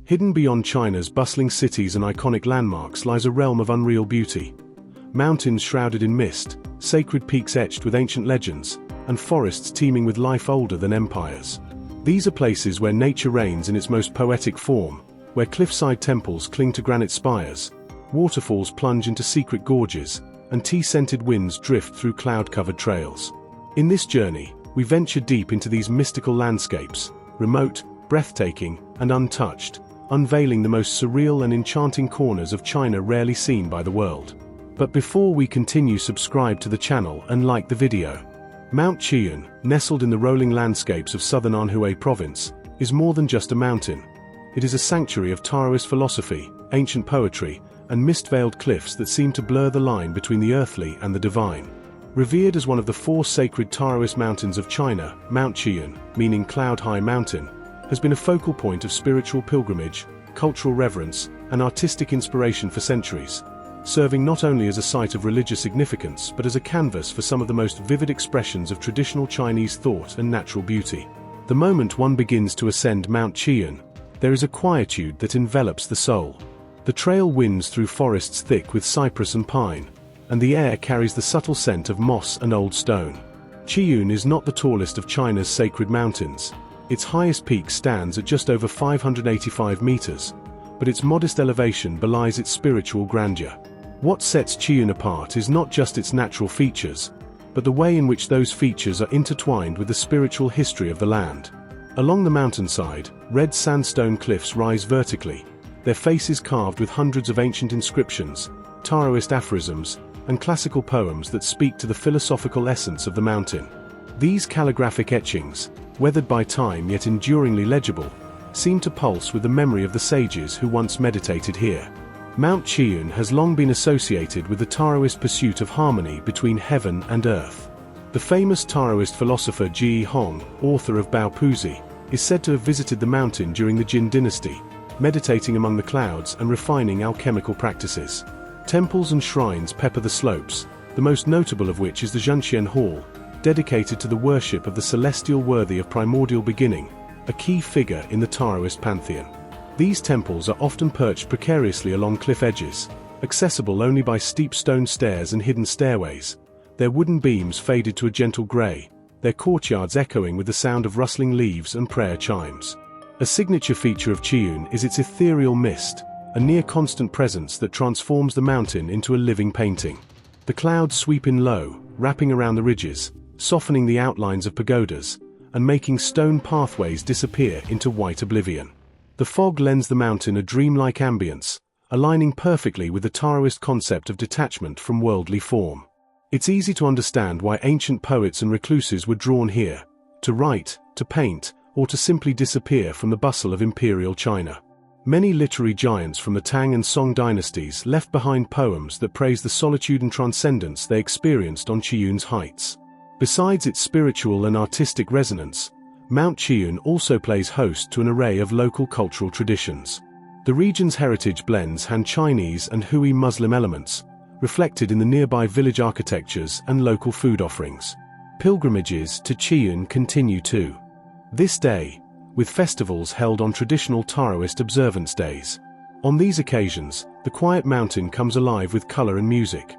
Hidden beyond China's bustling cities and iconic landmarks lies a realm of unreal beauty. Mountains shrouded in mist, sacred peaks etched with ancient legends, and forests teeming with life older than empires. These are places where nature reigns in its most poetic form, where cliffside temples cling to granite spires, waterfalls plunge into secret gorges, and tea-scented winds drift through cloud-covered trails. In this journey, we venture deep into these mystical landscapes, remote, breathtaking, and untouched, unveiling the most surreal and enchanting corners of China rarely seen by the world. But before we continue, subscribe to the channel and like the video. Mount Chiyun, nestled in the rolling landscapes of southern Anhui province, is more than just a mountain. It is a sanctuary of Taoist philosophy, ancient poetry, and mist-veiled cliffs that seem to blur the line between the earthly and the divine. Revered as one of the 4 sacred Taoist mountains of China, Mount Chiyun, meaning cloud-high mountain, has been a focal point of spiritual pilgrimage, cultural reverence, and artistic inspiration for centuries, serving not only as a site of religious significance but as a canvas for some of the most vivid expressions of traditional Chinese thought and natural beauty. The moment one begins to ascend Mount Chiyun, there is a quietude that envelops the soul. The trail winds through forests thick with cypress and pine, and the air carries the subtle scent of moss and old stone. Chiyun is not the tallest of China's sacred mountains. Its highest peak stands at just over 585 meters, but its modest elevation belies its spiritual grandeur. What sets Chiyun apart is not just its natural features, but the way in which those features are intertwined with the spiritual history of the land. Along the mountainside, red sandstone cliffs rise vertically, their faces carved with hundreds of ancient inscriptions, Taoist aphorisms, and classical poems that speak to the philosophical essence of the mountain. These calligraphic etchings, weathered by time yet enduringly legible, seem to pulse with the memory of the sages who once meditated here. Mount Chiyun has long been associated with the Taoist pursuit of harmony between heaven and earth. The famous Taoist philosopher Ji Hong, author of Bao Puzi, is said to have visited the mountain during the Jin dynasty, meditating among the clouds and refining alchemical practices. Temples and shrines pepper the slopes, the most notable of which is the Zhenxian Hall, dedicated to the worship of the celestial worthy of primordial beginning, a key figure in the Taoist pantheon. These temples are often perched precariously along cliff edges, accessible only by steep stone stairs and hidden stairways, their wooden beams faded to a gentle grey, their courtyards echoing with the sound of rustling leaves and prayer chimes. A signature feature of Chiyun is its ethereal mist, a near-constant presence that transforms the mountain into a living painting. The clouds sweep in low, wrapping around the ridges, softening the outlines of pagodas, and making stone pathways disappear into white oblivion. The fog lends the mountain a dreamlike ambience, aligning perfectly with the Taoist concept of detachment from worldly form. It's easy to understand why ancient poets and recluses were drawn here, to write, to paint, or to simply disappear from the bustle of imperial China. Many literary giants from the Tang and Song dynasties left behind poems that praise the solitude and transcendence they experienced on Chiyun's heights. Besides its spiritual and artistic resonance, Mount Chiyun also plays host to an array of local cultural traditions. The region's heritage blends Han Chinese and Hui Muslim elements, reflected in the nearby village architectures and local food offerings. Pilgrimages to Chiyun continue too. This day, with festivals held on traditional Taoist observance days. On these occasions, the quiet mountain comes alive with color and music.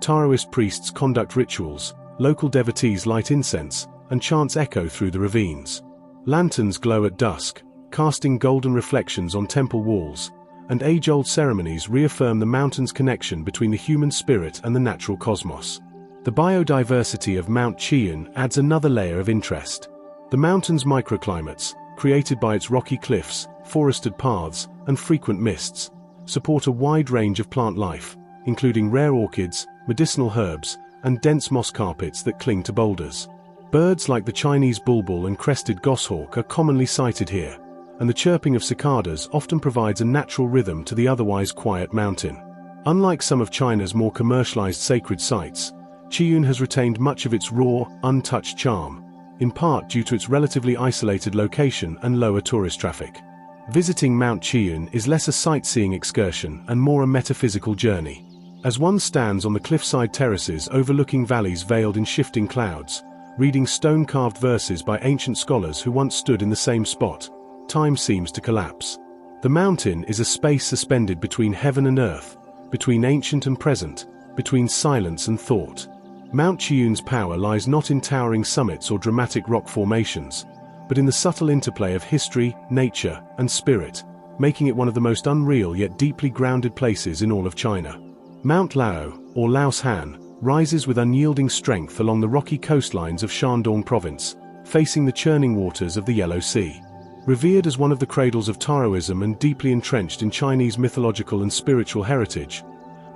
Taoist priests conduct rituals, local devotees light incense, and chants echo through the ravines. Lanterns glow at dusk, casting golden reflections on temple walls, and age-old ceremonies reaffirm the mountain's connection between the human spirit and the natural cosmos. The biodiversity of Mount Chiyun adds another layer of interest. The mountain's microclimates, created by its rocky cliffs, forested paths, and frequent mists, support a wide range of plant life, including rare orchids, medicinal herbs, and dense moss carpets that cling to boulders. Birds like the Chinese bulbul and crested goshawk are commonly sighted here, and the chirping of cicadas often provides a natural rhythm to the otherwise quiet mountain. Unlike some of China's more commercialized sacred sites, Chiyun has retained much of its raw, untouched charm, in part due to its relatively isolated location and lower tourist traffic. Visiting Mount Chiyun is less a sightseeing excursion and more a metaphysical journey. As one stands on the cliffside terraces overlooking valleys veiled in shifting clouds, reading stone-carved verses by ancient scholars who once stood in the same spot, time seems to collapse. The mountain is a space suspended between heaven and earth, between ancient and present, between silence and thought. Mount Chiun's power lies not in towering summits or dramatic rock formations, but in the subtle interplay of history, nature, and spirit, making it one of the most unreal yet deeply grounded places in all of China. Mount Lao, or Laoshan, rises with unyielding strength along the rocky coastlines of Shandong province, facing the churning waters of the Yellow Sea. Revered as one of the cradles of Taoism and deeply entrenched in Chinese mythological and spiritual heritage,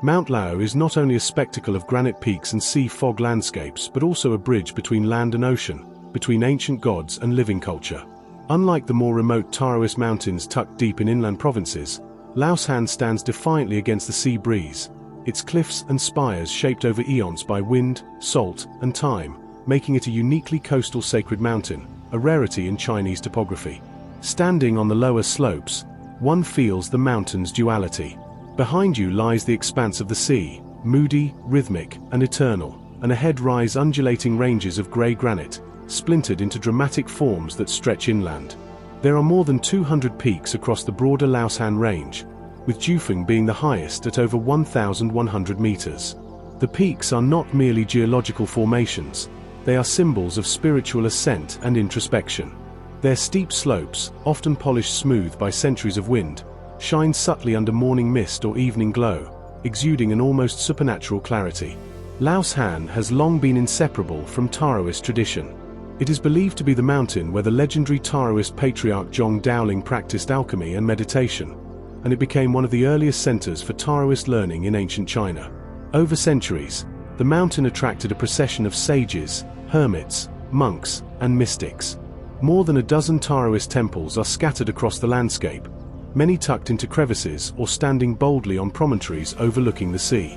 Mount Lao is not only a spectacle of granite peaks and sea fog landscapes but also a bridge between land and ocean, between ancient gods and living culture. Unlike the more remote Taoist mountains tucked deep in inland provinces, Laoshan stands defiantly against the sea breeze, its cliffs and spires shaped over eons by wind, salt, and time, making it a uniquely coastal sacred mountain, a rarity in Chinese topography. Standing on the lower slopes, one feels the mountain's duality. Behind you lies the expanse of the sea, moody, rhythmic, and eternal, and ahead rise undulating ranges of grey granite, splintered into dramatic forms that stretch inland. There are more than 200 peaks across the broader Laoshan range, with Jufeng being the highest at over 1,100 meters. The peaks are not merely geological formations, they are symbols of spiritual ascent and introspection. Their steep slopes, often polished smooth by centuries of wind, shine subtly under morning mist or evening glow, exuding an almost supernatural clarity. Laoshan has long been inseparable from Taoist tradition. It is believed to be the mountain where the legendary Taoist patriarch Zhong Daoling practiced alchemy and meditation, and it became one of the earliest centers for Taoist learning in ancient China. Over centuries, the mountain attracted a procession of sages, hermits, monks, and mystics. More than a dozen Taoist temples are scattered across the landscape, many tucked into crevices or standing boldly on promontories overlooking the sea.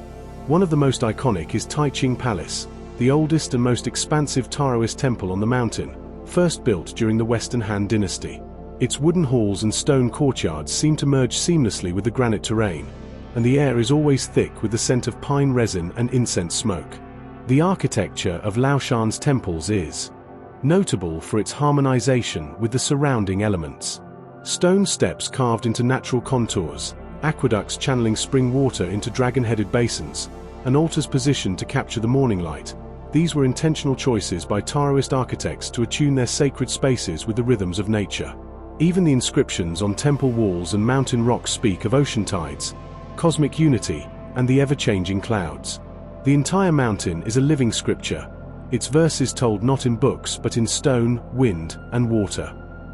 One of the most iconic is Taiching Palace, the oldest and most expansive Taoist temple on the mountain, first built during the Western Han Dynasty. Its wooden halls and stone courtyards seem to merge seamlessly with the granite terrain, and the air is always thick with the scent of pine resin and incense smoke. The architecture of Laoshan's temples is notable for its harmonization with the surrounding elements. Stone steps carved into natural contours, aqueducts channeling spring water into dragon-headed basins, and altars positioned to capture the morning light. These were intentional choices by Taoist architects to attune their sacred spaces with the rhythms of nature. Even the inscriptions on temple walls and mountain rocks speak of ocean tides, cosmic unity, and the ever-changing clouds. The entire mountain is a living scripture, its verses told not in books but in stone, wind, and water.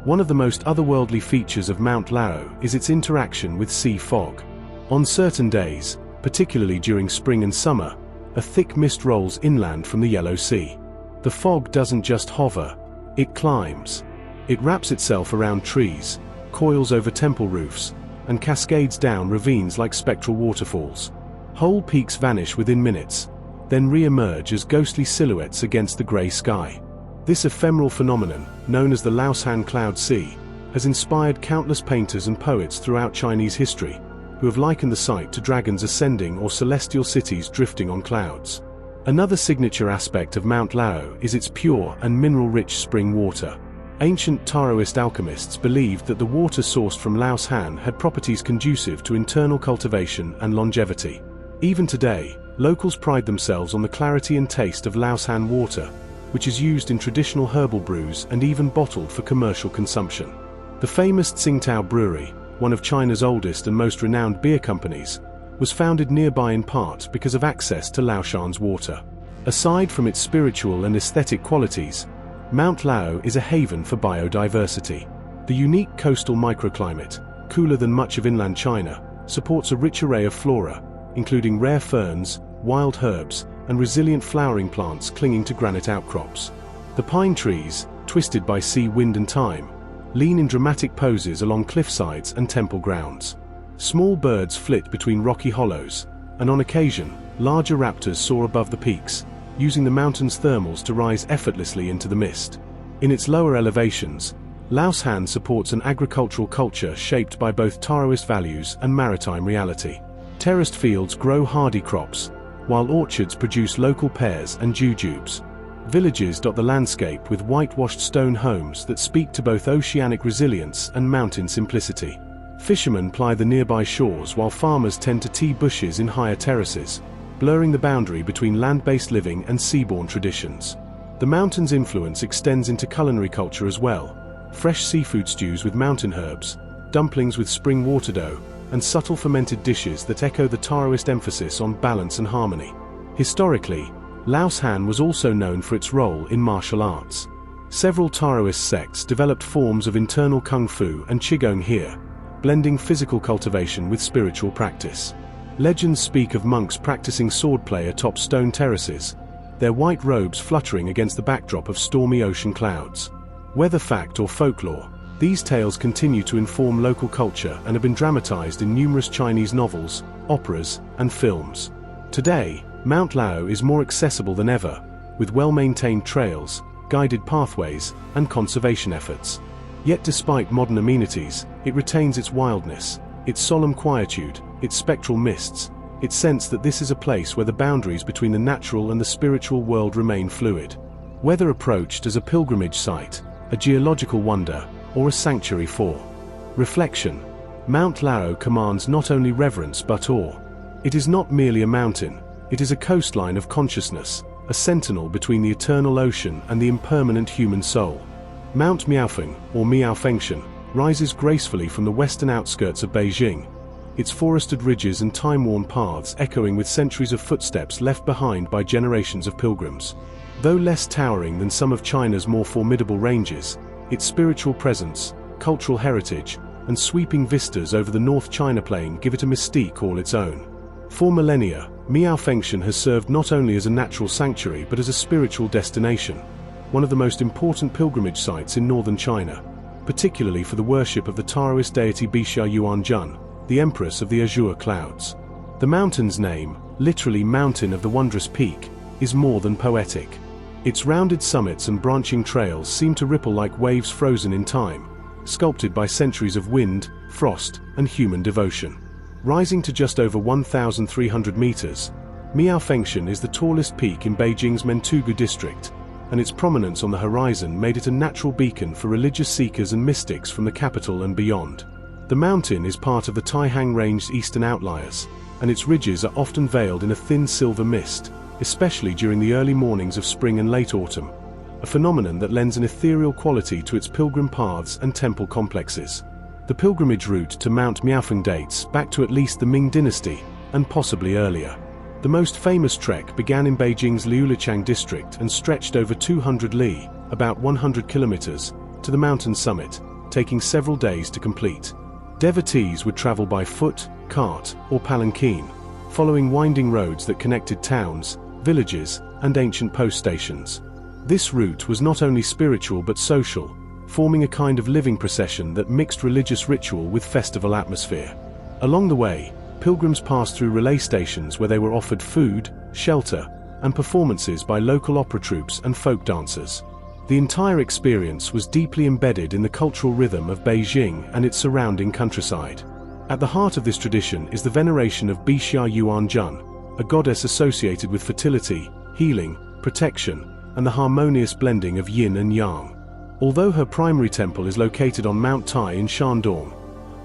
One of the most otherworldly features of Mount Lao is its interaction with sea fog. On certain days, particularly during spring and summer, a thick mist rolls inland from the Yellow Sea. The fog doesn't just hover, it climbs. It wraps itself around trees, coils over temple roofs, and cascades down ravines like spectral waterfalls. Whole peaks vanish within minutes, then re-emerge as ghostly silhouettes against the grey sky. This ephemeral phenomenon, known as the Laoshan Cloud Sea, has inspired countless painters and poets throughout Chinese history, who have likened the sight to dragons ascending or celestial cities drifting on clouds. Another signature aspect of Mount Lao is its pure and mineral-rich spring water. Ancient Taoist alchemists believed that the water sourced from Laoshan had properties conducive to internal cultivation and longevity. Even today, locals pride themselves on the clarity and taste of Laoshan water, which is used in traditional herbal brews and even bottled for commercial consumption. The famous Tsingtao Brewery, one of China's oldest and most renowned beer companies, was founded nearby in part because of access to Laoshan's water. Aside from its spiritual and aesthetic qualities, Mount Lao is a haven for biodiversity. The unique coastal microclimate, cooler than much of inland China, supports a rich array of flora, including rare ferns, wild herbs, and resilient flowering plants clinging to granite outcrops. The pine trees, twisted by sea, wind, and time, lean in dramatic poses along cliffsides and temple grounds. Small birds flit between rocky hollows, and on occasion, larger raptors soar above the peaks, using the mountain's thermals to rise effortlessly into the mist. In its lower elevations, Laoshan supports an agricultural culture shaped by both Taoist values and maritime reality. Terraced fields grow hardy crops, while orchards produce local pears and jujubes. Villages dot the landscape with whitewashed stone homes that speak to both oceanic resilience and mountain simplicity. Fishermen ply the nearby shores while farmers tend to tea bushes in higher terraces, blurring the boundary between land-based living and seaborne traditions. The mountain's influence extends into culinary culture as well. Fresh seafood stews with mountain herbs, dumplings with spring water dough, and subtle fermented dishes that echo the Taoist emphasis on balance and harmony. Historically, Laoshan was also known for its role in martial arts. Several Taoist sects developed forms of internal kung fu and qigong here, blending physical cultivation with spiritual practice. Legends speak of monks practicing swordplay atop stone terraces, their white robes fluttering against the backdrop of stormy ocean clouds. Whether fact or folklore, these tales continue to inform local culture and have been dramatized in numerous Chinese novels, operas, and films. Today, Mount Lao is more accessible than ever, with well-maintained trails, guided pathways, and conservation efforts. Yet despite modern amenities, it retains its wildness, its solemn quietude, its spectral mists, its sense that this is a place where the boundaries between the natural and the spiritual world remain fluid. Whether approached as a pilgrimage site, a geological wonder, or a sanctuary for reflection, Mount Lao commands not only reverence but awe. It is not merely a mountain, it is a coastline of consciousness, a sentinel between the eternal ocean and the impermanent human soul. Mount Miaofeng, or Miaofengshan, rises gracefully from the western outskirts of Beijing, its forested ridges and time-worn paths echoing with centuries of footsteps left behind by generations of pilgrims. Though less towering than some of China's more formidable ranges, its spiritual presence, cultural heritage, and sweeping vistas over the North China Plain give it a mystique all its own. For millennia, Miaofengshan has served not only as a natural sanctuary but as a spiritual destination, one of the most important pilgrimage sites in northern China, particularly for the worship of the Taoist deity Bixia Yuanjun, the Empress of the Azure Clouds. The mountain's name, literally Mountain of the Wondrous Peak, is more than poetic. Its rounded summits and branching trails seem to ripple like waves frozen in time, sculpted by centuries of wind, frost, and human devotion. Rising to just over 1,300 meters, Miaofengshan is the tallest peak in Beijing's Mentugu district, and its prominence on the horizon made it a natural beacon for religious seekers and mystics from the capital and beyond. The mountain is part of the Taihang Range's eastern outliers, and its ridges are often veiled in a thin silver mist, especially during the early mornings of spring and late autumn, a phenomenon that lends an ethereal quality to its pilgrim paths and temple complexes. The pilgrimage route to Mount Miaofeng dates back to at least the Ming dynasty, and possibly earlier. The most famous trek began in Beijing's Liulichang district and stretched over 200 li, about 100 kilometers, to the mountain summit, taking several days to complete. Devotees would travel by foot, cart, or palanquin, following winding roads that connected towns, villages, and ancient post stations. This route was not only spiritual but social, forming a kind of living procession that mixed religious ritual with festival atmosphere. Along the way, pilgrims passed through relay stations where they were offered food, shelter, and performances by local opera troupes and folk dancers. The entire experience was deeply embedded in the cultural rhythm of Beijing and its surrounding countryside. At the heart of this tradition is the veneration of Bixia Yuanjun, a goddess associated with fertility, healing, protection, and the harmonious blending of yin and yang. Although her primary temple is located on Mount Tai in Shandong,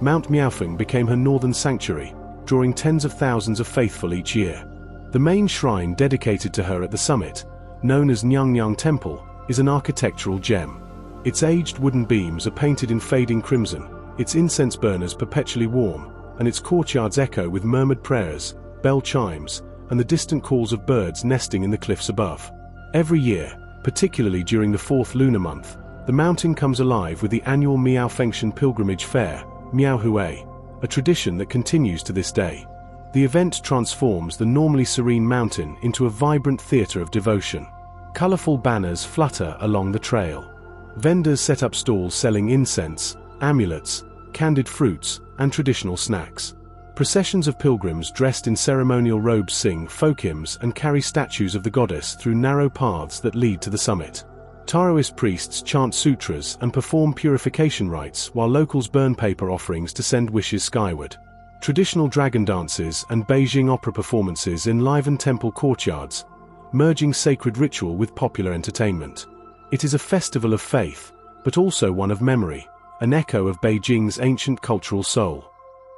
Mount Miaofeng became her northern sanctuary, drawing tens of thousands of faithful each year. The main shrine dedicated to her at the summit, known as Nyangnyang Temple, is an architectural gem. Its aged wooden beams are painted in fading crimson, its incense burners perpetually warm, and its courtyards echo with murmured prayers, bell chimes, and the distant calls of birds nesting in the cliffs above. Every year, particularly during the fourth lunar month, the mountain comes alive with the annual Miaofengshan Pilgrimage Fair, Miaohui, a tradition that continues to this day. The event transforms the normally serene mountain into a vibrant theater of devotion. Colorful banners flutter along the trail. Vendors set up stalls selling incense, amulets, candied fruits, and traditional snacks. Processions of pilgrims dressed in ceremonial robes sing folk hymns and carry statues of the goddess through narrow paths that lead to the summit. Taoist priests chant sutras and perform purification rites while locals burn paper offerings to send wishes skyward. Traditional dragon dances and Beijing opera performances enliven temple courtyards, merging sacred ritual with popular entertainment. It is a festival of faith, but also one of memory, an echo of Beijing's ancient cultural soul.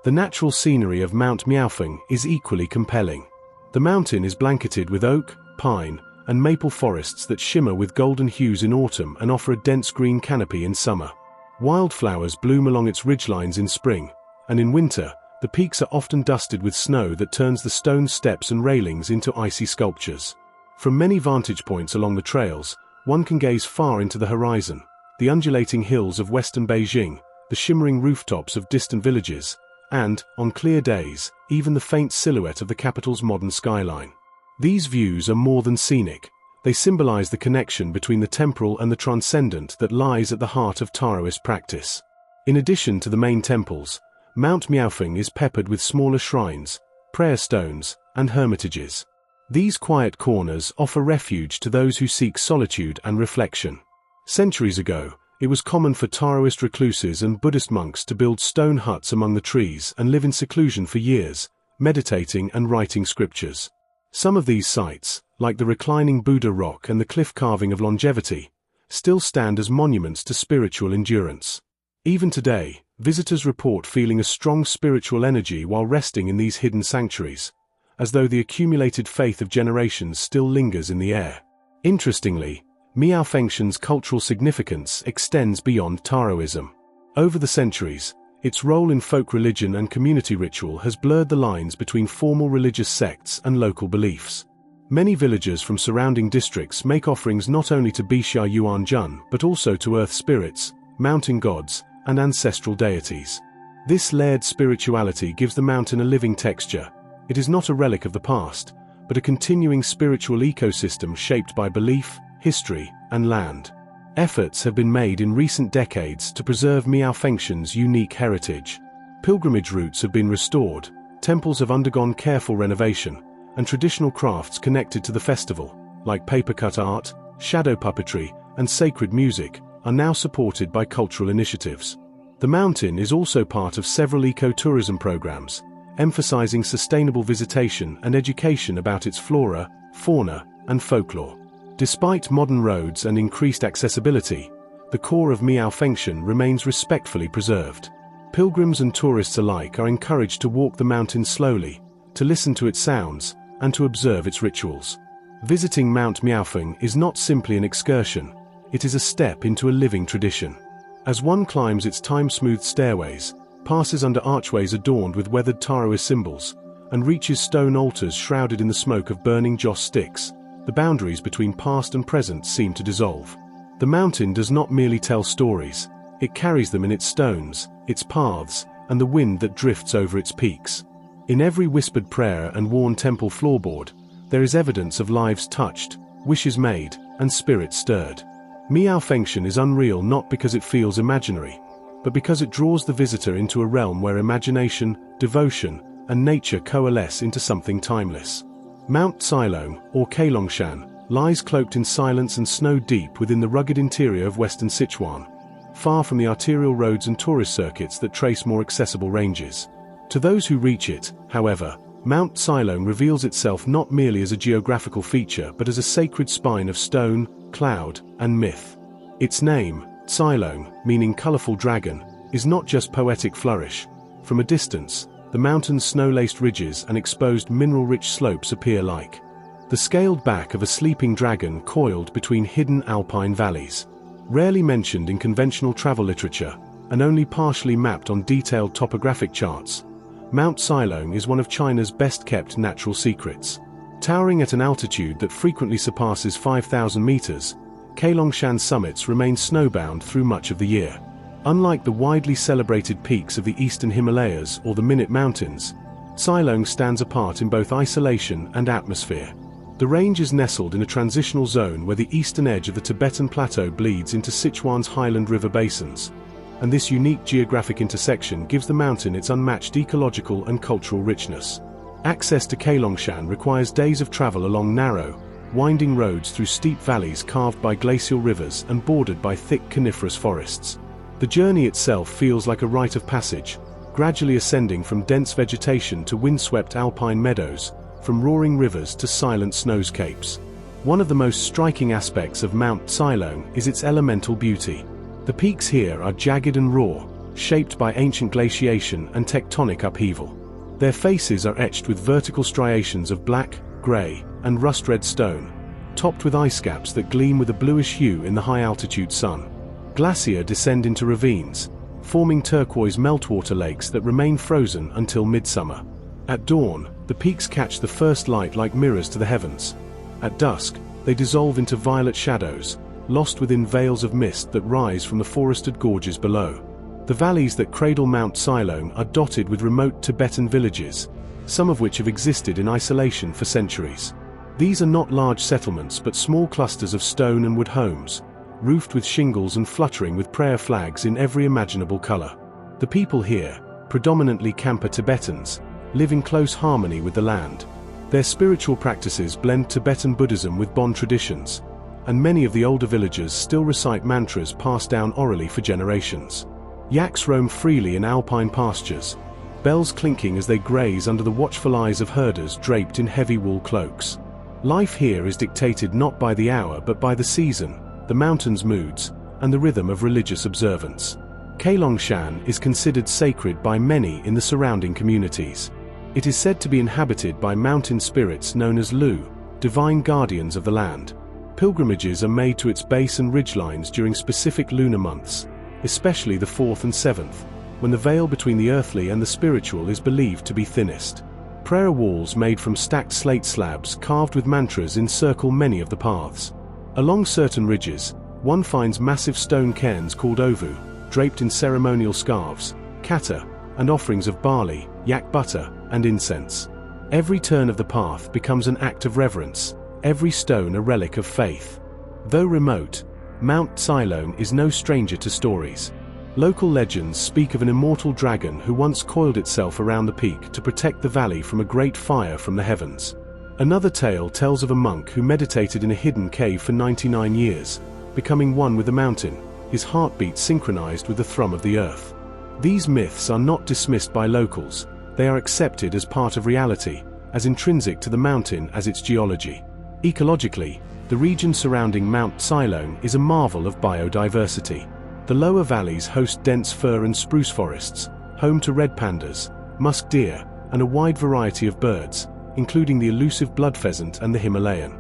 The natural scenery of Mount Miaofeng is equally compelling. The mountain is blanketed with oak, pine, and maple forests that shimmer with golden hues in autumn and offer a dense green canopy in summer. Wildflowers bloom along its ridgelines in spring, and in winter, the peaks are often dusted with snow that turns the stone steps and railings into icy sculptures. From many vantage points along the trails, one can gaze far into the horizon, the undulating hills of western Beijing, the shimmering rooftops of distant villages, and, on clear days, even the faint silhouette of the capital's modern skyline. These views are more than scenic. They symbolize the connection between the temporal and the transcendent that lies at the heart of Taoist practice. In addition to the main temples, Mount Miaofeng is peppered with smaller shrines, prayer stones, and hermitages. These quiet corners offer refuge to those who seek solitude and reflection. Centuries ago, it was common for Taoist recluses and Buddhist monks to build stone huts among the trees and live in seclusion for years, meditating and writing scriptures. Some of these sites, like the reclining Buddha rock and the cliff carving of longevity, still stand as monuments to spiritual endurance. Even today, visitors report feeling a strong spiritual energy while resting in these hidden sanctuaries, as though the accumulated faith of generations still lingers in the air. Interestingly, Miaofengshan's cultural significance extends beyond Taoism. Over the centuries, its role in folk religion and community ritual has blurred the lines between formal religious sects and local beliefs. Many villagers from surrounding districts make offerings not only to Bixia Yuanjun but also to earth spirits, mountain gods, and ancestral deities. This layered spirituality gives the mountain a living texture. It is not a relic of the past, but a continuing spiritual ecosystem shaped by belief, history, and land. Efforts have been made in recent decades to preserve Miaofengshan's unique heritage. Pilgrimage routes have been restored, temples have undergone careful renovation, and traditional crafts connected to the festival, like paper-cut art, shadow puppetry, and sacred music, are now supported by cultural initiatives. The mountain is also part of several ecotourism programs, emphasizing sustainable visitation and education about its flora, fauna, and folklore. Despite modern roads and increased accessibility, the core of Miaofengshan remains respectfully preserved. Pilgrims and tourists alike are encouraged to walk the mountain slowly, to listen to its sounds, and to observe its rituals. Visiting Mount Miaofeng is not simply an excursion, it is a step into a living tradition. As one climbs its time-smoothed stairways, passes under archways adorned with weathered Taoist symbols, and reaches stone altars shrouded in the smoke of burning joss sticks, the boundaries between past and present seem to dissolve. The mountain does not merely tell stories, it carries them in its stones, its paths, and the wind that drifts over its peaks. In every whispered prayer and worn temple floorboard, there is evidence of lives touched, wishes made, and spirits stirred. Miaofengshan is unreal not because it feels imaginary, but because it draws the visitor into a realm where imagination, devotion, and nature coalesce into something timeless. Mount Cailong, or Kailongshan, lies cloaked in silence and snow-deep within the rugged interior of western Sichuan, far from the arterial roads and tourist circuits that trace more accessible ranges. To those who reach it, however, Mount Cailong reveals itself not merely as a geographical feature but as a sacred spine of stone, cloud, and myth. Its name, Cailong, meaning colorful dragon, is not just poetic flourish. From a distance, the mountain's snow-laced ridges and exposed mineral-rich slopes appear like the scaled back of a sleeping dragon coiled between hidden alpine valleys. Rarely mentioned in conventional travel literature, and only partially mapped on detailed topographic charts, Mount Cailong is one of China's best-kept natural secrets. Towering at an altitude that frequently surpasses 5,000 meters, Kailongshan summits remain snowbound through much of the year. Unlike the widely celebrated peaks of the eastern Himalayas or the Minute Mountains, Cailong stands apart in both isolation and atmosphere. The range is nestled in a transitional zone where the eastern edge of the Tibetan Plateau bleeds into Sichuan's highland river basins, and this unique geographic intersection gives the mountain its unmatched ecological and cultural richness. Access to Kailongshan requires days of travel along narrow, winding roads through steep valleys carved by glacial rivers and bordered by thick coniferous forests. The journey itself feels like a rite of passage, gradually ascending from dense vegetation to windswept alpine meadows, from roaring rivers to silent snowscapes. One of the most striking aspects of Mount Cailong is its elemental beauty. The peaks here are jagged and raw, shaped by ancient glaciation and tectonic upheaval. Their faces are etched with vertical striations of black, grey, and rust-red stone, topped with ice caps that gleam with a bluish hue in the high-altitude sun. Glacier descend into ravines, forming turquoise meltwater lakes that remain frozen until midsummer. At dawn, the peaks catch the first light like mirrors to the heavens. At dusk, they dissolve into violet shadows, lost within veils of mist that rise from the forested gorges below. The valleys that cradle Mount Silone are dotted with remote Tibetan villages, some of which have existed in isolation for centuries. These are not large settlements but small clusters of stone and wood homes, roofed with shingles and fluttering with prayer flags in every imaginable color. The people here, predominantly Kampa Tibetans, live in close harmony with the land. Their spiritual practices blend Tibetan Buddhism with Bon traditions, and many of the older villagers still recite mantras passed down orally for generations. Yaks roam freely in alpine pastures, bells clinking as they graze under the watchful eyes of herders draped in heavy wool cloaks. Life here is dictated not by the hour but by the season, the mountain's moods, and the rhythm of religious observance. Kailongshan is considered sacred by many in the surrounding communities. It is said to be inhabited by mountain spirits known as Lu, divine guardians of the land. Pilgrimages are made to its base and ridgelines during specific lunar months, especially the 4th and 7th, when the veil between the earthly and the spiritual is believed to be thinnest. Prayer walls made from stacked slate slabs carved with mantras encircle many of the paths. Along certain ridges, one finds massive stone cairns called ovu, draped in ceremonial scarves, kata, and offerings of barley, yak butter, and incense. Every turn of the path becomes an act of reverence, every stone a relic of faith. Though remote, Mount Silone is no stranger to stories. Local legends speak of an immortal dragon who once coiled itself around the peak to protect the valley from a great fire from the heavens. Another tale tells of a monk who meditated in a hidden cave for 99 years, becoming one with the mountain, his heartbeat synchronized with the thrum of the earth. These myths are not dismissed by locals, they are accepted as part of reality, as intrinsic to the mountain as its geology. Ecologically, the region surrounding Mount Silone is a marvel of biodiversity. The lower valleys host dense fir and spruce forests, home to red pandas, musk deer, and a wide variety of birds, including the elusive blood pheasant and the Himalayan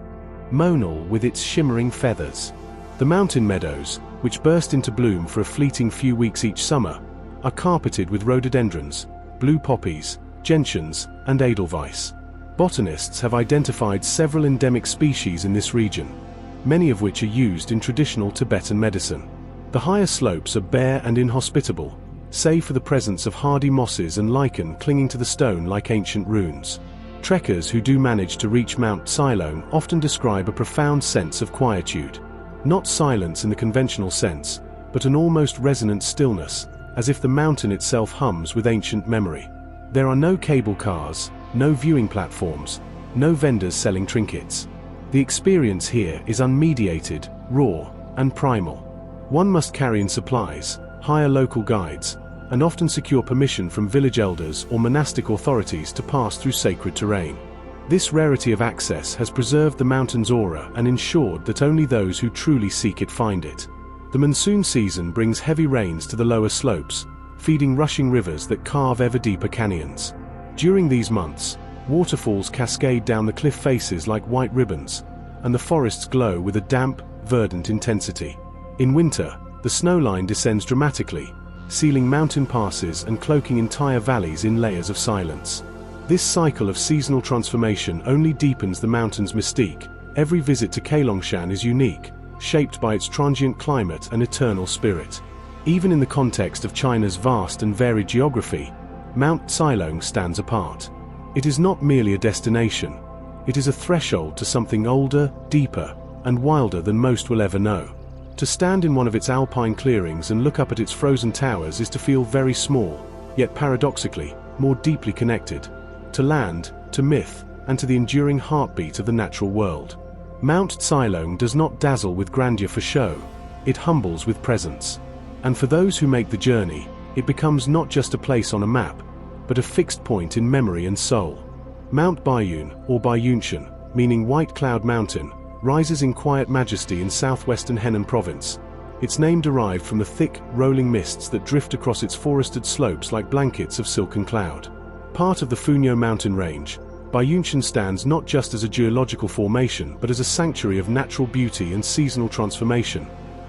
monal with its shimmering feathers. The mountain meadows, which burst into bloom for a fleeting few weeks each summer, are carpeted with rhododendrons, blue poppies, gentians, and edelweiss. Botanists have identified several endemic species in this region, many of which are used in traditional Tibetan medicine. The higher slopes are bare and inhospitable, save for the presence of hardy mosses and lichen clinging to the stone like ancient runes. Trekkers who do manage to reach Mount Silone often describe a profound sense of quietude. Not silence in the conventional sense, but an almost resonant stillness, as if the mountain itself hums with ancient memory. There are no cable cars, no viewing platforms, no vendors selling trinkets. The experience here is unmediated, raw, and primal. One must carry in supplies, hire local guides, and often secure permission from village elders or monastic authorities to pass through sacred terrain. This rarity of access has preserved the mountain's aura and ensured that only those who truly seek it find it. The monsoon season brings heavy rains to the lower slopes, feeding rushing rivers that carve ever deeper canyons. During these months, waterfalls cascade down the cliff faces like white ribbons, and the forests glow with a damp, verdant intensity. In winter, the snowline descends dramatically, sealing mountain passes and cloaking entire valleys in layers of silence. This cycle of seasonal transformation only deepens the mountain's mystique. Every visit to Kailongshan is unique, shaped by its transient climate and eternal spirit. Even in the context of China's vast and varied geography, Mount Silone stands apart. It is not merely a destination, it is a threshold to something older, deeper, and wilder than most will ever know. To stand in one of its alpine clearings and look up at its frozen towers is to feel very small, yet paradoxically, more deeply connected. To land, to myth, and to the enduring heartbeat of the natural world. Mount Silone does not dazzle with grandeur for show, it humbles with presence. And for those who make the journey, it becomes not just a place on a map, but a fixed point in memory and soul. Mount Baiyun, or Baiyunshan, meaning White Cloud Mountain, rises in quiet majesty in southwestern Henan province, its name derived from the thick, rolling mists that drift across its forested slopes like blankets of silken cloud. Part of the Funyo mountain range, Baiyunchen stands not just as a geological formation but as a sanctuary of natural beauty and seasonal transformation,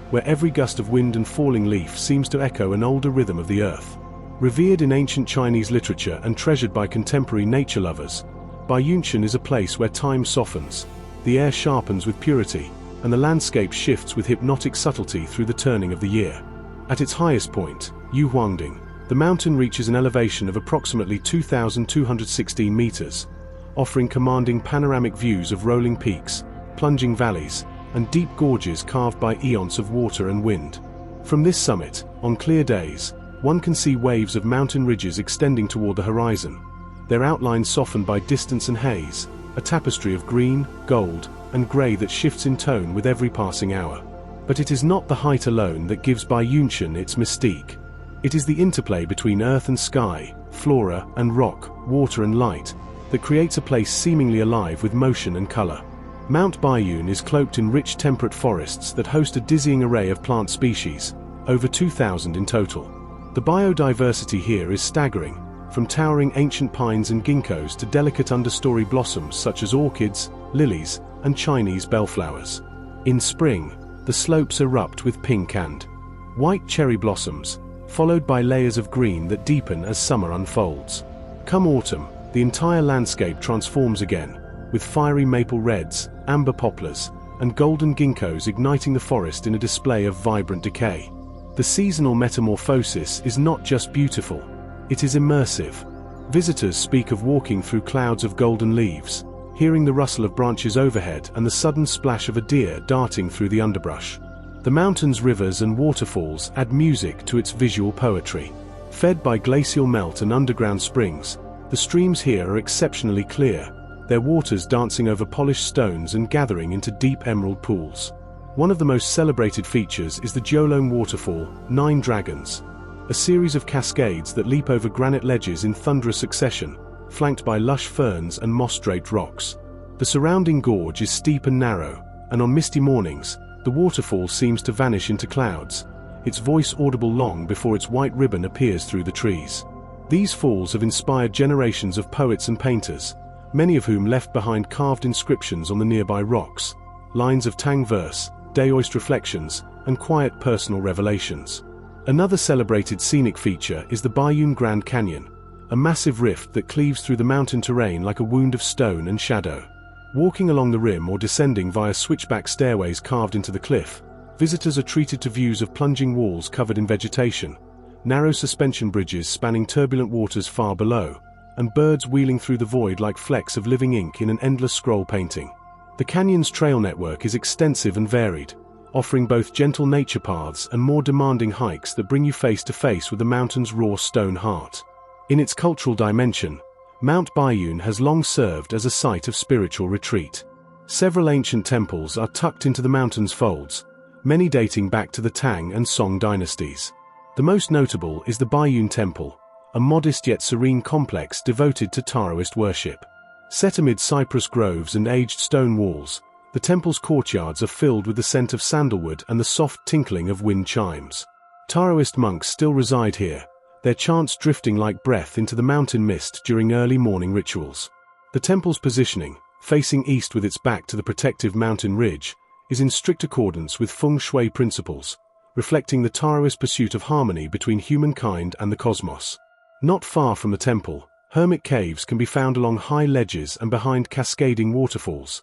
where every gust of wind and falling leaf seems to echo an older rhythm of the earth. Revered in ancient Chinese literature and treasured by contemporary nature lovers, Baiyunchen is a place where time softens, the air sharpens with purity, and the landscape shifts with hypnotic subtlety through the turning of the year. At its highest point, Yuhuangding, the mountain reaches an elevation of approximately 2,216 meters, offering commanding panoramic views of rolling peaks, plunging valleys, and deep gorges carved by eons of water and wind. From this summit, on clear days, one can see waves of mountain ridges extending toward the horizon, their outlines softened by distance and haze, a tapestry of green, gold, and grey that shifts in tone with every passing hour. But it is not the height alone that gives Baiyunchen its mystique. It is the interplay between earth and sky, flora and rock, water and light, that creates a place seemingly alive with motion and color. Mount Baiyun is cloaked in rich temperate forests that host a dizzying array of plant species, over 2,000 in total. The biodiversity here is staggering, from towering ancient pines and ginkgos to delicate understory blossoms such as orchids, lilies, and Chinese bellflowers. In spring, the slopes erupt with pink and white cherry blossoms, followed by layers of green that deepen as summer unfolds. Come autumn, the entire landscape transforms again, with fiery maple reds, amber poplars, and golden ginkgos igniting the forest in a display of vibrant decay. The seasonal metamorphosis is not just beautiful, it is immersive. Visitors speak of walking through clouds of golden leaves, hearing the rustle of branches overhead and the sudden splash of a deer darting through the underbrush. The mountain's rivers and waterfalls add music to its visual poetry. Fed by glacial melt and underground springs, the streams here are exceptionally clear, their waters dancing over polished stones and gathering into deep emerald pools. One of the most celebrated features is the Jiolong Waterfall, 9 Dragons, a series of cascades that leap over granite ledges in thunderous succession, flanked by lush ferns and moss-draped rocks. The surrounding gorge is steep and narrow, and on misty mornings, the waterfall seems to vanish into clouds, its voice audible long before its white ribbon appears through the trees. These falls have inspired generations of poets and painters, many of whom left behind carved inscriptions on the nearby rocks, lines of Tang verse, Taoist reflections, and quiet personal revelations. Another celebrated scenic feature is the Baiyun Grand Canyon, a massive rift that cleaves through the mountain terrain like a wound of stone and shadow. Walking along the rim or descending via switchback stairways carved into the cliff, visitors are treated to views of plunging walls covered in vegetation, narrow suspension bridges spanning turbulent waters far below, and birds wheeling through the void like flecks of living ink in an endless scroll painting. The canyon's trail network is extensive and varied, offering both gentle nature paths and more demanding hikes that bring you face to face with the mountain's raw stone heart. In its cultural dimension, Mount Baiyun has long served as a site of spiritual retreat. Several ancient temples are tucked into the mountain's folds, many dating back to the Tang and Song dynasties. The most notable is the Baiyun Temple, a modest yet serene complex devoted to Taoist worship. Set amid cypress groves and aged stone walls, the temple's courtyards are filled with the scent of sandalwood and the soft tinkling of wind chimes. Taoist monks still reside here, their chants drifting like breath into the mountain mist during early morning rituals. The temple's positioning, facing east with its back to the protective mountain ridge, is in strict accordance with feng shui principles, reflecting the Taoist pursuit of harmony between humankind and the cosmos. Not far from the temple, hermit caves can be found along high ledges and behind cascading waterfalls,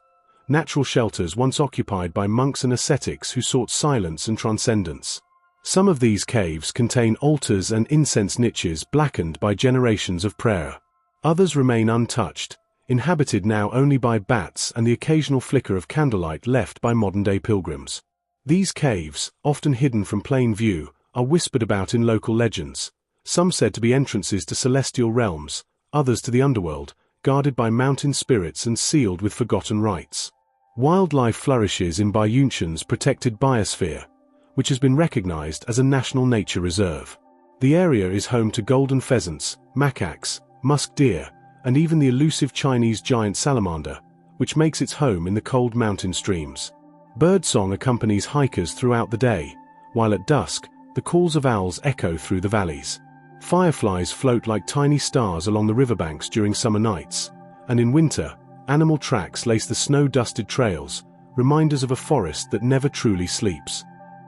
natural shelters once occupied by monks and ascetics who sought silence and transcendence. Some of these caves contain altars and incense niches blackened by generations of prayer. Others remain untouched, inhabited now only by bats and the occasional flicker of candlelight left by modern-day pilgrims. These caves, often hidden from plain view, are whispered about in local legends, some said to be entrances to celestial realms, others to the underworld, guarded by mountain spirits and sealed with forgotten rites. Wildlife flourishes in Baiyunchen's protected biosphere, which has been recognized as a national nature reserve. The area is home to golden pheasants, macaques, musk deer, and even the elusive Chinese giant salamander, which makes its home in the cold mountain streams. Birdsong accompanies hikers throughout the day, while at dusk, the calls of owls echo through the valleys. Fireflies float like tiny stars along the riverbanks during summer nights, and in winter, animal tracks lace the snow-dusted trails, reminders of a forest that never truly sleeps.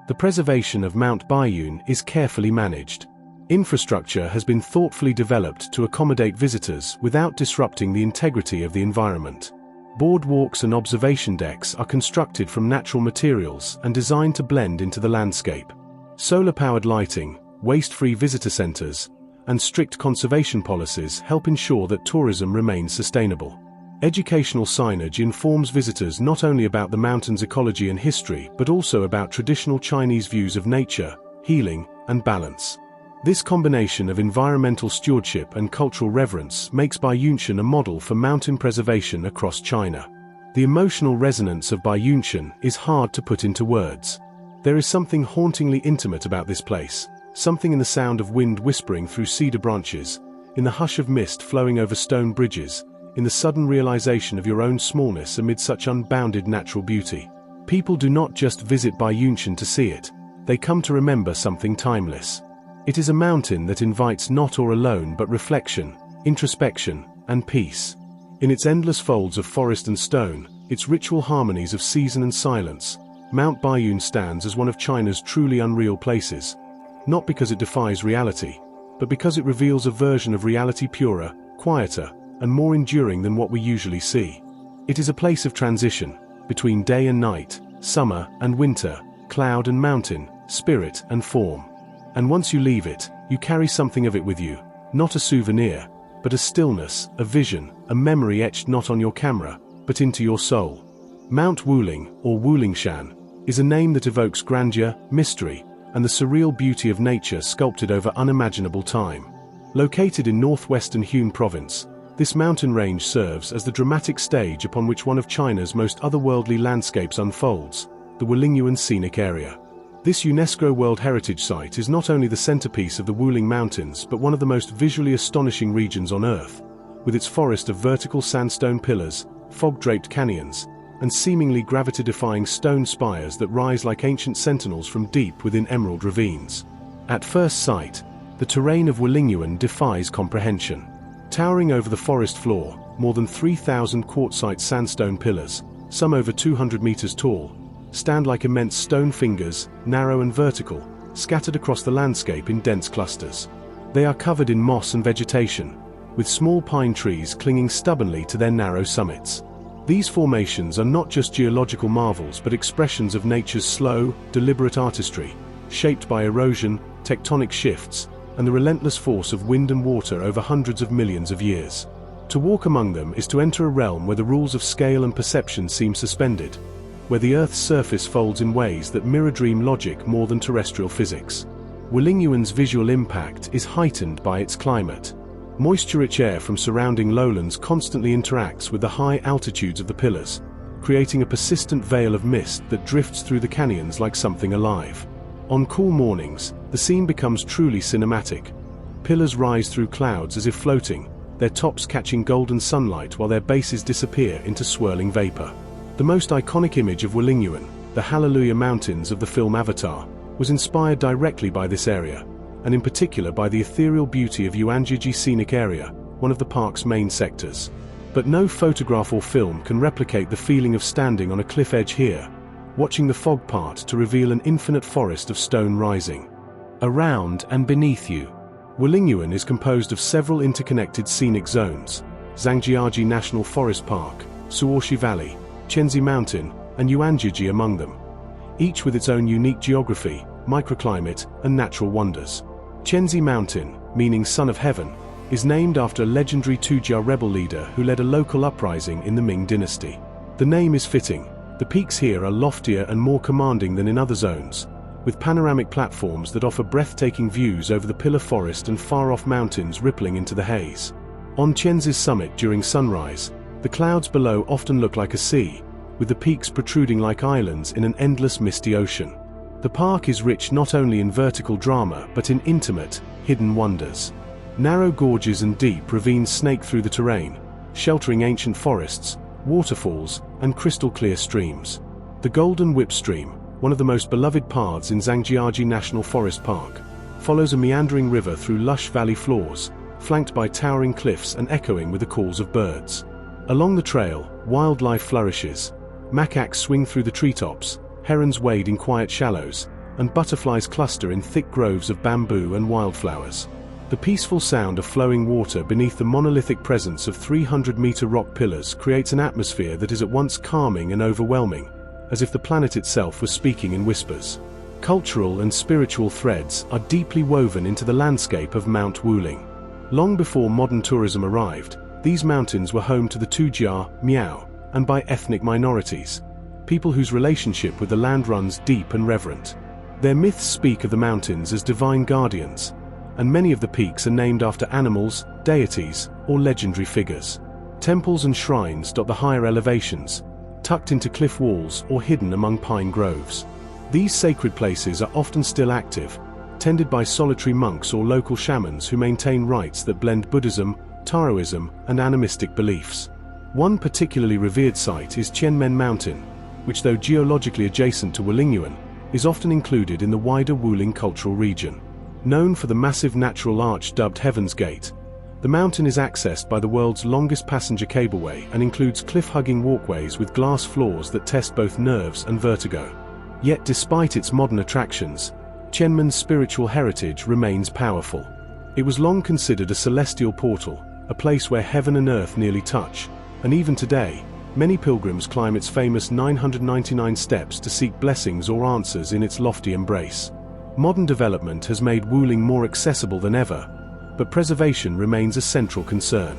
The preservation of Mount Baiyun is carefully managed. Infrastructure has been thoughtfully developed to accommodate visitors without disrupting the integrity of the environment. Boardwalks and observation decks are constructed from natural materials and designed to blend into the landscape. Solar-powered lighting, waste-free visitor centers, and strict conservation policies help ensure that tourism remains sustainable. Educational signage informs visitors not only about the mountain's ecology and history but also about traditional Chinese views of nature, healing, and balance. This combination of environmental stewardship and cultural reverence makes Baiyunshan a model for mountain preservation across China. The emotional resonance of Baiyunshan is hard to put into words. There is something hauntingly intimate about this place, something in the sound of wind whispering through cedar branches, in the hush of mist flowing over stone bridges, in the sudden realization of your own smallness amid such unbounded natural beauty. People do not just visit Baiyunshan to see it, they come to remember something timeless. It is a mountain that invites not or alone but reflection, introspection, and peace. In its endless folds of forest and stone, its ritual harmonies of season and silence, Mount Baiyun stands as one of China's truly unreal places, not because it defies reality, but because it reveals a version of reality purer, quieter, and more enduring than what we usually see. It is a place of transition, between day and night, summer and winter, cloud and mountain, spirit and form. And once you leave it, you carry something of it with you, not a souvenir, but a stillness, a vision, a memory etched not on your camera, but into your soul. Mount Wuling, or Wulingshan, is a name that evokes grandeur, mystery, and the surreal beauty of nature sculpted over unimaginable time. Located in northwestern Hunan province, this mountain range serves as the dramatic stage upon which one of China's most otherworldly landscapes unfolds, the Wulingyuan Scenic Area. This UNESCO World Heritage Site is not only the centerpiece of the Wuling Mountains but one of the most visually astonishing regions on Earth, with its forest of vertical sandstone pillars, fog-draped canyons, and seemingly gravity-defying stone spires that rise like ancient sentinels from deep within emerald ravines. At first sight, the terrain of Wulingyuan defies comprehension. Towering over the forest floor, more than 3,000 quartzite sandstone pillars, some over 200 meters tall, stand like immense stone fingers, narrow and vertical, scattered across the landscape in dense clusters. They are covered in moss and vegetation, with small pine trees clinging stubbornly to their narrow summits. These formations are not just geological marvels but expressions of nature's slow, deliberate artistry, shaped by erosion, tectonic shifts, and the relentless force of wind and water over hundreds of millions of years. To walk among them is to enter a realm where the rules of scale and perception seem suspended, where the Earth's surface folds in ways that mirror dream logic more than terrestrial physics. Wulingyuan's visual impact is heightened by its climate. Moisture-rich air from surrounding lowlands constantly interacts with the high altitudes of the pillars, creating a persistent veil of mist that drifts through the canyons like something alive. On cool mornings, the scene becomes truly cinematic. Pillars rise through clouds as if floating, their tops catching golden sunlight while their bases disappear into swirling vapor. The most iconic image of Wulingyuan, the Hallelujah Mountains of the film Avatar, was inspired directly by this area, and in particular by the ethereal beauty of UnseenChina Scenic Area, one of the park's main sectors. But no photograph or film can replicate the feeling of standing on a cliff edge here, watching the fog part to reveal an infinite forest of stone rising. Around and beneath you, Wulingyuan is composed of several interconnected scenic zones: Zhangjiajie National Forest Park, Suoshi Valley, Chenzi Mountain, and Yuanjiji among them, each with its own unique geography, microclimate, and natural wonders. Chenzi Mountain, meaning Son of Heaven, is named after a legendary Tujia rebel leader who led a local uprising in the Ming dynasty. The name is fitting. The peaks here are loftier and more commanding than in other zones, with panoramic platforms that offer breathtaking views over the pillar forest and far-off mountains rippling into the haze. On Chenzi's summit during sunrise, the clouds below often look like a sea, with the peaks protruding like islands in an endless misty ocean. The park is rich not only in vertical drama but in intimate, hidden wonders. Narrow gorges and deep ravines snake through the terrain, sheltering ancient forests, waterfalls, and crystal-clear streams. The Golden Whip Stream, one of the most beloved paths in Zhangjiajie National Forest Park, follows a meandering river through lush valley floors, flanked by towering cliffs and echoing with the calls of birds. Along the trail, wildlife flourishes. Macaques swing through the treetops, herons wade in quiet shallows, and butterflies cluster in thick groves of bamboo and wildflowers. The peaceful sound of flowing water beneath the monolithic presence of 300-meter rock pillars creates an atmosphere that is at once calming and overwhelming, as if the planet itself was speaking in whispers. Cultural and spiritual threads are deeply woven into the landscape of Mount Wuling. Long before modern tourism arrived, these mountains were home to the Tujia, Miao, and by ethnic minorities, people whose relationship with the land runs deep and reverent. Their myths speak of the mountains as divine guardians, and many of the peaks are named after animals, deities, or legendary figures. Temples and shrines dot the higher elevations, tucked into cliff walls or hidden among pine groves. These sacred places are often still active, tended by solitary monks or local shamans who maintain rites that blend Buddhism, Taoism, and animistic beliefs. One particularly revered site is Tianmen Mountain, which, though geologically adjacent to Wulingyuan, is often included in the wider Wuling cultural region. Known for the massive natural arch dubbed Heaven's Gate, the mountain is accessed by the world's longest passenger cableway and includes cliff-hugging walkways with glass floors that test both nerves and vertigo. Yet despite its modern attractions, Tianmen's spiritual heritage remains powerful. It was long considered a celestial portal, a place where heaven and earth nearly touch, and even today, many pilgrims climb its famous 999 steps to seek blessings or answers in its lofty embrace. Modern development has made Wuling more accessible than ever, but preservation remains a central concern.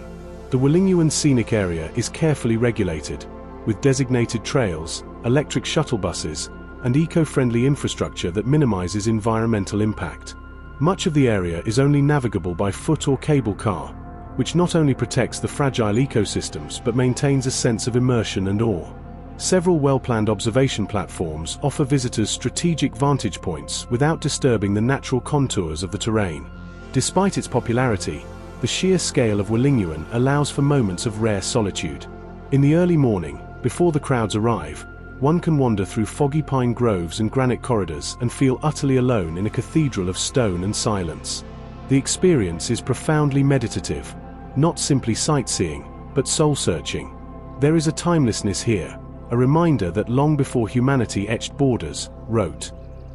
The Wulingyuan scenic area is carefully regulated, with designated trails, electric shuttle buses, and eco-friendly infrastructure that minimizes environmental impact. Much of the area is only navigable by foot or cable car, which not only protects the fragile ecosystems but maintains a sense of immersion and awe. Several well-planned observation platforms offer visitors strategic vantage points without disturbing the natural contours of the terrain. Despite its popularity, the sheer scale of Wulingyuan allows for moments of rare solitude. In the early morning, before the crowds arrive, one can wander through foggy pine groves and granite corridors and feel utterly alone in a cathedral of stone and silence. The experience is profoundly meditative, not simply sightseeing, but soul-searching. There is a timelessness here, a reminder that long before humanity etched borders, wrote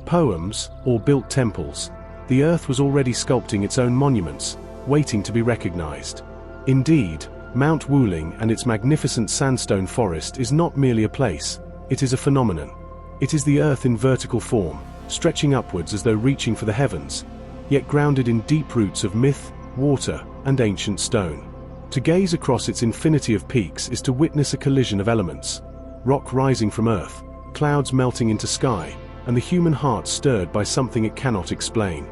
poems, or built temples, the earth was already sculpting its own monuments, waiting to be recognized. Indeed, Mount Wuling and its magnificent sandstone forest is not merely a place, it is a phenomenon. It is the earth in vertical form, stretching upwards as though reaching for the heavens, yet grounded in deep roots of myth, water, and ancient stone. To gaze across its infinity of peaks is to witness a collision of elements: rock rising from earth, clouds melting into sky, and the human heart stirred by something it cannot explain.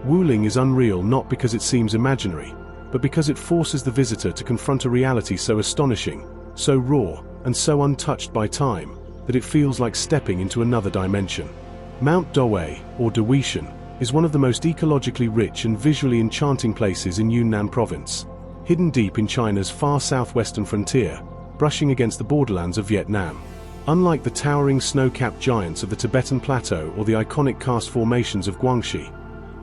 Wuling is unreal not because it seems imaginary, but because it forces the visitor to confront a reality so astonishing, so raw, and so untouched by time, that it feels like stepping into another dimension. Mount Dowei, or Dawishan, is one of the most ecologically rich and visually enchanting places in Yunnan province. Hidden deep in China's far southwestern frontier, brushing against the borderlands of Vietnam. Unlike the towering snow-capped giants of the Tibetan Plateau or the iconic karst formations of Guangxi,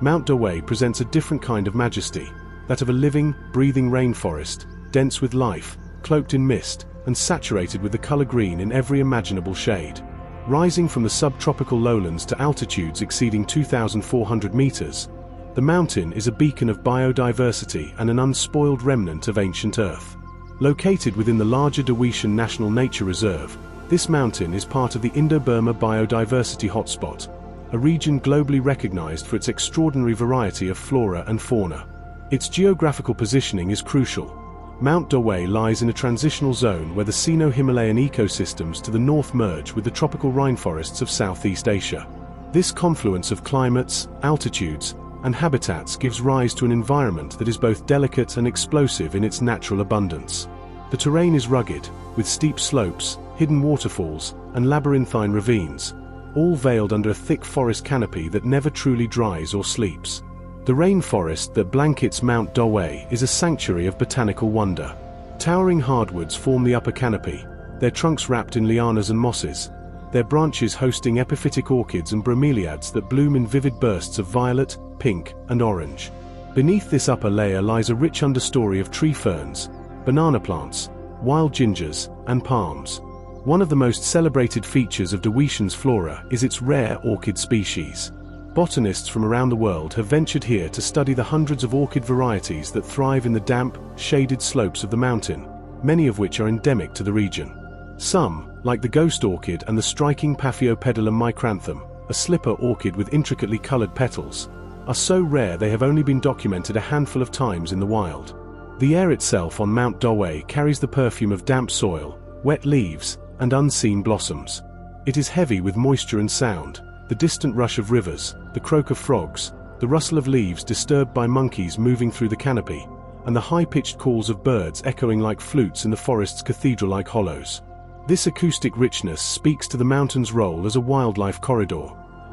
Mount Dowei presents a different kind of majesty, that of a living, breathing rainforest, dense with life, cloaked in mist, and saturated with the color green in every imaginable shade. Rising from the subtropical lowlands to altitudes exceeding 2,400 meters, the mountain is a beacon of biodiversity and an unspoiled remnant of ancient Earth. Located within the larger Dawishan National Nature Reserve, this mountain is part of the Indo-Burma Biodiversity Hotspot, a region globally recognized for its extraordinary variety of flora and fauna. Its geographical positioning is crucial. Mount Dowei lies in a transitional zone where the Sino-Himalayan ecosystems to the north merge with the tropical rainforests of Southeast Asia. This confluence of climates, altitudes, and habitats gives rise to an environment that is both delicate and explosive in its natural abundance. The terrain is rugged, with steep slopes, hidden waterfalls, and labyrinthine ravines, all veiled under a thick forest canopy that never truly dries or sleeps. The rainforest that blankets Mount Dowei is a sanctuary of botanical wonder. Towering hardwoods form the upper canopy, their trunks wrapped in lianas and mosses, their branches hosting epiphytic orchids and bromeliads that bloom in vivid bursts of violet, pink, and orange. Beneath this upper layer lies a rich understory of tree ferns, banana plants, wild gingers, and palms. One of the most celebrated features of Dawishan's flora is its rare orchid species. Botanists from around the world have ventured here to study the hundreds of orchid varieties that thrive in the damp, shaded slopes of the mountain, many of which are endemic to the region. Some, like the ghost orchid and the striking Paphiopedilum micranthum, a slipper orchid with intricately colored petals, are so rare they have only been documented a handful of times in the wild. The air itself on Mount Dawei carries the perfume of damp soil, wet leaves, and unseen blossoms. It is heavy with moisture and sound, the distant rush of rivers, the croak of frogs, the rustle of leaves disturbed by monkeys moving through the canopy, and the high-pitched calls of birds echoing like flutes in the forest's cathedral-like hollows. This acoustic richness speaks to the mountain's role as a wildlife corridor,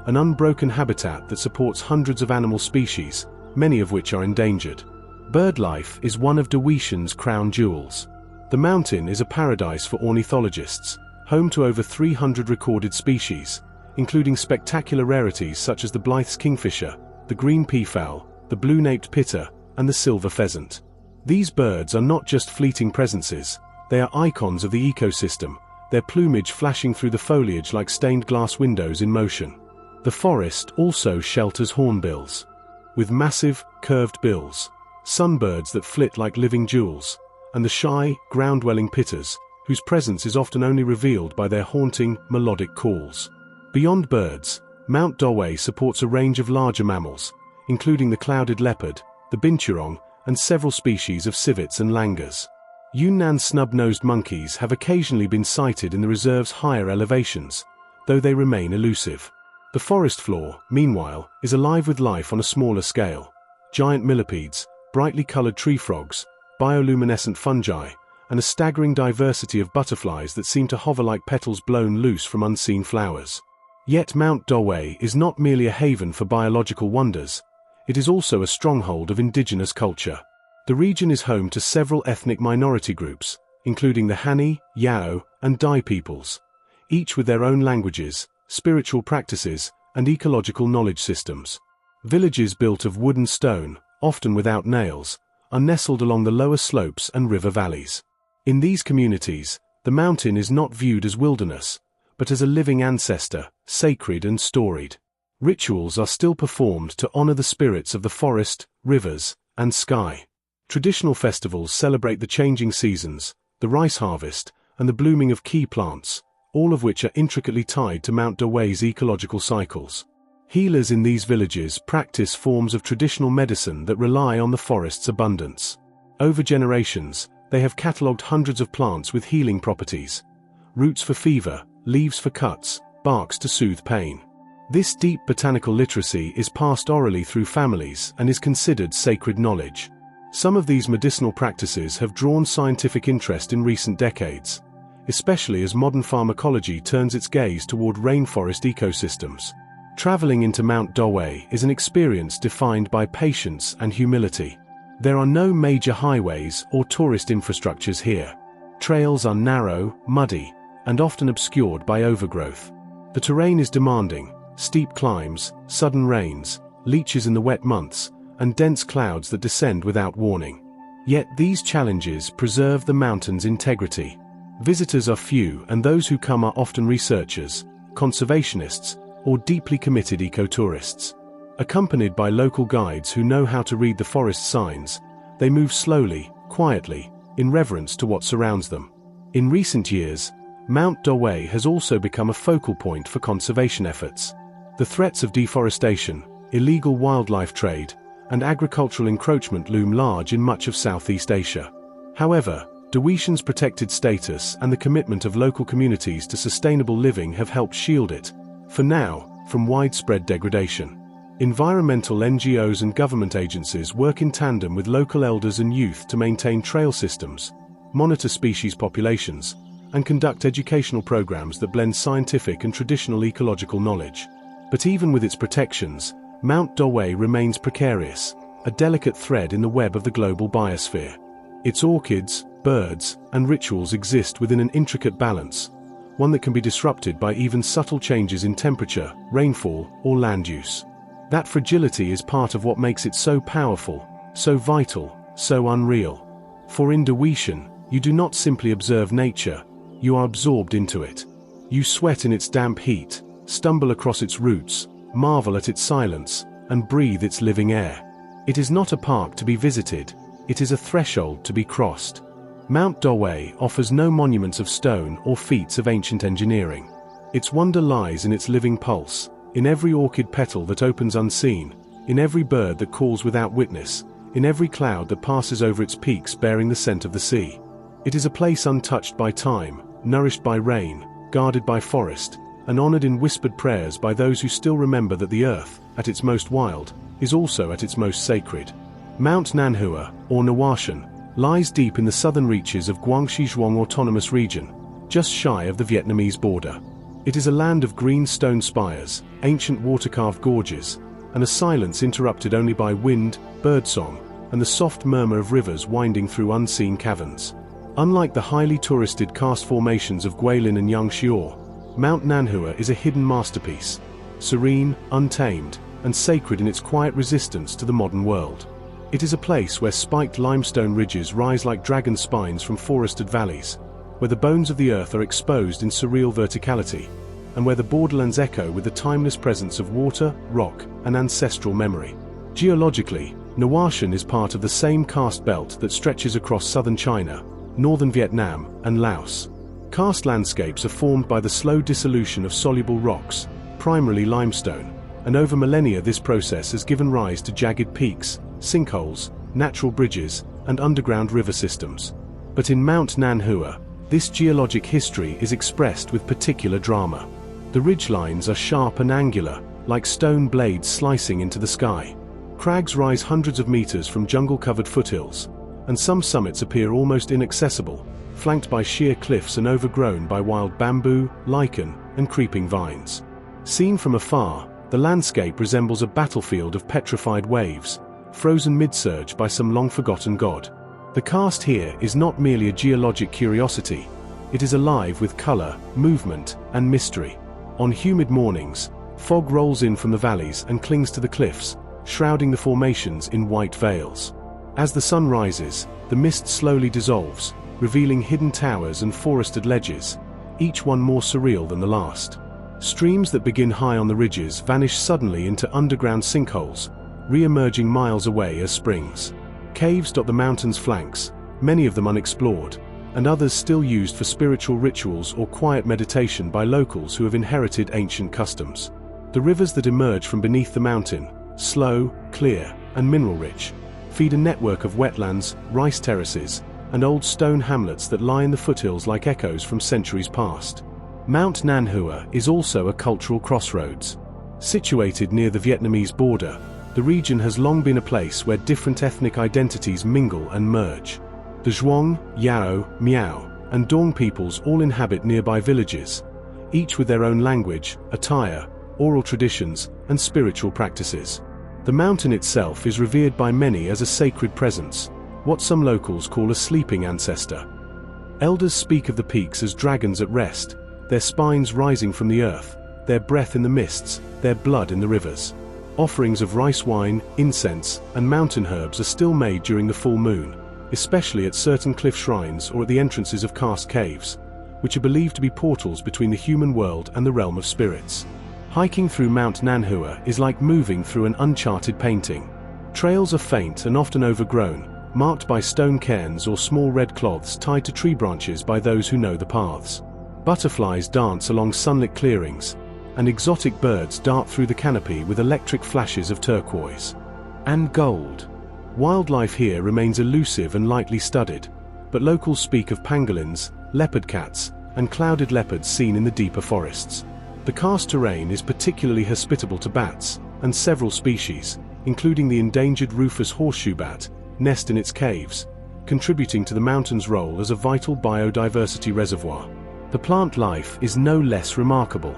an unbroken habitat that supports hundreds of animal species, many of which are endangered. Bird life is one of Dawishan's crown jewels. The mountain is a paradise for ornithologists, home to over 300 recorded species, including spectacular rarities such as the Blythe's kingfisher, the green peafowl, the blue-naped pitter, and the silver pheasant. These birds are not just fleeting presences, they are icons of the ecosystem, their plumage flashing through the foliage like stained glass windows in motion. The forest also shelters hornbills, with massive, curved bills, sunbirds that flit like living jewels, and the shy, ground-dwelling pitters, whose presence is often only revealed by their haunting, melodic calls. Beyond birds, Mount Dawei supports a range of larger mammals, including the clouded leopard, the binturong, and several species of civets and langurs. Yunnan snub-nosed monkeys have occasionally been sighted in the reserve's higher elevations, though they remain elusive. The forest floor, meanwhile, is alive with life on a smaller scale. Giant millipedes, brightly colored tree frogs, bioluminescent fungi, and a staggering diversity of butterflies that seem to hover like petals blown loose from unseen flowers. Yet Mount Dawei is not merely a haven for biological wonders, it is also a stronghold of indigenous culture. The region is home to several ethnic minority groups, including the Hani, Yao, and Dai peoples, each with their own languages, spiritual practices, and ecological knowledge systems. Villages built of wood and stone, often without nails, are nestled along the lower slopes and river valleys. In these communities, the mountain is not viewed as wilderness, but as a living ancestor, sacred and storied. Rituals are still performed to honor the spirits of the forest, rivers, and sky. Traditional festivals celebrate the changing seasons, the rice harvest, and the blooming of key plants, all of which are intricately tied to Mount Dawei's ecological cycles. Healers in these villages practice forms of traditional medicine that rely on the forest's abundance. Over generations, they have catalogued hundreds of plants with healing properties: roots for fever, leaves for cuts, barks to soothe pain. This deep botanical literacy is passed orally through families and is considered sacred knowledge. Some of these medicinal practices have drawn scientific interest in recent decades, especially as modern pharmacology turns its gaze toward rainforest ecosystems. Traveling into Mount Dawei is an experience defined by patience and humility. There are no major highways or tourist infrastructures here. Trails are narrow, muddy, and often obscured by overgrowth. The terrain is demanding: steep climbs, sudden rains, leeches in the wet months, and dense clouds that descend without warning. Yet these challenges preserve the mountain's integrity. Visitors are few, and those who come are often researchers, conservationists, or deeply committed ecotourists. Accompanied by local guides who know how to read the forest signs, they move slowly, quietly, in reverence to what surrounds them. In recent years, Mount Dawei has also become a focal point for conservation efforts. The threats of deforestation, illegal wildlife trade, and agricultural encroachment loom large in much of Southeast Asia. However, Dawishan's protected status and the commitment of local communities to sustainable living have helped shield it, for now, from widespread degradation. Environmental NGOs and government agencies work in tandem with local elders and youth to maintain trail systems, monitor species populations, and conduct educational programs that blend scientific and traditional ecological knowledge. But even with its protections, Mount Dawei remains precarious, a delicate thread in the web of the global biosphere. Its orchids, birds, and rituals exist within an intricate balance, one that can be disrupted by even subtle changes in temperature, rainfall, or land use. That fragility is part of what makes it so powerful, so vital, so unreal. For in Daoishan, you do not simply observe nature, you are absorbed into it. You sweat in its damp heat, stumble across its roots, marvel at its silence, and breathe its living air. It is not a park to be visited, it is a threshold to be crossed. Mount Dawei offers no monuments of stone or feats of ancient engineering. Its wonder lies in its living pulse, in every orchid petal that opens unseen, in every bird that calls without witness, in every cloud that passes over its peaks bearing the scent of the sea. It is a place untouched by time, nourished by rain, guarded by forest, and honored in whispered prayers by those who still remember that the earth, at its most wild, is also at its most sacred. Mount Nanhua, or Nawashan, lies deep in the southern reaches of Guangxi Zhuang Autonomous Region, just shy of the Vietnamese border. It is a land of green stone spires, ancient water-carved gorges, and a silence interrupted only by wind, birdsong, and the soft murmur of rivers winding through unseen caverns. Unlike the highly touristed karst formations of Guilin and Yangshior, Mount Nanhua is a hidden masterpiece, serene, untamed, and sacred in its quiet resistance to the modern world. It is a place where spiked limestone ridges rise like dragon spines from forested valleys, where the bones of the earth are exposed in surreal verticality, and where the borderlands echo with the timeless presence of water, rock, and ancestral memory. Geologically, Nawashan is part of the same karst belt that stretches across southern China, northern Vietnam, and Laos. Karst landscapes are formed by the slow dissolution of soluble rocks, primarily limestone, and over millennia this process has given rise to jagged peaks, sinkholes, natural bridges, and underground river systems. But in Mount Nanhua, this geologic history is expressed with particular drama. The ridgelines are sharp and angular, like stone blades slicing into the sky. Crags rise hundreds of meters from jungle-covered foothills, and some summits appear almost inaccessible, flanked by sheer cliffs and overgrown by wild bamboo, lichen, and creeping vines. Seen from afar, the landscape resembles a battlefield of petrified waves, frozen mid-surge by some long-forgotten god. The karst here is not merely a geologic curiosity, it is alive with color, movement, and mystery. On humid mornings, fog rolls in from the valleys and clings to the cliffs, shrouding the formations in white veils. As the sun rises, the mist slowly dissolves, revealing hidden towers and forested ledges, each one more surreal than the last. Streams that begin high on the ridges vanish suddenly into underground sinkholes, re-emerging miles away as springs. Caves dot the mountain's flanks, many of them unexplored, and others still used for spiritual rituals or quiet meditation by locals who have inherited ancient customs. The rivers that emerge from beneath the mountain, slow, clear, and mineral-rich, feed a network of wetlands, rice terraces, and old stone hamlets that lie in the foothills like echoes from centuries past. Mount Nanhua is also a cultural crossroads. Situated near the Vietnamese border, the region has long been a place where different ethnic identities mingle and merge. The Zhuang, Yao, Miao, and Dong peoples all inhabit nearby villages, each with their own language, attire, oral traditions, and spiritual practices. The mountain itself is revered by many as a sacred presence, what some locals call a sleeping ancestor. Elders speak of the peaks as dragons at rest, their spines rising from the earth, their breath in the mists, their blood in the rivers. Offerings of rice wine, incense, and mountain herbs are still made during the full moon, especially at certain cliff shrines or at the entrances of karst caves, which are believed to be portals between the human world and the realm of spirits. Hiking through Mount Nanhua is like moving through an uncharted painting. Trails are faint and often overgrown, marked by stone cairns or small red cloths tied to tree branches by those who know the paths. Butterflies dance along sunlit clearings, and exotic birds dart through the canopy with electric flashes of turquoise and gold. Wildlife here remains elusive and lightly studied, but locals speak of pangolins, leopard cats, and clouded leopards seen in the deeper forests. The karst terrain is particularly hospitable to bats, and several species, including the endangered rufous horseshoe bat, nest in its caves, contributing to the mountain's role as a vital biodiversity reservoir. The plant life is no less remarkable.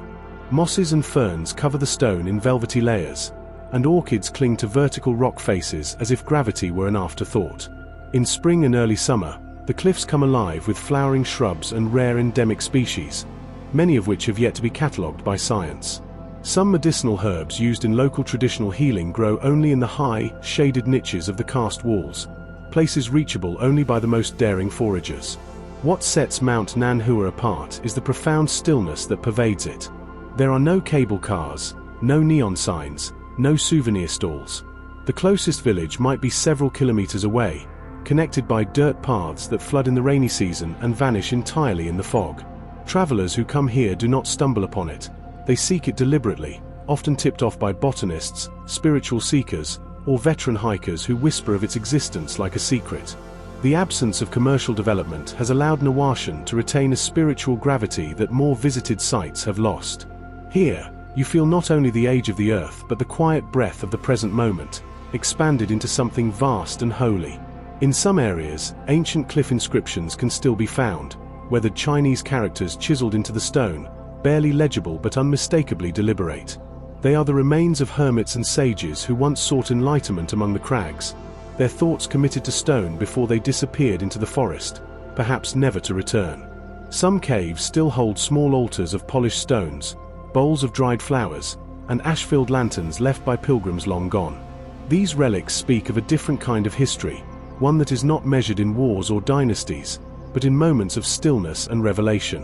Mosses and ferns cover the stone in velvety layers, and orchids cling to vertical rock faces as if gravity were an afterthought. In spring and early summer, the cliffs come alive with flowering shrubs and rare endemic species, many of which have yet to be catalogued by science. Some medicinal herbs used in local traditional healing grow only in the high, shaded niches of the karst walls, places reachable only by the most daring foragers. What sets Mount Nanhua apart is the profound stillness that pervades it. There are no cable cars, no neon signs, no souvenir stalls. The closest village might be several kilometers away, connected by dirt paths that flood in the rainy season and vanish entirely in the fog. Travelers who come here do not stumble upon it. They seek it deliberately, often tipped off by botanists, spiritual seekers, or veteran hikers who whisper of its existence like a secret. The absence of commercial development has allowed Nawashan to retain a spiritual gravity that more visited sites have lost. Here, you feel not only the age of the earth but the quiet breath of the present moment, expanded into something vast and holy. In some areas, ancient cliff inscriptions can still be found, weathered Chinese characters chiseled into the stone, barely legible but unmistakably deliberate. They are the remains of hermits and sages who once sought enlightenment among the crags, their thoughts committed to stone before they disappeared into the forest, perhaps never to return. Some caves still hold small altars of polished stones, bowls of dried flowers, and ash-filled lanterns left by pilgrims long gone. These relics speak of a different kind of history, one that is not measured in wars or dynasties, but in moments of stillness and revelation.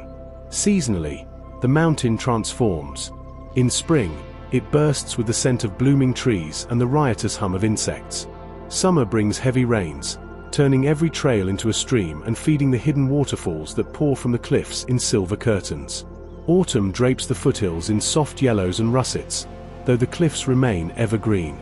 Seasonally, the mountain transforms. In spring, it bursts with the scent of blooming trees and the riotous hum of insects. Summer brings heavy rains, turning every trail into a stream and feeding the hidden waterfalls that pour from the cliffs in silver curtains. Autumn drapes the foothills in soft yellows and russets, though the cliffs remain evergreen.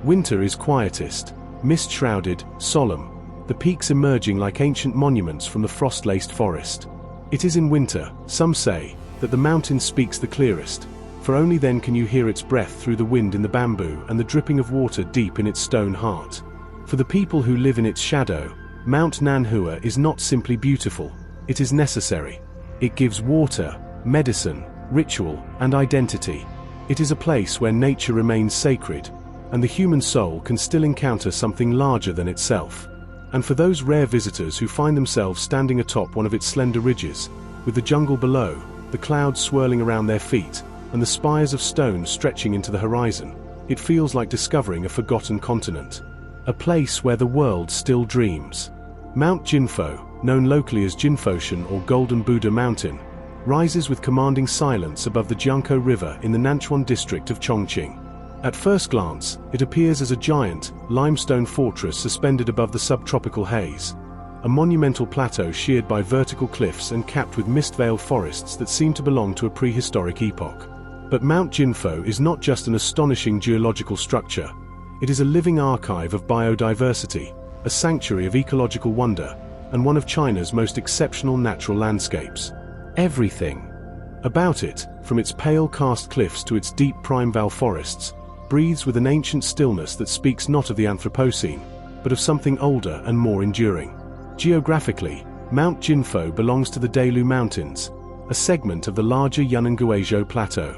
Winter is quietest, mist-shrouded, solemn, the peaks emerging like ancient monuments from the frost-laced forest. It is in winter, some say, that the mountain speaks the clearest, for only then can you hear its breath through the wind in the bamboo and the dripping of water deep in its stone heart. For the people who live in its shadow, Mount Nanhua is not simply beautiful, it is necessary. It gives water, medicine, ritual, and identity. It is a place where nature remains sacred, and the human soul can still encounter something larger than itself. And for those rare visitors who find themselves standing atop one of its slender ridges, with the jungle below, the clouds swirling around their feet, and the spires of stone stretching into the horizon, it feels like discovering a forgotten continent. A place where the world still dreams. Mount Jinfo, known locally as Jinfoshan or Golden Buddha Mountain, rises with commanding silence above the Jiangkou River in the Nanchuan district of Chongqing. At first glance, it appears as a giant, limestone fortress suspended above the subtropical haze, a monumental plateau sheared by vertical cliffs and capped with mist-veiled forests that seem to belong to a prehistoric epoch. But Mount Jinfo is not just an astonishing geological structure, it is a living archive of biodiversity, a sanctuary of ecological wonder, and one of China's most exceptional natural landscapes. Everything about it, from its pale karst cliffs to its deep primeval forests, breathes with an ancient stillness that speaks not of the Anthropocene, but of something older and more enduring. Geographically, Mount Jinfo belongs to the Delu Mountains, a segment of the larger Yunnan-Guizhou Plateau.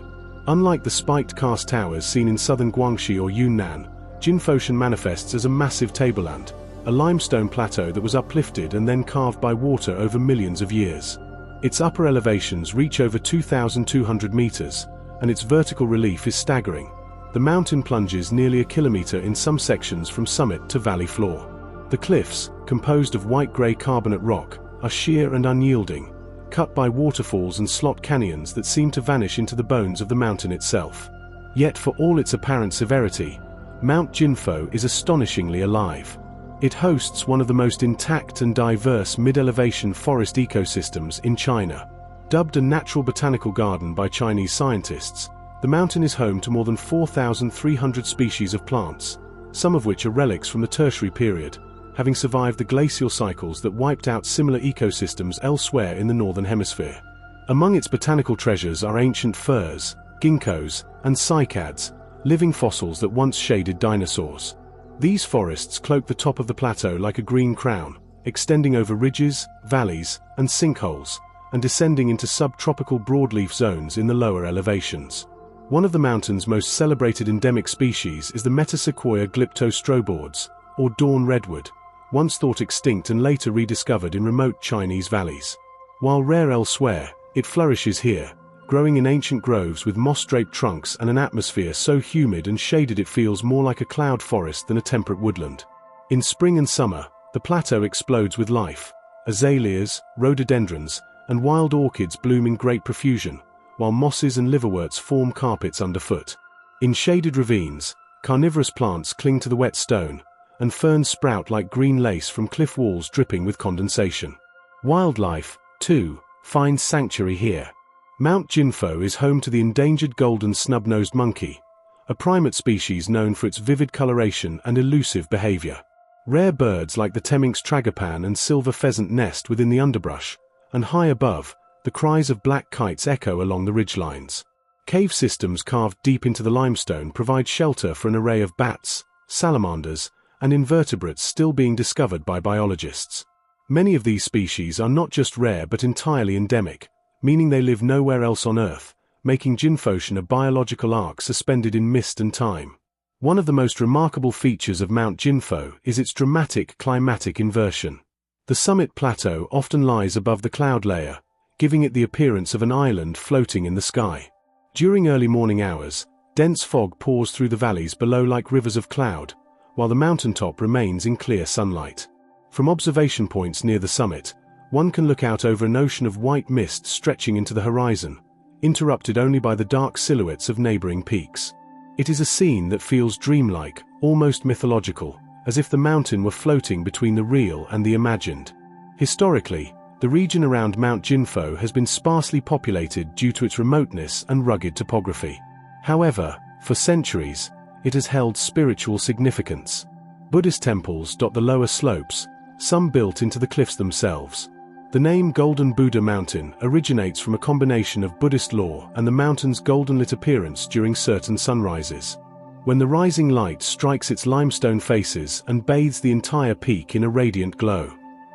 Unlike the spiked karst towers seen in southern Guangxi or Yunnan, Jinfoshan manifests as a massive tableland, a limestone plateau that was uplifted and then carved by water over millions of years. Its upper elevations reach over 2,200 meters, and its vertical relief is staggering. The mountain plunges nearly a kilometer in some sections from summit to valley floor. The cliffs, composed of white-gray carbonate rock, are sheer and unyielding, cut by waterfalls and slot canyons that seem to vanish into the bones of the mountain itself. Yet for all its apparent severity, Mount Jinfo is astonishingly alive. It hosts one of the most intact and diverse mid-elevation forest ecosystems in China. Dubbed a natural botanical garden by Chinese scientists, the mountain is home to more than 4,300 species of plants, some of which are relics from the Tertiary period, having survived the glacial cycles that wiped out similar ecosystems elsewhere in the Northern Hemisphere. Among its botanical treasures are ancient firs, ginkgos, and cycads, living fossils that once shaded dinosaurs. These forests cloak the top of the plateau like a green crown, extending over ridges, valleys, and sinkholes, and descending into subtropical broadleaf zones in the lower elevations. One of the mountain's most celebrated endemic species is the Metasequoia glyptostroboides, or dawn redwood, once thought extinct and later rediscovered in remote Chinese valleys. While rare elsewhere, It flourishes here, growing in ancient groves with moss-draped trunks and an atmosphere so humid and shaded it feels more like a cloud forest than a temperate woodland. In spring and summer, the plateau explodes with life. Azaleas, rhododendrons, and wild orchids bloom in great profusion, while mosses and liverworts form carpets underfoot. In shaded ravines, carnivorous plants cling to the wet stone, and ferns sprout like green lace from cliff walls dripping with condensation. Wildlife, too, finds sanctuary here. Mount Jinfo is home to the endangered golden snub-nosed monkey, a primate species known for its vivid coloration and elusive behavior. Rare birds like the Temminck's tragopan and silver pheasant nest within the underbrush, and high above, the cries of black kites echo along the ridgelines. Cave systems carved deep into the limestone provide shelter for an array of bats, salamanders, and invertebrates still being discovered by biologists. Many of these species are not just rare but entirely endemic, meaning they live nowhere else on Earth, making Jinfoshan a biological ark suspended in mist and time. One of the most remarkable features of Mount Jinfo is its dramatic climatic inversion. The summit plateau often lies above the cloud layer, giving it the appearance of an island floating in the sky. During early morning hours, dense fog pours through the valleys below like rivers of cloud, while the mountaintop remains in clear sunlight. From observation points near the summit, one can look out over an ocean of white mist stretching into the horizon, interrupted only by the dark silhouettes of neighboring peaks. It is a scene that feels dreamlike, almost mythological, as if the mountain were floating between the real and the imagined. Historically, the region around Mount Jinfo has been sparsely populated due to its remoteness and rugged topography. However, for centuries, it has held spiritual significance. Buddhist temples dot the lower slopes, some built into the cliffs themselves. The name Golden Buddha Mountain originates from a combination of Buddhist lore and the mountain's golden-lit appearance during certain sunrises. When the rising light strikes its limestone faces and bathes the entire peak in a radiant glow.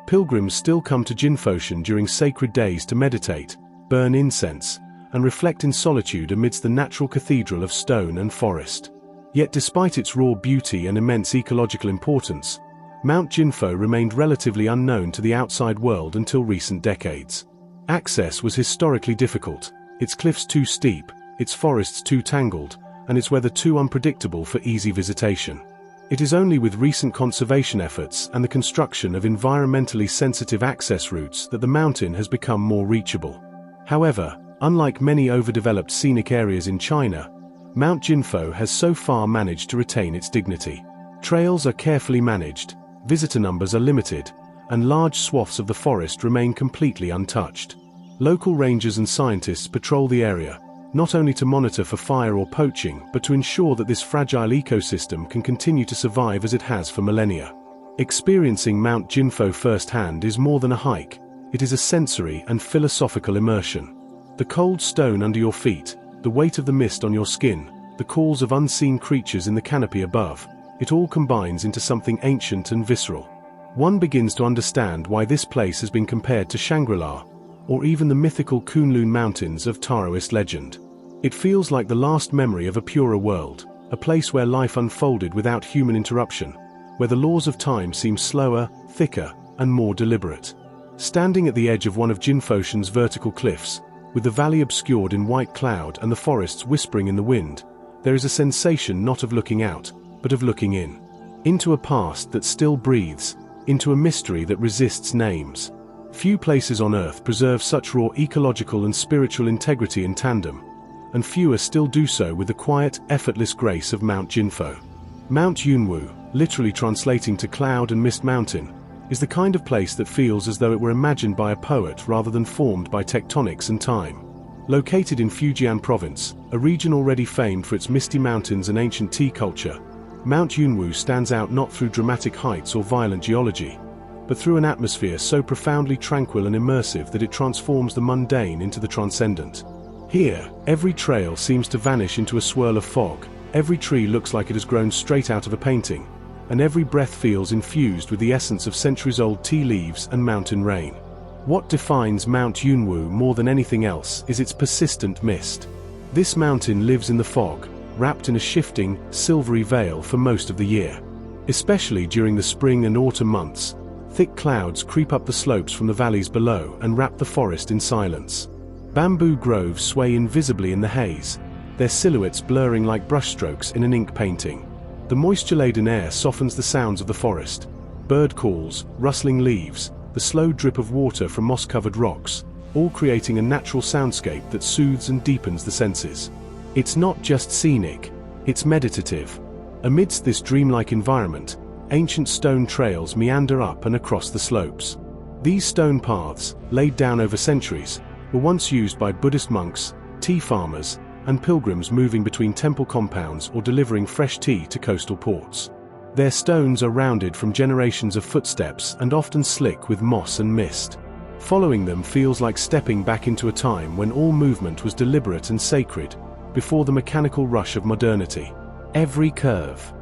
Pilgrims still come to Jinfoshan during sacred days to meditate, burn incense, and reflect in solitude amidst the natural cathedral of stone and forest. Yet despite its raw beauty and immense ecological importance, Mount Jinfo remained relatively unknown to the outside world until recent decades. Access was historically difficult, its cliffs too steep, its forests too tangled, and its weather too unpredictable for easy visitation. It is only with recent conservation efforts and the construction of environmentally sensitive access routes that the mountain has become more reachable. However, unlike many overdeveloped scenic areas in China, Mount Jinfo has so far managed to retain its dignity. Trails are carefully managed, visitor numbers are limited, and large swaths of the forest remain completely untouched. Local rangers and scientists patrol the area, not only to monitor for fire or poaching, but to ensure that this fragile ecosystem can continue to survive as it has for millennia. Experiencing Mount Jinfo firsthand is more than a hike, it is a sensory and philosophical immersion. The cold stone under your feet, the weight of the mist on your skin, the calls of unseen creatures in the canopy above, it all combines into something ancient and visceral. One begins to understand why this place has been compared to Shangri-La, or even the mythical Kunlun Mountains of Taoist legend. It feels like the last memory of a purer world, a place where life unfolded without human interruption, where the laws of time seem slower, thicker, and more deliberate. Standing at the edge of one of Jinfoshan's vertical cliffs, with the valley obscured in white cloud and the forests whispering in the wind, there is a sensation not of looking out, but of looking in. Into a past that still breathes, into a mystery that resists names. Few places on Earth preserve such raw ecological and spiritual integrity in tandem, and fewer still do so with the quiet, effortless grace of Mount Jinfo. Mount Yunwu, literally translating to cloud and mist mountain, is the kind of place that feels as though it were imagined by a poet rather than formed by tectonics and time. Located in Fujian province, a region already famed for its misty mountains and ancient tea culture, Mount Yunwu stands out not through dramatic heights or violent geology, but through an atmosphere so profoundly tranquil and immersive that it transforms the mundane into the transcendent. Here, every trail seems to vanish into a swirl of fog, every tree looks like it has grown straight out of a painting, and every breath feels infused with the essence of centuries-old tea leaves and mountain rain. What defines Mount Yunwu more than anything else is its persistent mist. This mountain lives in the fog, wrapped in a shifting, silvery veil for most of the year. Especially during the spring and autumn months, thick clouds creep up the slopes from the valleys below and wrap the forest in silence. Bamboo groves sway invisibly in the haze, their silhouettes blurring like brushstrokes in an ink painting. The moisture-laden air softens the sounds of the forest. Bird calls, rustling leaves, the slow drip of water from moss-covered rocks, all creating a natural soundscape that soothes and deepens the senses. It's not just scenic, it's meditative. Amidst this dreamlike environment, ancient stone trails meander up and across the slopes. These stone paths, laid down over centuries, were once used by Buddhist monks, tea farmers, and pilgrims moving between temple compounds or delivering fresh tea to coastal ports. Their stones are rounded from generations of footsteps and often slick with moss and mist. Following them feels like stepping back into a time when all movement was deliberate and sacred, before the mechanical rush of modernity. Every curve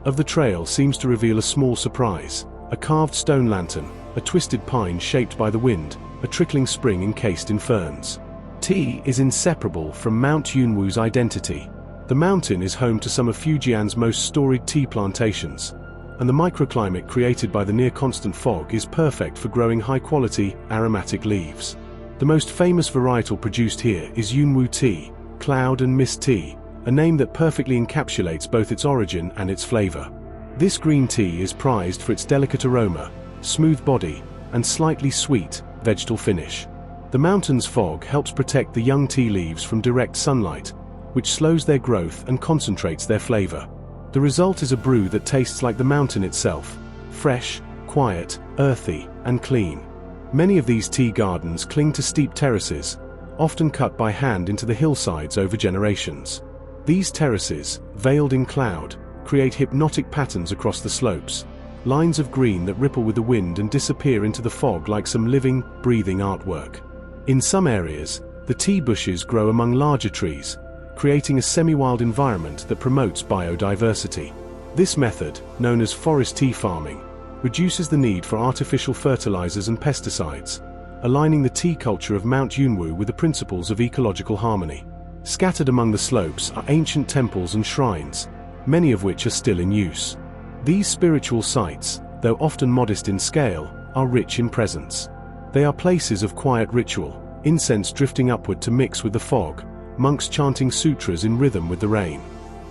of the trail seems to reveal a small surprise: a carved stone lantern, a twisted pine shaped by the wind, a trickling spring encased in ferns. Tea is inseparable from Mount Yunwu's identity. The mountain is home to some of Fujian's most storied tea plantations, and the microclimate created by the near-constant fog is perfect for growing high-quality, aromatic leaves. The most famous varietal produced here is Yunwu tea, cloud and mist tea, a name that perfectly encapsulates both its origin and its flavor. This green tea is prized for its delicate aroma, smooth body, and slightly sweet, vegetal finish. The mountain's fog helps protect the young tea leaves from direct sunlight, which slows their growth and concentrates their flavor. The result is a brew that tastes like the mountain itself: fresh, quiet, earthy, and clean. Many of these tea gardens cling to steep terraces, often cut by hand into the hillsides over generations. These terraces, veiled in cloud, create hypnotic patterns across the slopes, lines of green that ripple with the wind and disappear into the fog like some living, breathing artwork. In some areas, the tea bushes grow among larger trees, creating a semi-wild environment that promotes biodiversity. This method, known as forest tea farming, reduces the need for artificial fertilizers and pesticides, aligning the tea culture of Mount Yunwu with the principles of ecological harmony. Scattered among the slopes are ancient temples and shrines, many of which are still in use. These spiritual sites, though often modest in scale, are rich in presence. They are places of quiet ritual, incense drifting upward to mix with the fog, monks chanting sutras in rhythm with the rain.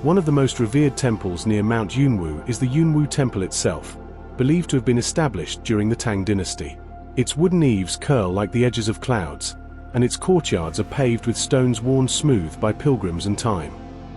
One of the most revered temples near Mount Yunwu is the Yunwu Temple itself, believed to have been established during the Tang dynasty. Its wooden eaves curl like the edges of clouds, and its courtyards are paved with stones worn smooth by pilgrims and time.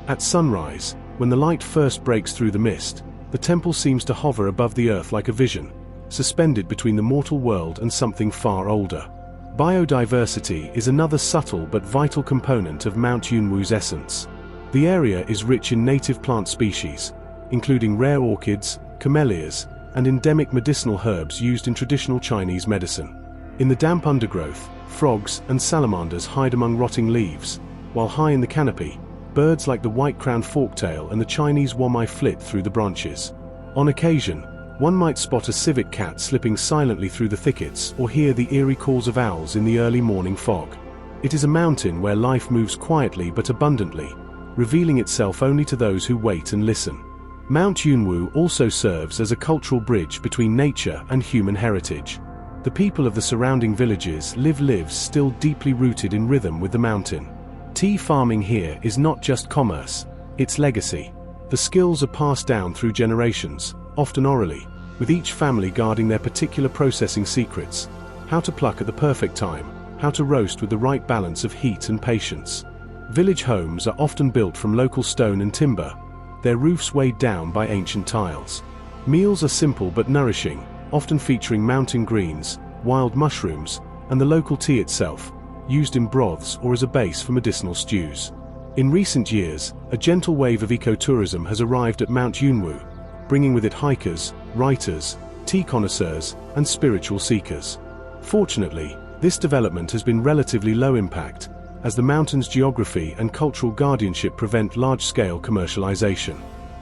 At sunrise, when the light first breaks through the mist, the temple seems to hover above the earth like a vision, suspended between the mortal world and something far older. Biodiversity is another subtle but vital component of Mount Yunwu's essence. The area is rich in native plant species, including rare orchids, camellias, and endemic medicinal herbs used in traditional Chinese medicine. In the damp undergrowth, frogs and salamanders hide among rotting leaves, while high in the canopy, birds like the white-crowned forktail and the Chinese wamai flit through the branches. On occasion, one might spot a civet cat slipping silently through the thickets or hear the eerie calls of owls in the early morning fog. It is a mountain where life moves quietly but abundantly, revealing itself only to those who wait and listen. Mount Yunwu also serves as a cultural bridge between nature and human heritage. The people of the surrounding villages live lives still deeply rooted in rhythm with the mountain. Tea farming here is not just commerce, it's legacy. The skills are passed down through generations, often orally, with each family guarding their particular processing secrets: how to pluck at the perfect time, how to roast with the right balance of heat and patience. Village homes are often built from local stone and timber, their roofs weighed down by ancient tiles. Meals are simple but nourishing, often featuring mountain greens, wild mushrooms, and the local tea itself, used in broths or as a base for medicinal stews. In recent years, a gentle wave of ecotourism has arrived at Mount Yunwu, bringing with it hikers, writers, tea connoisseurs, and spiritual seekers. Fortunately, this development has been relatively low impact, as the mountain's geography and cultural guardianship prevent large-scale commercialization.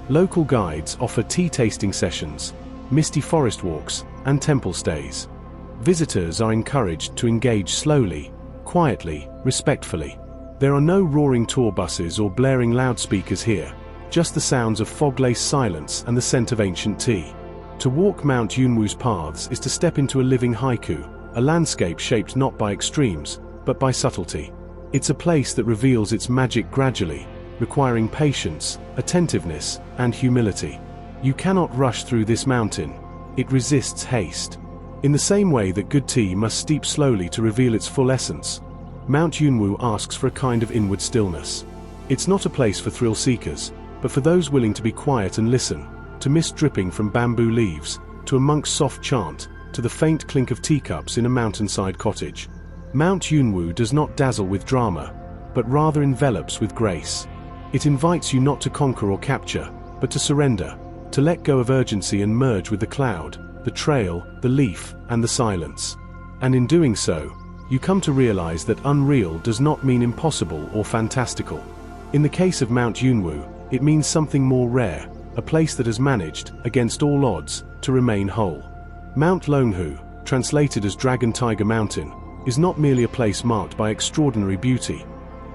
Local guides offer tea tasting sessions, misty forest walks, and temple stays. Visitors are encouraged to engage slowly, quietly, respectfully. There are no roaring tour buses or blaring loudspeakers here, just the sounds of fog-laced silence and the scent of ancient tea. To walk Mount Yunwu's paths is to step into a living haiku, a landscape shaped not by extremes, but by subtlety. It's a place that reveals its magic gradually, requiring patience, attentiveness, and humility. You cannot rush through this mountain. It resists haste. In the same way that good tea must steep slowly to reveal its full essence, Mount Yunwu asks for a kind of inward stillness. It's not a place for thrill seekers, but for those willing to be quiet and listen, to mist dripping from bamboo leaves, to a monk's soft chant, to the faint clink of teacups in a mountainside cottage. Mount Yunwu does not dazzle with drama, but rather envelops with grace. It invites you not to conquer or capture, but to surrender, to let go of urgency and merge with the cloud, the trail, the leaf, and the silence. And in doing so, you come to realize that unreal does not mean impossible or fantastical. In the case of Mount Yunwu, it means something more rare, a place that has managed, against all odds, to remain whole. Mount Longhu, translated as Dragon Tiger Mountain, is not merely a place marked by extraordinary beauty.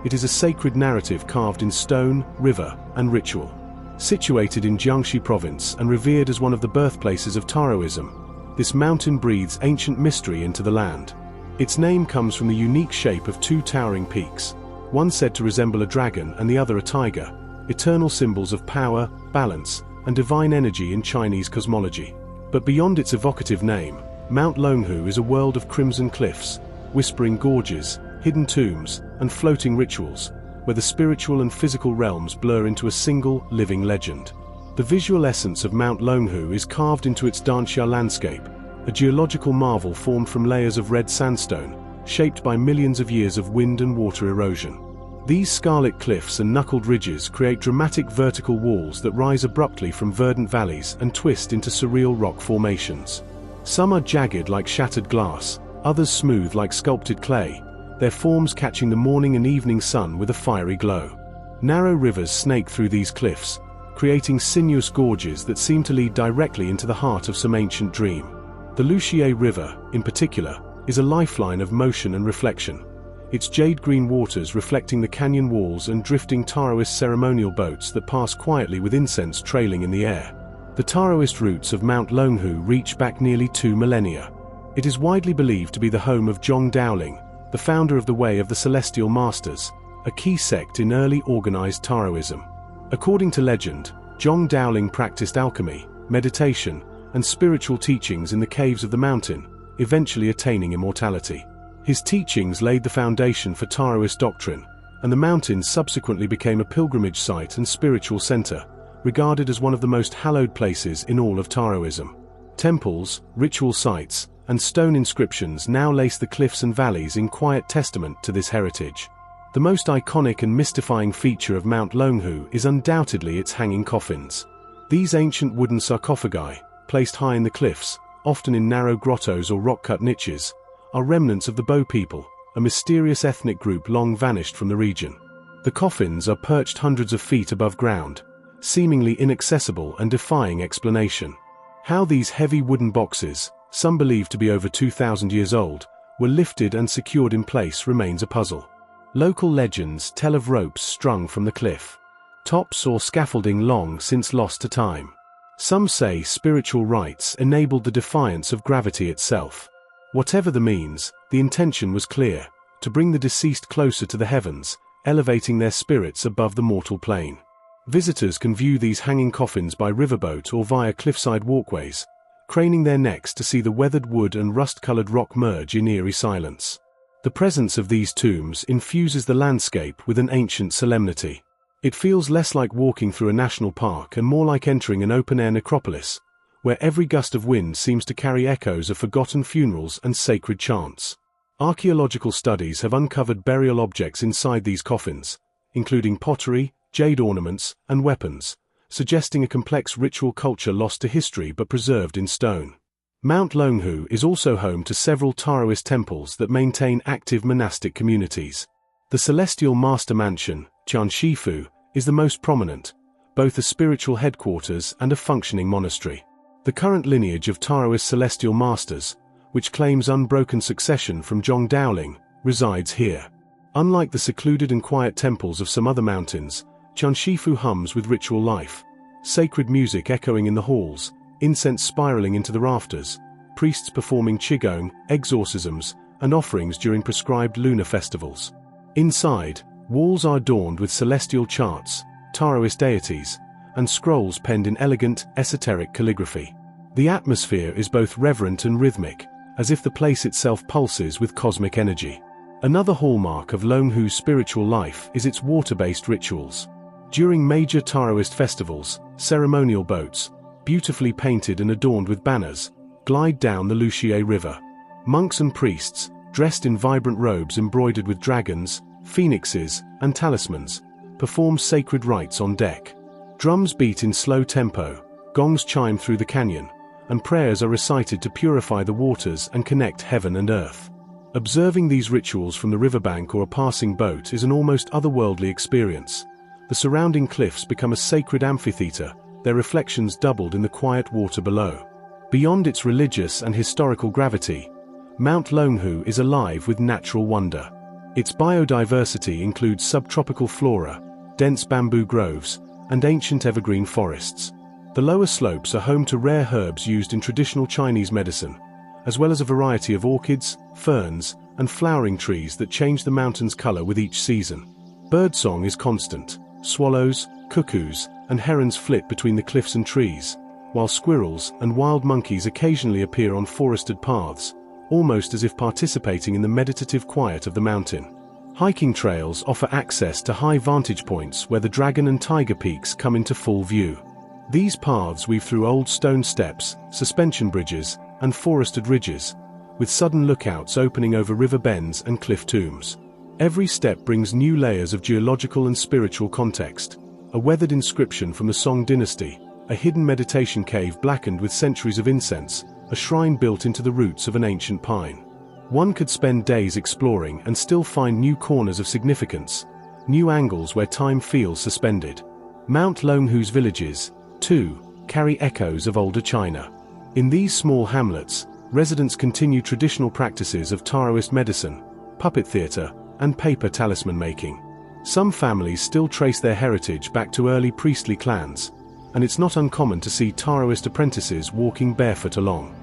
It is a sacred narrative carved in stone, river, and ritual. Situated in Jiangxi province and revered as one of the birthplaces of Taoism, this mountain breathes ancient mystery into the land. Its name comes from the unique shape of two towering peaks, one said to resemble a dragon and the other a tiger, eternal symbols of power, balance, and divine energy in Chinese cosmology. But beyond its evocative name, Mount Longhu is a world of crimson cliffs, whispering gorges, hidden tombs, and floating rituals, where the spiritual and physical realms blur into a single, living legend. The visual essence of Mount Longhu is carved into its Danxia landscape, a geological marvel formed from layers of red sandstone, shaped by millions of years of wind and water erosion. These scarlet cliffs and knuckled ridges create dramatic vertical walls that rise abruptly from verdant valleys and twist into surreal rock formations. Some are jagged like shattered glass, others smooth like sculpted clay, their forms catching the morning and evening sun with a fiery glow. Narrow rivers snake through these cliffs, creating sinuous gorges that seem to lead directly into the heart of some ancient dream. The Luxie River, in particular, is a lifeline of motion and reflection, its jade-green waters reflecting the canyon walls and drifting Taoist ceremonial boats that pass quietly with incense trailing in the air. The Taoist roots of Mount Longhu reach back nearly 2 millennia. It is widely believed to be the home of Zhong Daoling, the founder of the Way of the Celestial Masters, a key sect in early organized Taoism. According to legend, Zhong Daoling practiced alchemy, meditation, and spiritual teachings in the caves of the mountain, eventually attaining immortality. His teachings laid the foundation for Taoist doctrine, and the mountain subsequently became a pilgrimage site and spiritual center, regarded as one of the most hallowed places in all of Taoism. Temples, ritual sites, and stone inscriptions now lace the cliffs and valleys in quiet testament to this heritage. The most iconic and mystifying feature of Mount Longhu is undoubtedly its hanging coffins. These ancient wooden sarcophagi, placed high in the cliffs, often in narrow grottos or rock-cut niches, are remnants of the Bo people, a mysterious ethnic group long vanished from the region. The coffins are perched hundreds of feet above ground, seemingly inaccessible and defying explanation. How these heavy wooden boxes, some believed to be over 2,000 years old, were lifted and secured in place remains a puzzle. Local legends tell of ropes strung from the cliff tops or scaffolding long since lost to time. Some say spiritual rites enabled the defiance of gravity itself. Whatever the means, the intention was clear: to bring the deceased closer to the heavens, elevating their spirits above the mortal plane. Visitors can view these hanging coffins by riverboat or via cliffside walkways, craning their necks to see the weathered wood and rust-colored rock merge in eerie silence. The presence of these tombs infuses the landscape with an ancient solemnity. It feels less like walking through a national park and more like entering an open-air necropolis, where every gust of wind seems to carry echoes of forgotten funerals and sacred chants. Archaeological studies have uncovered burial objects inside these coffins, including pottery, jade ornaments, and weapons, suggesting a complex ritual culture lost to history but preserved in stone. Mount Longhu is also home to several Taoist temples that maintain active monastic communities. The Celestial Master Mansion, Qianshifu, is the most prominent, both a spiritual headquarters and a functioning monastery. The current lineage of Taoist celestial masters, which claims unbroken succession from Zhong Daoling, resides here. Unlike the secluded and quiet temples of some other mountains, Qianshifu hums with ritual life, sacred music echoing in the halls, incense spiraling into the rafters, priests performing qigong, exorcisms, and offerings during prescribed lunar festivals. Inside, walls are adorned with celestial charts, Taoist deities, and scrolls penned in elegant, esoteric calligraphy. The atmosphere is both reverent and rhythmic, as if the place itself pulses with cosmic energy. Another hallmark of Longhu's spiritual life is its water-based rituals. During major Taoist festivals, ceremonial boats, beautifully painted and adorned with banners, glide down the Luxie River. Monks and priests, dressed in vibrant robes embroidered with dragons, phoenixes, and talismans, perform sacred rites on deck. Drums beat in slow tempo, gongs chime through the canyon, and prayers are recited to purify the waters and connect heaven and earth. Observing these rituals from the riverbank or a passing boat is an almost otherworldly experience. The surrounding cliffs become a sacred amphitheater, their reflections doubled in the quiet water below. Beyond its religious and historical gravity, Mount Longhu is alive with natural wonder. Its biodiversity includes subtropical flora, dense bamboo groves, and ancient evergreen forests. The lower slopes are home to rare herbs used in traditional Chinese medicine, as well as a variety of orchids, ferns, and flowering trees that change the mountain's color with each season. Birdsong is constant. Swallows, cuckoos, and herons flit between the cliffs and trees, while squirrels and wild monkeys occasionally appear on forested paths, almost as if participating in the meditative quiet of the mountain. Hiking trails offer access to high vantage points where the Dragon and Tiger Peaks come into full view. These paths weave through old stone steps, suspension bridges, and forested ridges, with sudden lookouts opening over river bends and cliff tombs. Every step brings new layers of geological and spiritual context. A weathered inscription from the Song dynasty, a hidden meditation cave blackened with centuries of incense, a shrine built into the roots of an ancient pine. One could spend days exploring and still find new corners of significance, new angles where time feels suspended. Mount Longhu's villages, too, carry echoes of older China. In these small hamlets, residents continue traditional practices of Taoist medicine, puppet theater, and paper talisman making. Some families still trace their heritage back to early priestly clans, and it's not uncommon to see Taoist apprentices walking barefoot along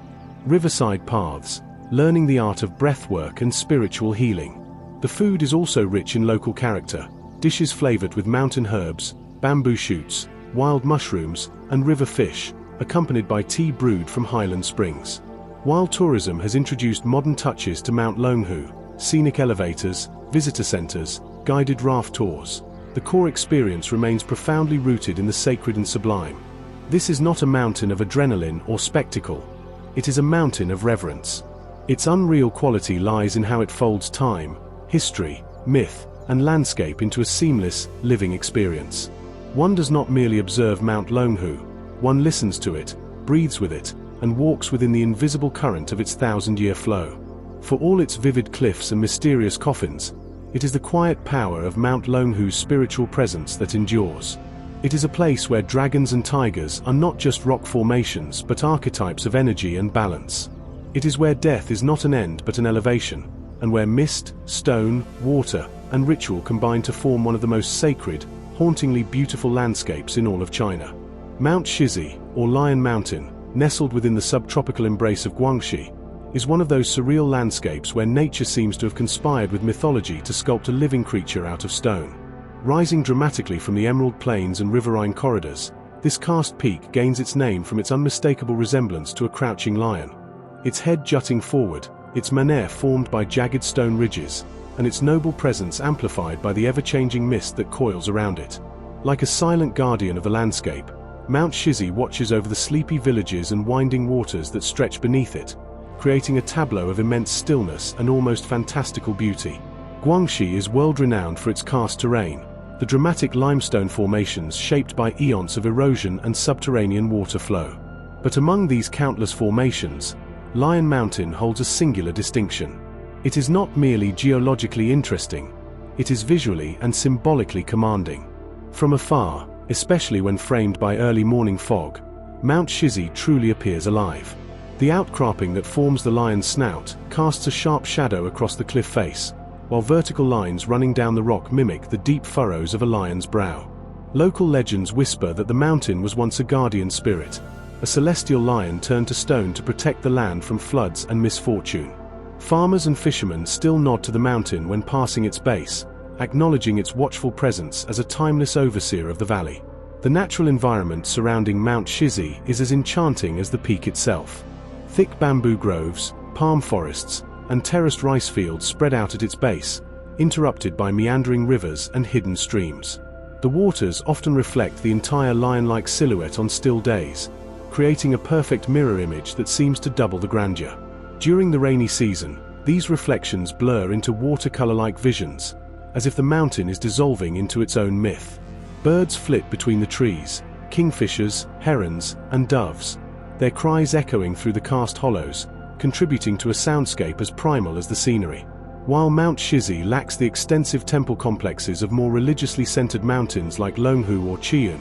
riverside paths, learning the art of breathwork and spiritual healing. The food is also rich in local character, dishes flavored with mountain herbs, bamboo shoots, wild mushrooms, and river fish, accompanied by tea brewed from highland springs. While tourism has introduced modern touches to Mount Longhu, scenic elevators, visitor centers, guided raft tours, the core experience remains profoundly rooted in the sacred and sublime. This is not a mountain of adrenaline or spectacle. It is a mountain of reverence. Its unreal quality lies in how it folds time, history, myth, and landscape into a seamless, living experience. One does not merely observe Mount Longhu, one listens to it, breathes with it, and walks within the invisible current of its thousand-year flow. For all its vivid cliffs and mysterious coffins, it is the quiet power of Mount Longhu's spiritual presence that endures. It is a place where dragons and tigers are not just rock formations but archetypes of energy and balance. It is where death is not an end but an elevation, and where mist, stone, water, and ritual combine to form one of the most sacred, hauntingly beautiful landscapes in all of China. Mount Shizi, or Lion Mountain, nestled within the subtropical embrace of Guangxi, is one of those surreal landscapes where nature seems to have conspired with mythology to sculpt a living creature out of stone. Rising dramatically from the emerald plains and riverine corridors, this karst peak gains its name from its unmistakable resemblance to a crouching lion. Its head jutting forward, its menhir formed by jagged stone ridges, and its noble presence amplified by the ever-changing mist that coils around it. Like a silent guardian of the landscape, Mount Shizi watches over the sleepy villages and winding waters that stretch beneath it, creating a tableau of immense stillness and almost fantastical beauty. Guangxi is world-renowned for its karst terrain, the dramatic limestone formations shaped by eons of erosion and subterranean water flow. But among these countless formations, Lion Mountain holds a singular distinction. It is not merely geologically interesting, it is visually and symbolically commanding. From afar, especially when framed by early morning fog, Mount Shizi truly appears alive. The outcropping that forms the lion's snout casts a sharp shadow across the cliff face, while vertical lines running down the rock mimic the deep furrows of a lion's brow. Local legends whisper that the mountain was once a guardian spirit, a celestial lion turned to stone to protect the land from floods and misfortune. Farmers and fishermen still nod to the mountain when passing its base, acknowledging its watchful presence as a timeless overseer of the valley. The natural environment surrounding Mount Shizi is as enchanting as the peak itself. Thick bamboo groves, palm forests, and terraced rice fields spread out at its base, interrupted by meandering rivers and hidden streams. The waters often reflect the entire lion-like silhouette on still days, creating a perfect mirror image that seems to double the grandeur. During the rainy season, these reflections blur into watercolor-like visions, as if the mountain is dissolving into its own myth. Birds flit between the trees, kingfishers, herons, and doves, their cries echoing through the karst hollows, contributing to a soundscape as primal as the scenery. While Mount Shizi lacks the extensive temple complexes of more religiously centered mountains like Longhu or Chiyun,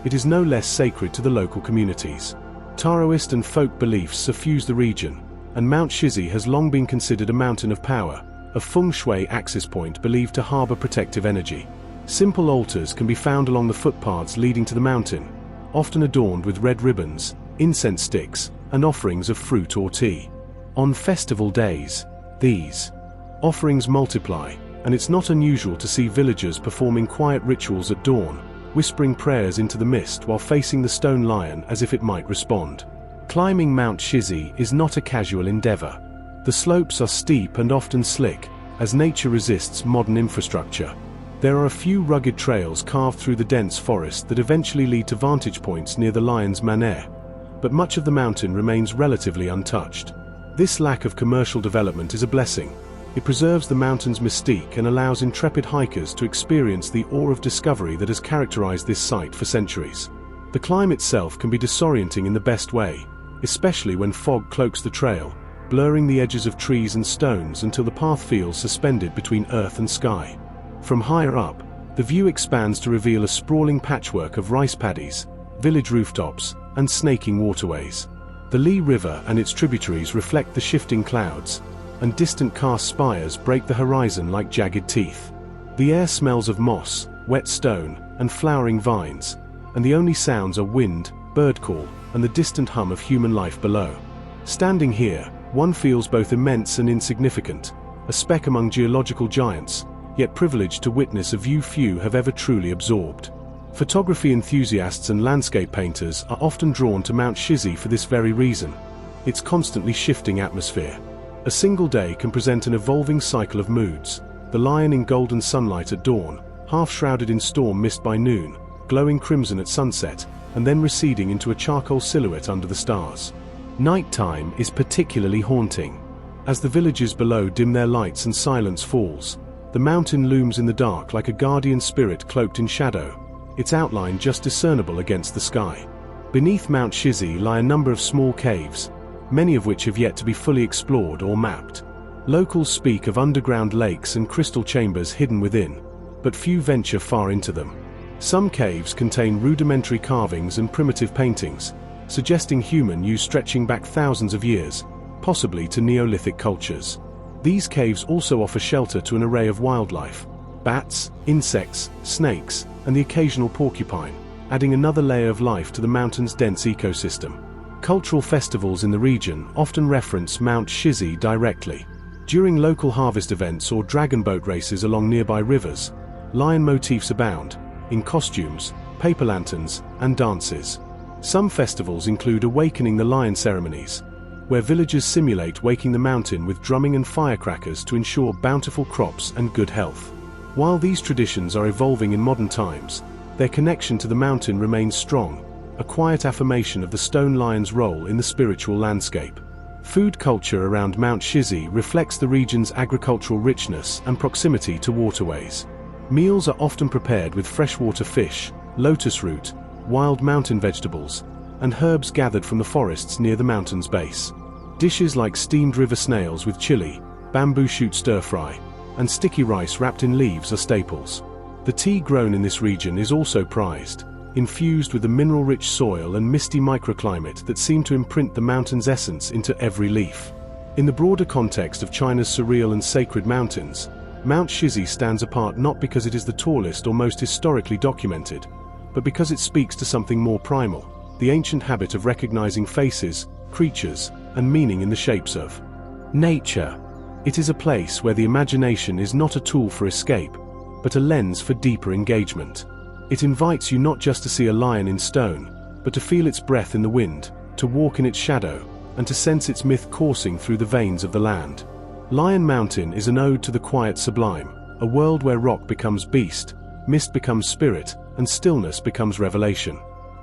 it is no less sacred to the local communities. Taoist and folk beliefs suffuse the region, and Mount Shizi has long been considered a mountain of power, a feng shui axis point believed to harbor protective energy. Simple altars can be found along the footpaths leading to the mountain, often adorned with red ribbons, incense sticks, and offerings of fruit or tea. On festival days, these offerings multiply, and it's not unusual to see villagers performing quiet rituals at dawn, whispering prayers into the mist while facing the stone lion as if it might respond. Climbing Mount Shizi is not a casual endeavor. The slopes are steep and often slick, as nature resists modern infrastructure. There are a few rugged trails carved through the dense forest that eventually lead to vantage points near the lion's manor, but much of the mountain remains relatively untouched. This lack of commercial development is a blessing. It preserves the mountain's mystique and allows intrepid hikers to experience the awe of discovery that has characterized this site for centuries. The climb itself can be disorienting in the best way, especially when fog cloaks the trail, blurring the edges of trees and stones until the path feels suspended between earth and sky. From higher up, the view expands to reveal a sprawling patchwork of rice paddies, village rooftops, and snaking waterways. The Li River and its tributaries reflect the shifting clouds, and distant karst spires break the horizon like jagged teeth. The air smells of moss, wet stone, and flowering vines, and the only sounds are wind, bird call, and the distant hum of human life below. Standing here, one feels both immense and insignificant, a speck among geological giants, yet privileged to witness a view few have ever truly absorbed. Photography enthusiasts and landscape painters are often drawn to Mount Shizi for this very reason: its constantly shifting atmosphere. A single day can present an evolving cycle of moods: the lion in golden sunlight at dawn, half shrouded in storm mist by noon, glowing crimson at sunset, and then receding into a charcoal silhouette under the stars. Nighttime is particularly haunting. As the villages below dim their lights and silence falls, the mountain looms in the dark like a guardian spirit cloaked in shadow, its outline just discernible against the sky. Beneath Mount Shizi lie a number of small caves, many of which have yet to be fully explored or mapped. Locals speak of underground lakes and crystal chambers hidden within, but few venture far into them. Some caves contain rudimentary carvings and primitive paintings, suggesting human use stretching back thousands of years, possibly to Neolithic cultures. These caves also offer shelter to an array of wildlife: bats, insects, snakes, and the occasional porcupine, adding another layer of life to the mountain's dense ecosystem. Cultural festivals in the region often reference Mount Shizi directly. During local harvest events or dragon boat races along nearby rivers, lion motifs abound, in costumes, paper lanterns, and dances. Some festivals include Awakening the Lion ceremonies, where villagers simulate waking the mountain with drumming and firecrackers to ensure bountiful crops and good health. While these traditions are evolving in modern times, their connection to the mountain remains strong, a quiet affirmation of the stone lion's role in the spiritual landscape. Food culture around Mount Shizi reflects the region's agricultural richness and proximity to waterways. Meals are often prepared with freshwater fish, lotus root, wild mountain vegetables, and herbs gathered from the forests near the mountain's base. Dishes like steamed river snails with chili, bamboo shoot stir-fry, and sticky rice wrapped in leaves are staples. The tea grown in this region is also prized, infused with the mineral-rich soil and misty microclimate that seem to imprint the mountain's essence into every leaf. In the broader context of China's surreal and sacred mountains, Mount Shizi stands apart not because it is the tallest or most historically documented, but because it speaks to something more primal: the ancient habit of recognizing faces, creatures, and meaning in the shapes of nature. It is a place where the imagination is not a tool for escape, but a lens for deeper engagement. It invites you not just to see a lion in stone, but to feel its breath in the wind, to walk in its shadow, and to sense its myth coursing through the veins of the land. Lion Mountain is an ode to the quiet sublime, a world where rock becomes beast, mist becomes spirit, and stillness becomes revelation.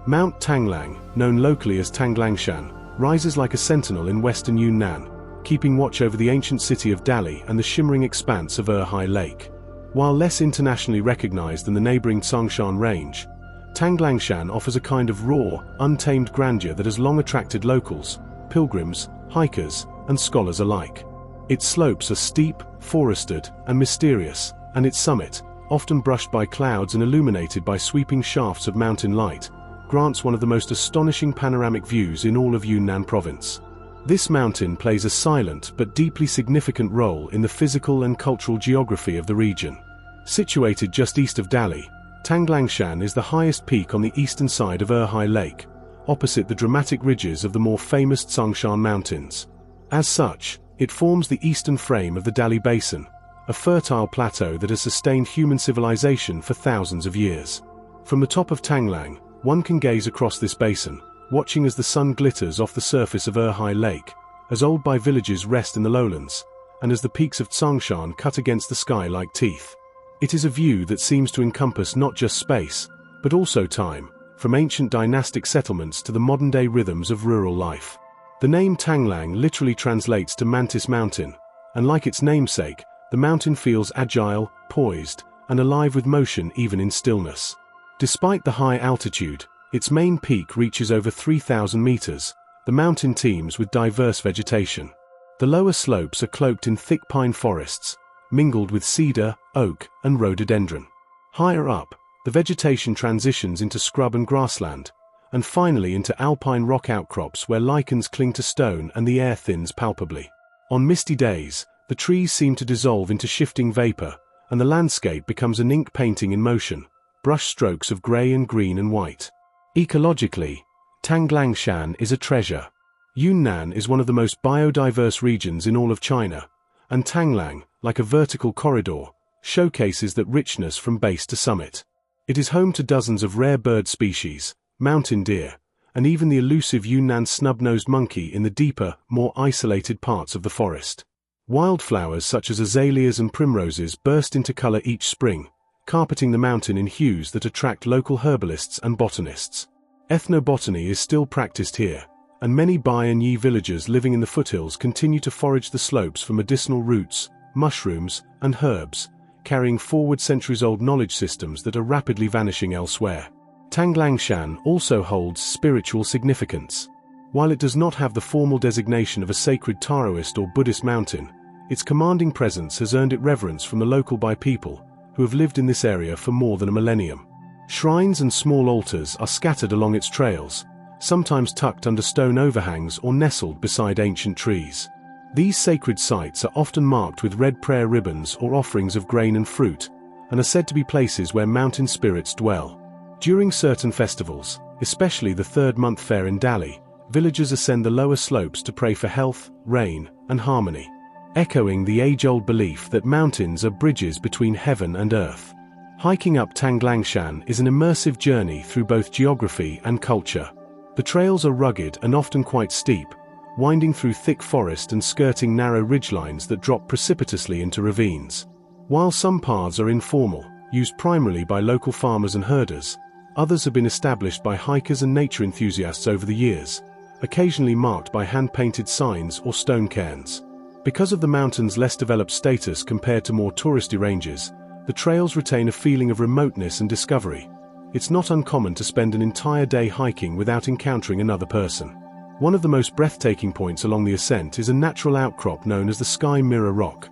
Mount Tanglang, known locally as Tanglangshan, rises like a sentinel in western Yunnan, keeping watch over the ancient city of Dali and the shimmering expanse of Erhai Lake. While less internationally recognized than the neighboring Tsongshan Range, Tanglangshan offers a kind of raw, untamed grandeur that has long attracted locals, pilgrims, hikers, and scholars alike. Its slopes are steep, forested, and mysterious, and its summit, often brushed by clouds and illuminated by sweeping shafts of mountain light, grants one of the most astonishing panoramic views in all of Yunnan province. This mountain plays a silent but deeply significant role in the physical and cultural geography of the region. Situated just east of Dali, Tanglangshan is the highest peak on the eastern side of Erhai Lake, opposite the dramatic ridges of the more famous Tsongshan Mountains. As such, it forms the eastern frame of the Dali Basin, a fertile plateau that has sustained human civilization for thousands of years. From the top of Tanglang, one can gaze across this basin, watching as the sun glitters off the surface of Erhai Lake, as old-by villages rest in the lowlands, and as the peaks of Tsongshan cut against the sky like teeth. It is a view that seems to encompass not just space, but also time, from ancient dynastic settlements to the modern-day rhythms of rural life. The name Tanglang literally translates to Mantis Mountain, and like its namesake, the mountain feels agile, poised, and alive with motion even in stillness. Despite the high altitude, its main peak reaches over 3,000 meters. The mountain teems with diverse vegetation. The lower slopes are cloaked in thick pine forests, mingled with cedar, oak, and rhododendron. Higher up, the vegetation transitions into scrub and grassland, and finally into alpine rock outcrops where lichens cling to stone and the air thins palpably. On misty days, the trees seem to dissolve into shifting vapor, and the landscape becomes an ink painting in motion, brush strokes of gray and green and white. Ecologically, Tanglangshan is a treasure. Yunnan is one of the most biodiverse regions in all of China, and Tanglang, like a vertical corridor, showcases that richness from base to summit. It is home to dozens of rare bird species, mountain deer, and even the elusive Yunnan snub-nosed monkey in the deeper, more isolated parts of the forest. Wildflowers such as azaleas and primroses burst into color each spring, carpeting the mountain in hues that attract local herbalists and botanists. Ethnobotany is still practiced here, and many Bai and Yi villagers living in the foothills continue to forage the slopes for medicinal roots, mushrooms, and herbs, carrying forward centuries-old knowledge systems that are rapidly vanishing elsewhere. Tanglangshan also holds spiritual significance. While it does not have the formal designation of a sacred Taoist or Buddhist mountain, its commanding presence has earned it reverence from the local Bai people, who have lived in this area for more than a millennium. Shrines and small altars are scattered along its trails, sometimes tucked under stone overhangs or nestled beside ancient trees. These sacred sites are often marked with red prayer ribbons or offerings of grain and fruit, and are said to be places where mountain spirits dwell. During certain festivals, especially the third-month fair in Dali, villagers ascend the lower slopes to pray for health, rain, and harmony, echoing the age-old belief that mountains are bridges between heaven and earth. Hiking up Tanglangshan is an immersive journey through both geography and culture. The trails are rugged and often quite steep, winding through thick forest and skirting narrow ridgelines that drop precipitously into ravines. While some paths are informal, used primarily by local farmers and herders, others have been established by hikers and nature enthusiasts over the years, occasionally marked by hand-painted signs or stone cairns. Because of the mountain's less developed status compared to more touristy ranges, the trails retain a feeling of remoteness and discovery. It's not uncommon to spend an entire day hiking without encountering another person. One of the most breathtaking points along the ascent is a natural outcrop known as the Sky Mirror Rock,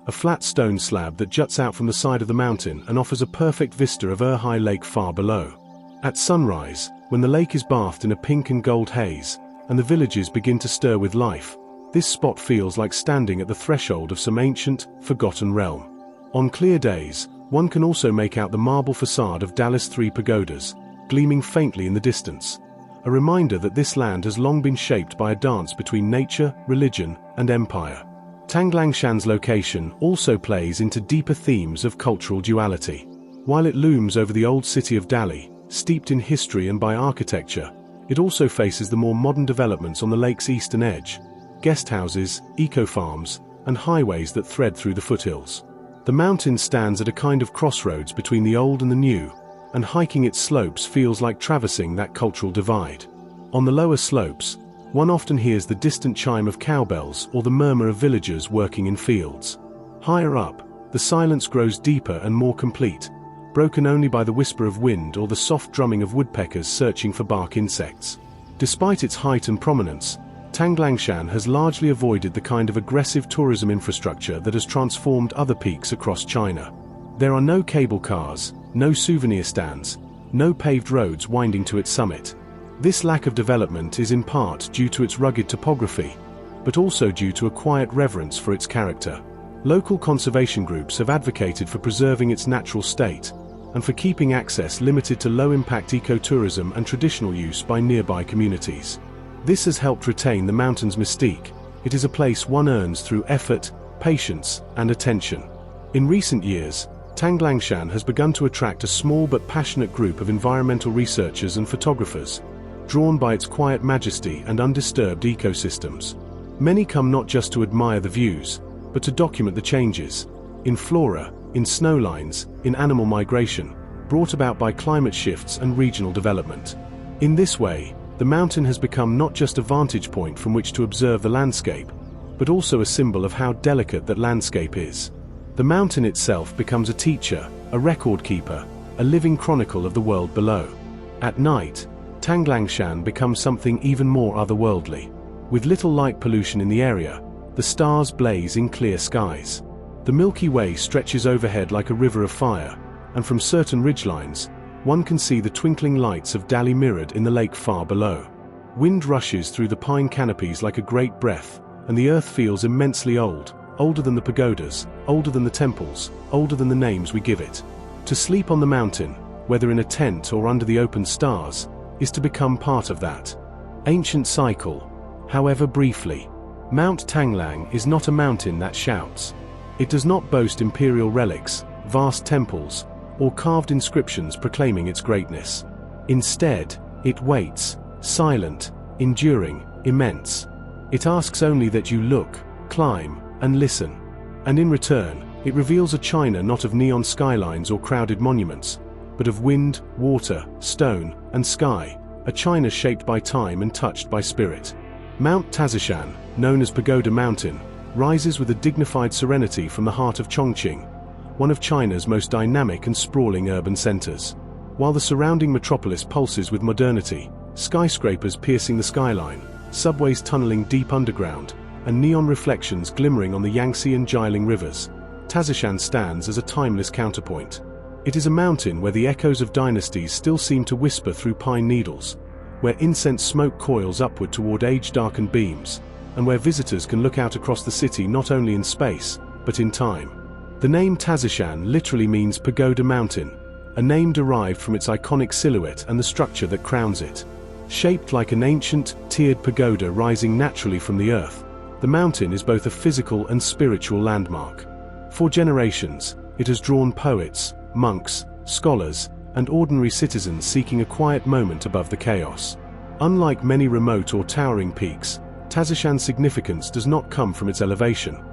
a flat stone slab that juts out from the side of the mountain and offers a perfect vista of Erhai Lake far below. At sunrise, when the lake is bathed in a pink and gold haze, and the villages begin to stir with life, this spot feels like standing at the threshold of some ancient, forgotten realm. On clear days, one can also make out the marble facade of Dali's three pagodas, gleaming faintly in the distance, a reminder that this land has long been shaped by a dance between nature, religion, and empire. Tanglangshan's location also plays into deeper themes of cultural duality. While it looms over the old city of Dali, steeped in history and by architecture, it also faces the more modern developments on the lake's eastern edge: guest houses, eco-farms, and highways that thread through the foothills. The mountain stands at a kind of crossroads between the old and the new, and hiking its slopes feels like traversing that cultural divide. On the lower slopes, one often hears the distant chime of cowbells or the murmur of villagers working in fields. Higher up, the silence grows deeper and more complete, broken only by the whisper of wind or the soft drumming of woodpeckers searching for bark insects. Despite its height and prominence, Tanglangshan has largely avoided the kind of aggressive tourism infrastructure that has transformed other peaks across China. There are no cable cars, no souvenir stands, no paved roads winding to its summit. This lack of development is in part due to its rugged topography, but also due to a quiet reverence for its character. Local conservation groups have advocated for preserving its natural state, and for keeping access limited to low-impact ecotourism and traditional use by nearby communities. This has helped retain the mountain's mystique. It is a place one earns through effort, patience, and attention. In recent years, Tanglangshan has begun to attract a small but passionate group of environmental researchers and photographers, drawn by its quiet majesty and undisturbed ecosystems. Many come not just to admire the views, but to document the changes in flora, in snowlines, in animal migration, brought about by climate shifts and regional development. In this way, the mountain has become not just a vantage point from which to observe the landscape, but also a symbol of how delicate that landscape is. The mountain itself becomes a teacher, a record keeper, a living chronicle of the world below. At night, Tanglangshan becomes something even more otherworldly. With little light pollution in the area, the stars blaze in clear skies. The Milky Way stretches overhead like a river of fire, and from certain ridgelines, one can see the twinkling lights of Dali mirrored in the lake far below. Wind rushes through the pine canopies like a great breath, and the earth feels immensely old, older than the pagodas, older than the temples, older than the names we give it. To sleep on the mountain, whether in a tent or under the open stars, is to become part of that ancient cycle, however briefly. Mount Tanglang is not a mountain that shouts. It does not boast imperial relics, vast temples, or carved inscriptions proclaiming its greatness. Instead, it waits, silent, enduring, immense. It asks only that you look, climb, and listen. And in return, it reveals a China not of neon skylines or crowded monuments, but of wind, water, stone, and sky, a China shaped by time and touched by spirit. Mount Tazishan, known as Pagoda Mountain, rises with a dignified serenity from the heart of Chongqing, one of China's most dynamic and sprawling urban centers. While the surrounding metropolis pulses with modernity, skyscrapers piercing the skyline, subways tunneling deep underground, and neon reflections glimmering on the Yangtze and Jialing rivers, Tazishan stands as a timeless counterpoint. It is a mountain where the echoes of dynasties still seem to whisper through pine needles, where incense smoke coils upward toward age-darkened beams, and where visitors can look out across the city not only in space, but in time. The name Tazishan literally means Pagoda Mountain, a name derived from its iconic silhouette and the structure that crowns it. Shaped like an ancient, tiered pagoda rising naturally from the earth, the mountain is both a physical and spiritual landmark. For generations, it has drawn poets, monks, scholars, and ordinary citizens seeking a quiet moment above the chaos. Unlike many remote or towering peaks, Tazishan's significance does not come from its elevation.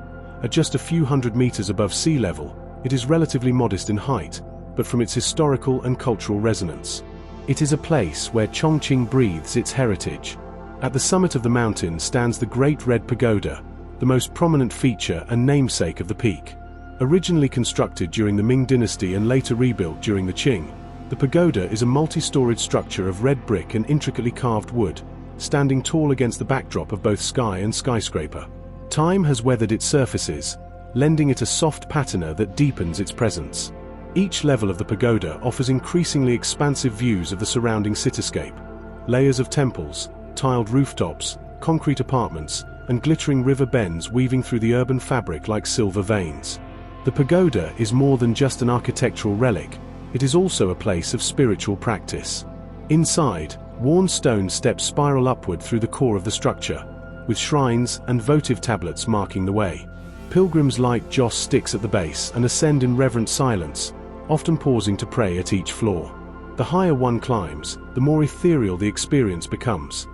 At just a few hundred meters above sea level, it is relatively modest in height, but from its historical and cultural resonance. It is a place where Chongqing breathes its heritage. At the summit of the mountain stands the Great Red Pagoda, the most prominent feature and namesake of the peak. Originally constructed during the Ming Dynasty and later rebuilt during the Qing, the pagoda is a multi-storied structure of red brick and intricately carved wood, standing tall against the backdrop of both sky and skyscraper. Time has weathered its surfaces, lending it a soft patina that deepens its presence. Each level of the pagoda offers increasingly expansive views of the surrounding cityscape. Layers of temples, tiled rooftops, concrete apartments, and glittering river bends weaving through the urban fabric like silver veins. The pagoda is more than just an architectural relic, it is also a place of spiritual practice. Inside, worn stone steps spiral upward through the core of the structure, with shrines and votive tablets marking the way. Pilgrims light joss sticks at the base and ascend in reverent silence, often pausing to pray at each floor. The higher one climbs, the more ethereal the experience becomes.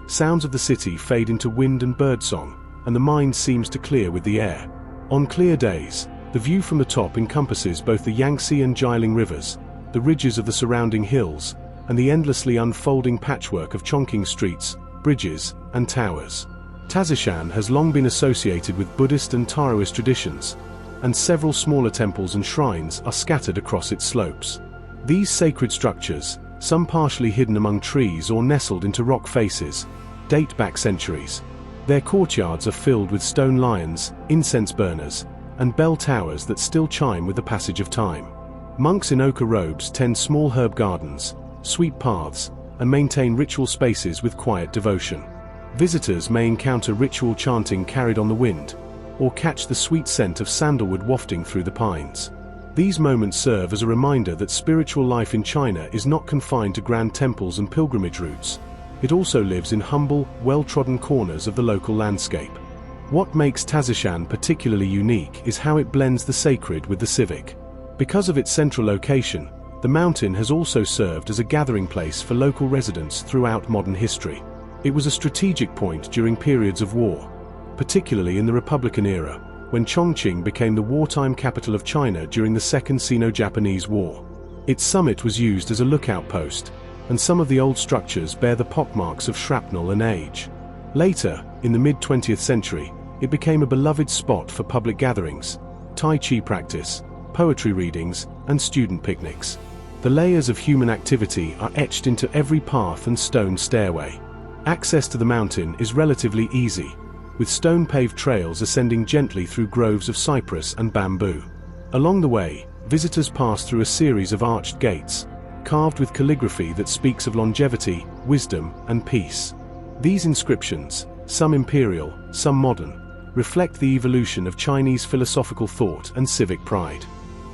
Sounds of the city fade into wind and birdsong, and the mind seems to clear with the air. On clear days, the view from the top encompasses both the Yangtze and Jialing rivers, the ridges of the surrounding hills, and the endlessly unfolding patchwork of Chongqing streets, bridges, and towers. Tazishan has long been associated with Buddhist and Taoist traditions, and several smaller temples and shrines are scattered across its slopes. These sacred structures, some partially hidden among trees or nestled into rock faces, date back centuries. Their courtyards are filled with stone lions, incense burners, and bell towers that still chime with the passage of time. Monks in ochre robes tend small herb gardens, sweep paths, and maintain ritual spaces with quiet devotion. Visitors may encounter ritual chanting carried on the wind, or catch the sweet scent of sandalwood wafting through the pines. These moments serve as a reminder that spiritual life in China is not confined to grand temples and pilgrimage routes. It also lives in humble, well-trodden corners of the local landscape. What makes Tazishan particularly unique is how it blends the sacred with the civic. Because of its central location, the mountain has also served as a gathering place for local residents throughout modern history. It was a strategic point during periods of war, particularly in the Republican era, when Chongqing became the wartime capital of China during the Second Sino-Japanese War. Its summit was used as a lookout post, and some of the old structures bear the pockmarks of shrapnel and age. Later, in the mid-20th century, it became a beloved spot for public gatherings, Tai Chi practice, poetry readings, and student picnics. The layers of human activity are etched into every path and stone stairway. Access to the mountain is relatively easy, with stone-paved trails ascending gently through groves of cypress and bamboo. Along the way, visitors pass through a series of arched gates, carved with calligraphy that speaks of longevity, wisdom, and peace. These inscriptions, some imperial, some modern, reflect the evolution of Chinese philosophical thought and civic pride.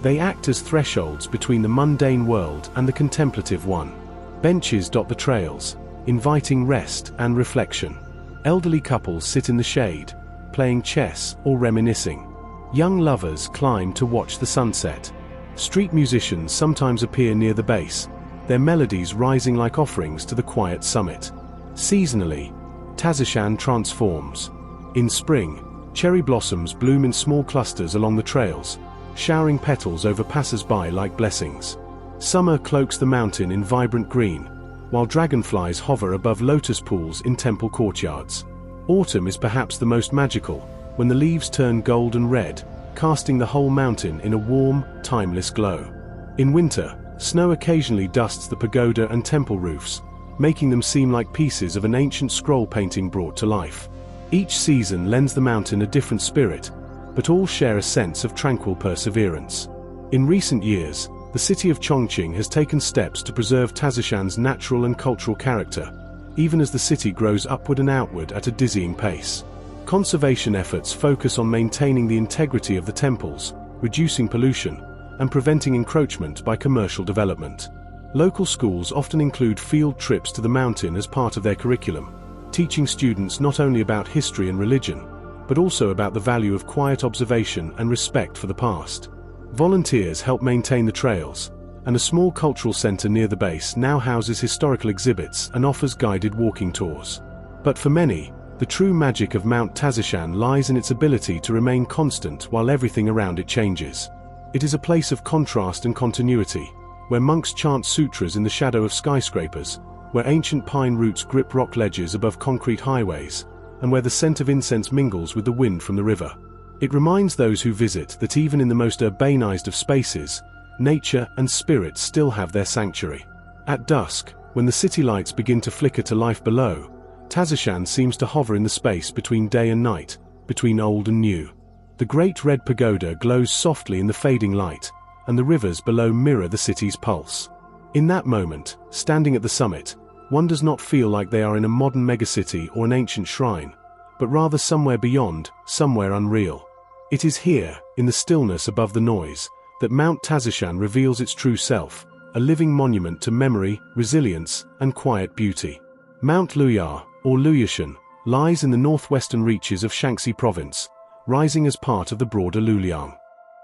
They act as thresholds between the mundane world and the contemplative one. Benches dot the trails, inviting rest and reflection. Elderly couples sit in the shade, playing chess or reminiscing. Young lovers climb to watch the sunset. Street musicians sometimes appear near the base, their melodies rising like offerings to the quiet summit. Seasonally, Tazishan transforms. In spring, cherry blossoms bloom in small clusters along the trails, showering petals over passers-by like blessings. Summer cloaks the mountain in vibrant green, while dragonflies hover above lotus pools in temple courtyards. Autumn is perhaps the most magical, when the leaves turn gold and red, casting the whole mountain in a warm, timeless glow. In winter, snow occasionally dusts the pagoda and temple roofs, making them seem like pieces of an ancient scroll painting brought to life. Each season lends the mountain a different spirit, but all share a sense of tranquil perseverance. In recent years, the city of Chongqing has taken steps to preserve Tazishan's natural and cultural character, even as the city grows upward and outward at a dizzying pace. Conservation efforts focus on maintaining the integrity of the temples, reducing pollution, and preventing encroachment by commercial development. Local schools often include field trips to the mountain as part of their curriculum, teaching students not only about history and religion, but also about the value of quiet observation and respect for the past. Volunteers help maintain the trails, and a small cultural center near the base now houses historical exhibits and offers guided walking tours. But for many, the true magic of Mount Tazishan lies in its ability to remain constant while everything around it changes. It is a place of contrast and continuity, where monks chant sutras in the shadow of skyscrapers, where ancient pine roots grip rock ledges above concrete highways, and where the scent of incense mingles with the wind from the river. It reminds those who visit that even in the most urbanized of spaces, nature and spirit still have their sanctuary. At dusk, when the city lights begin to flicker to life below, Tazishan seems to hover in the space between day and night, between old and new. The great red pagoda glows softly in the fading light, and the rivers below mirror the city's pulse. In that moment, standing at the summit, one does not feel like they are in a modern megacity or an ancient shrine, but rather somewhere beyond, somewhere unreal. It is here, in the stillness above the noise, that Mount Tazishan reveals its true self, a living monument to memory, resilience, and quiet beauty. Mount Luyar, or Luyashan, lies in the northwestern reaches of Shaanxi province, rising as part of the broader Luliang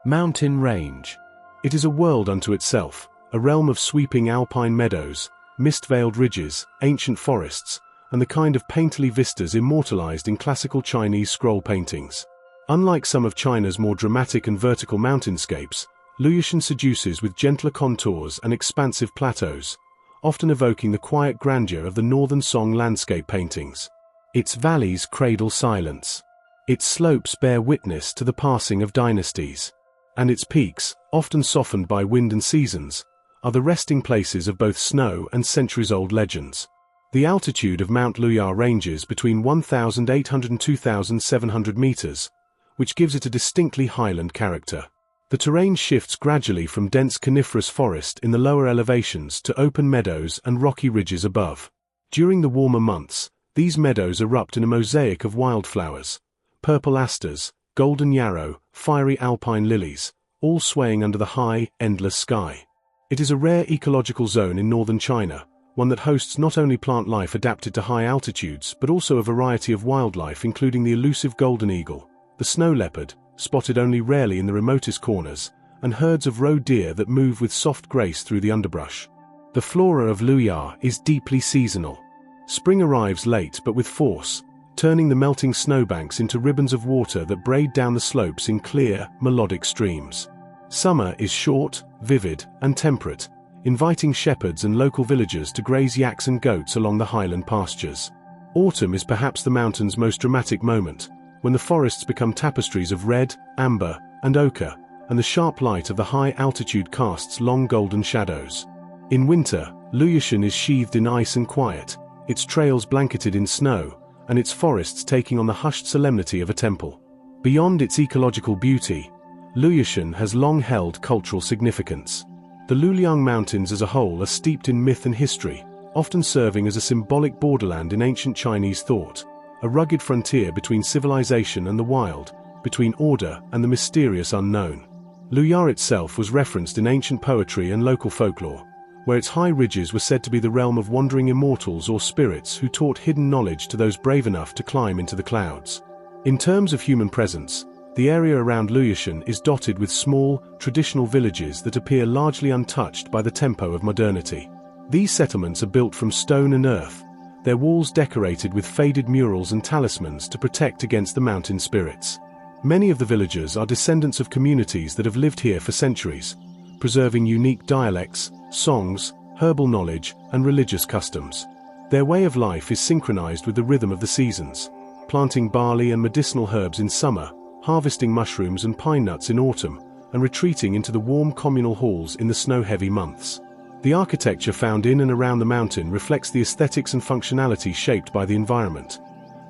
mountain range. It is a world unto itself, a realm of sweeping alpine meadows, mist-veiled ridges, ancient forests, and the kind of painterly vistas immortalized in classical Chinese scroll paintings. Unlike some of China's more dramatic and vertical mountainscapes, Luyushan seduces with gentler contours and expansive plateaus, often evoking the quiet grandeur of the northern Song landscape paintings. Its valleys cradle silence. Its slopes bear witness to the passing of dynasties. And its peaks, often softened by wind and seasons, are the resting places of both snow and centuries-old legends. The altitude of Mount Luyar ranges between 1,800 and 2,700 meters, which gives it a distinctly highland character. The terrain shifts gradually from dense coniferous forest in the lower elevations to open meadows and rocky ridges above. During the warmer months, these meadows erupt in a mosaic of wildflowers, purple asters, golden yarrow, fiery alpine lilies, all swaying under the high, endless sky. It is a rare ecological zone in northern China, one that hosts not only plant life adapted to high altitudes but also a variety of wildlife including the elusive golden eagle, the snow leopard, spotted only rarely in the remotest corners, and herds of roe deer that move with soft grace through the underbrush. The flora of Luyar is deeply seasonal. Spring arrives late but with force, turning the melting snowbanks into ribbons of water that braid down the slopes in clear, melodic streams. Summer is short, vivid, and temperate, inviting shepherds and local villagers to graze yaks and goats along the highland pastures. Autumn is perhaps the mountain's most dramatic moment, when the forests become tapestries of red, amber, and ochre, and the sharp light of the high-altitude casts long golden shadows. In winter, Luyushan is sheathed in ice and quiet, its trails blanketed in snow, and its forests taking on the hushed solemnity of a temple. Beyond its ecological beauty, Luyushan has long held cultural significance. The Luliang Mountains as a whole are steeped in myth and history, often serving as a symbolic borderland in ancient Chinese thought, a rugged frontier between civilization and the wild, between order and the mysterious unknown. Luyar itself was referenced in ancient poetry and local folklore, where its high ridges were said to be the realm of wandering immortals or spirits who taught hidden knowledge to those brave enough to climb into the clouds. In terms of human presence, the area around Luyushan is dotted with small, traditional villages that appear largely untouched by the tempo of modernity. These settlements are built from stone and earth, their walls decorated with faded murals and talismans to protect against the mountain spirits. Many of the villagers are descendants of communities that have lived here for centuries, preserving unique dialects, songs, herbal knowledge, and religious customs. Their way of life is synchronized with the rhythm of the seasons, planting barley and medicinal herbs in summer, harvesting mushrooms and pine nuts in autumn, and retreating into the warm communal halls in the snow-heavy months. The architecture found in and around the mountain reflects the aesthetics and functionality shaped by the environment.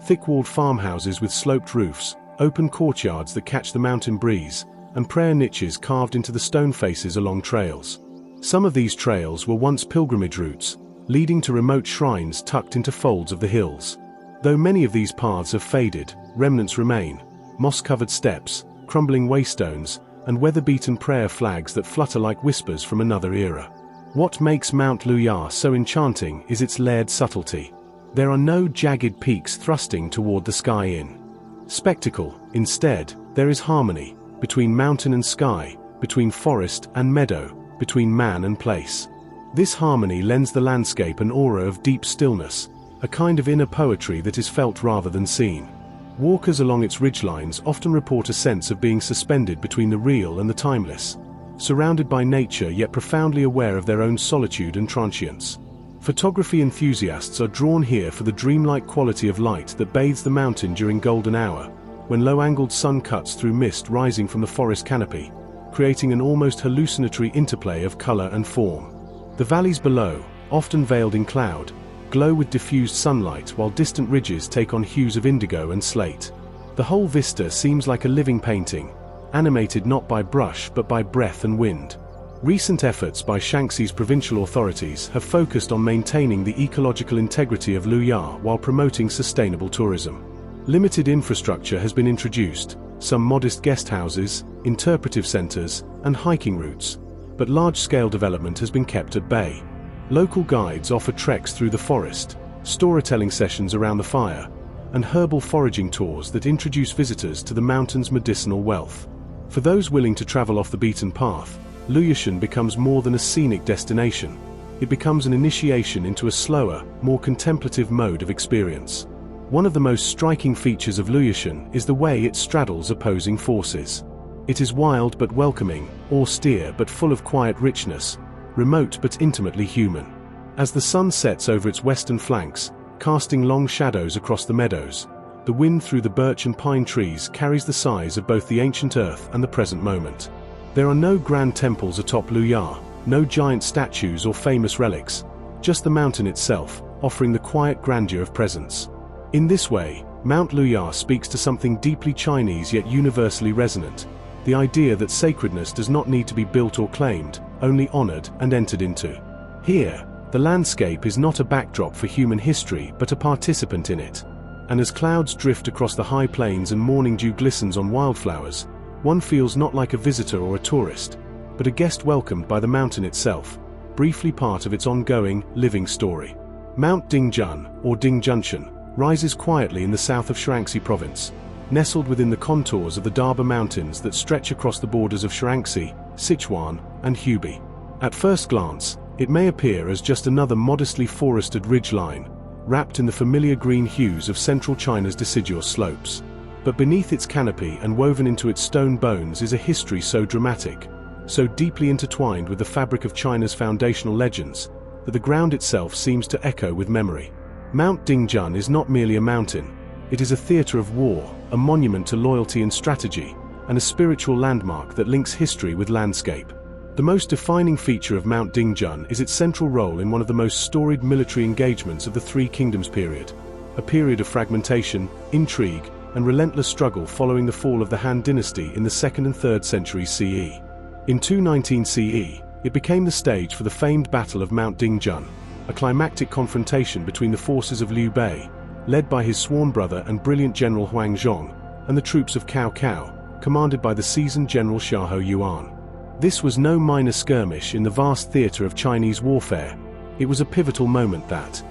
Thick-walled farmhouses with sloped roofs, open courtyards that catch the mountain breeze, and prayer niches carved into the stone faces along trails. Some of these trails were once pilgrimage routes, leading to remote shrines tucked into folds of the hills. Though many of these paths have faded, remnants remain: moss-covered steps, crumbling waystones, and weather-beaten prayer flags that flutter like whispers from another era. What makes Mount Luyar so enchanting is its layered subtlety. There are no jagged peaks thrusting toward the sky in spectacle. Instead, there is harmony, between mountain and sky, between forest and meadow, between man and place. This harmony lends the landscape an aura of deep stillness, a kind of inner poetry that is felt rather than seen. Walkers along its ridgelines often report a sense of being suspended between the real and the timeless, surrounded by nature yet profoundly aware of their own solitude and transience. Photography enthusiasts are drawn here for the dreamlike quality of light that bathes the mountain during golden hour, when low-angled sun cuts through mist rising from the forest canopy, creating an almost hallucinatory interplay of color and form. The valleys below, often veiled in cloud, glow with diffused sunlight while distant ridges take on hues of indigo and slate. The whole vista seems like a living painting, animated not by brush but by breath and wind. Recent efforts by Shaanxi's provincial authorities have focused on maintaining the ecological integrity of Luyar while promoting sustainable tourism. Limited infrastructure has been introduced, some modest guest houses, interpretive centers, and hiking routes, but large-scale development has been kept at bay. Local guides offer treks through the forest, storytelling sessions around the fire, and herbal foraging tours that introduce visitors to the mountain's medicinal wealth. For those willing to travel off the beaten path, Luyushan becomes more than a scenic destination. It becomes an initiation into a slower, more contemplative mode of experience. One of the most striking features of Luyushan is the way it straddles opposing forces. It is wild but welcoming, austere but full of quiet richness, remote but intimately human. As the sun sets over its western flanks, casting long shadows across the meadows, the wind through the birch and pine trees carries the sighs of both the ancient earth and the present moment. There are no grand temples atop Luyar, no giant statues or famous relics, just the mountain itself, offering the quiet grandeur of presence. In this way, Mount Luyar speaks to something deeply Chinese yet universally resonant, the idea that sacredness does not need to be built or claimed, only honored and entered into. Here, the landscape is not a backdrop for human history but a participant in it. And as clouds drift across the high plains and morning dew glistens on wildflowers, one feels not like a visitor or a tourist, but a guest welcomed by the mountain itself, briefly part of its ongoing, living story. Mount Dingjun, or Dingjunshan, rises quietly in the south of Shaanxi province, nestled within the contours of the Daba Mountains that stretch across the borders of Shaanxi, Sichuan, and Hubei. At first glance, it may appear as just another modestly forested ridgeline, wrapped in the familiar green hues of central China's deciduous slopes. But beneath its canopy and woven into its stone bones is a history so dramatic, so deeply intertwined with the fabric of China's foundational legends, that the ground itself seems to echo with memory. Mount Dingjun is not merely a mountain, it is a theater of war, a monument to loyalty and strategy, and a spiritual landmark that links history with landscape. The most defining feature of Mount Dingjun is its central role in one of the most storied military engagements of the Three Kingdoms period, a period of fragmentation, intrigue, and relentless struggle following the fall of the Han dynasty in the 2nd and 3rd centuries CE. In 219 CE, it became the stage for the famed Battle of Mount Dingjun, a climactic confrontation between the forces of Liu Bei, led by his sworn brother and brilliant general Huang Zhong, and the troops of Cao Cao, commanded by the seasoned general Xiahou Yuan. This was no minor skirmish in the vast theater of Chinese warfare. It was a pivotal moment that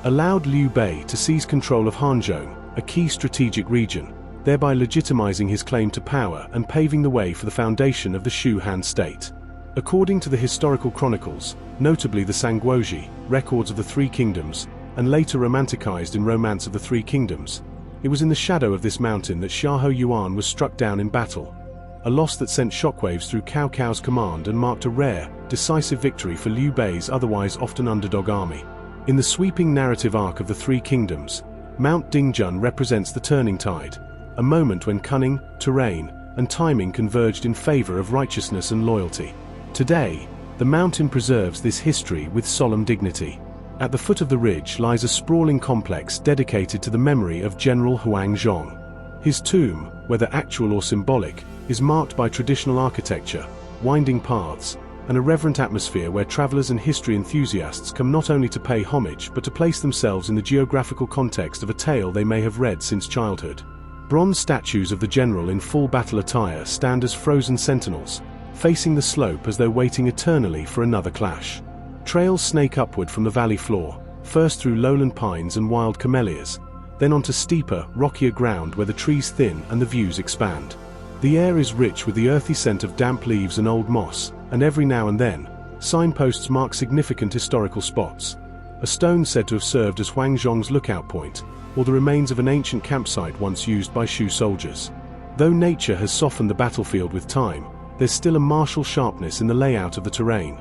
allowed Liu Bei to seize control of Hanzhong, a key strategic region, thereby legitimizing his claim to power and paving the way for the foundation of the Shu Han state. According to the historical chronicles, notably the Sangguozhi, records of the Three Kingdoms, and later romanticized in Romance of the Three Kingdoms, it was in the shadow of this mountain that Xiahou Yuan was struck down in battle, a loss that sent shockwaves through Cao Cao's command and marked a rare, decisive victory for Liu Bei's otherwise often underdog army. In the sweeping narrative arc of the Three Kingdoms, Mount Dingjun represents the turning tide, a moment when cunning, terrain, and timing converged in favor of righteousness and loyalty. Today, the mountain preserves this history with solemn dignity. At the foot of the ridge lies a sprawling complex dedicated to the memory of General Huang Zhong. His tomb, whether actual or symbolic, is marked by traditional architecture, winding paths, and a reverent atmosphere where travelers and history enthusiasts come not only to pay homage but to place themselves in the geographical context of a tale they may have read since childhood. Bronze statues of the general in full battle attire stand as frozen sentinels, facing the slope as though waiting eternally for another clash. Trails snake upward from the valley floor, first through lowland pines and wild camellias, then onto steeper, rockier ground where the trees thin and the views expand. The air is rich with the earthy scent of damp leaves and old moss, and every now and then, signposts mark significant historical spots. A stone said to have served as Huang Zhong's lookout point, or the remains of an ancient campsite once used by Shu soldiers. Though nature has softened the battlefield with time, there's still a martial sharpness in the layout of the terrain.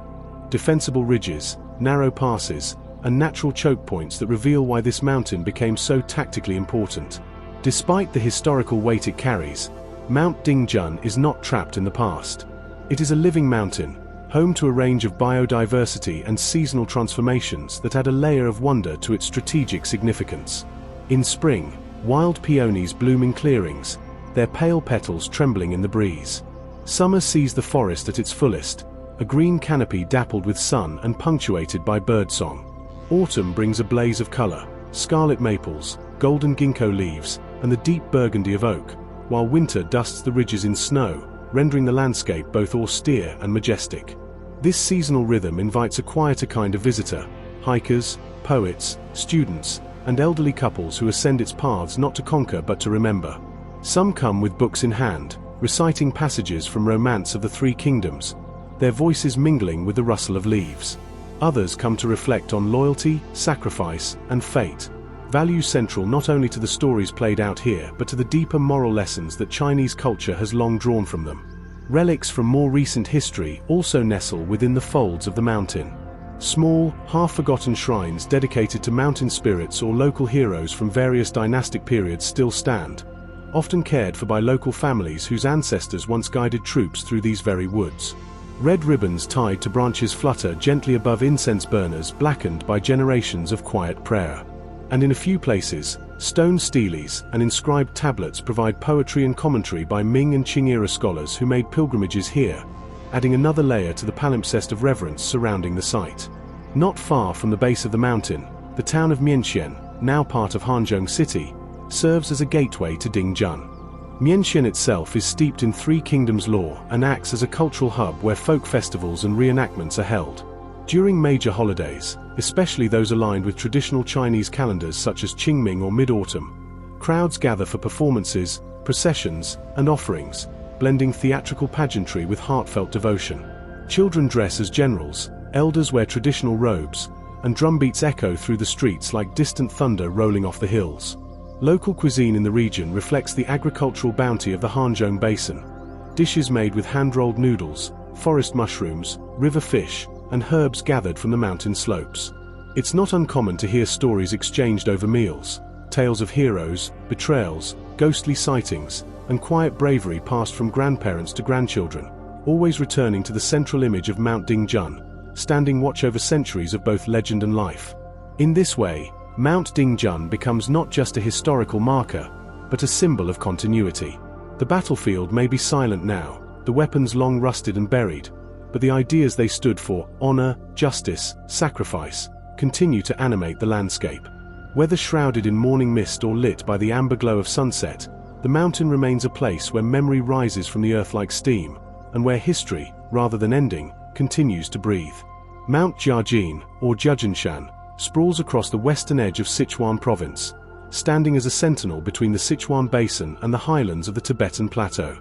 Defensible ridges, narrow passes, and natural choke points that reveal why this mountain became so tactically important. Despite the historical weight it carries, Mount Dingjun is not trapped in the past. It is a living mountain, home to a range of biodiversity and seasonal transformations that add a layer of wonder to its strategic significance. In spring, wild peonies bloom in clearings, their pale petals trembling in the breeze. Summer sees the forest at its fullest, a green canopy dappled with sun and punctuated by birdsong. Autumn brings a blaze of color, scarlet maples, golden ginkgo leaves, and the deep burgundy of oak, while winter dusts the ridges in snow, rendering the landscape both austere and majestic. This seasonal rhythm invites a quieter kind of visitor: hikers, poets, students, and elderly couples who ascend its paths not to conquer but to remember. Some come with books in hand, reciting passages from Romance of the Three Kingdoms, their voices mingling with the rustle of leaves. Others come to reflect on loyalty, sacrifice, and fate, values central not only to the stories played out here but to the deeper moral lessons that Chinese culture has long drawn from them. Relics from more recent history also nestle within the folds of the mountain. Small, half-forgotten shrines dedicated to mountain spirits or local heroes from various dynastic periods still stand, often cared for by local families whose ancestors once guided troops through these very woods. Red ribbons tied to branches flutter gently above incense burners blackened by generations of quiet prayer. And in a few places, stone steles and inscribed tablets provide poetry and commentary by Ming and Qing era scholars who made pilgrimages here, adding another layer to the palimpsest of reverence surrounding the site. Not far from the base of the mountain, the town of Mianxian, now part of Hanzhong City, serves as a gateway to Dingjun. Mianxian itself is steeped in Three Kingdoms lore and acts as a cultural hub where folk festivals and reenactments are held. During major holidays, especially those aligned with traditional Chinese calendars such as Qingming or Mid-Autumn, crowds gather for performances, processions, and offerings, blending theatrical pageantry with heartfelt devotion. Children dress as generals, elders wear traditional robes, and drumbeats echo through the streets like distant thunder rolling off the hills. Local cuisine in the region reflects the agricultural bounty of the Hanzhong Basin. Dishes made with hand-rolled noodles, forest mushrooms, river fish, and herbs gathered from the mountain slopes. It's not uncommon to hear stories exchanged over meals, tales of heroes, betrayals, ghostly sightings, and quiet bravery passed from grandparents to grandchildren, always returning to the central image of Mount Dingjun, standing watch over centuries of both legend and life. In this way, Mount Dingjun becomes not just a historical marker, but a symbol of continuity. The battlefield may be silent now, the weapons long rusted and buried, but the ideas they stood for, honor, justice, sacrifice, continue to animate the landscape. Whether shrouded in morning mist or lit by the amber glow of sunset, the mountain remains a place where memory rises from the earth like steam, and where history, rather than ending, continues to breathe. Mount Jiajin, or Jiajinshan, sprawls across the western edge of Sichuan province, standing as a sentinel between the Sichuan Basin and the highlands of the Tibetan Plateau.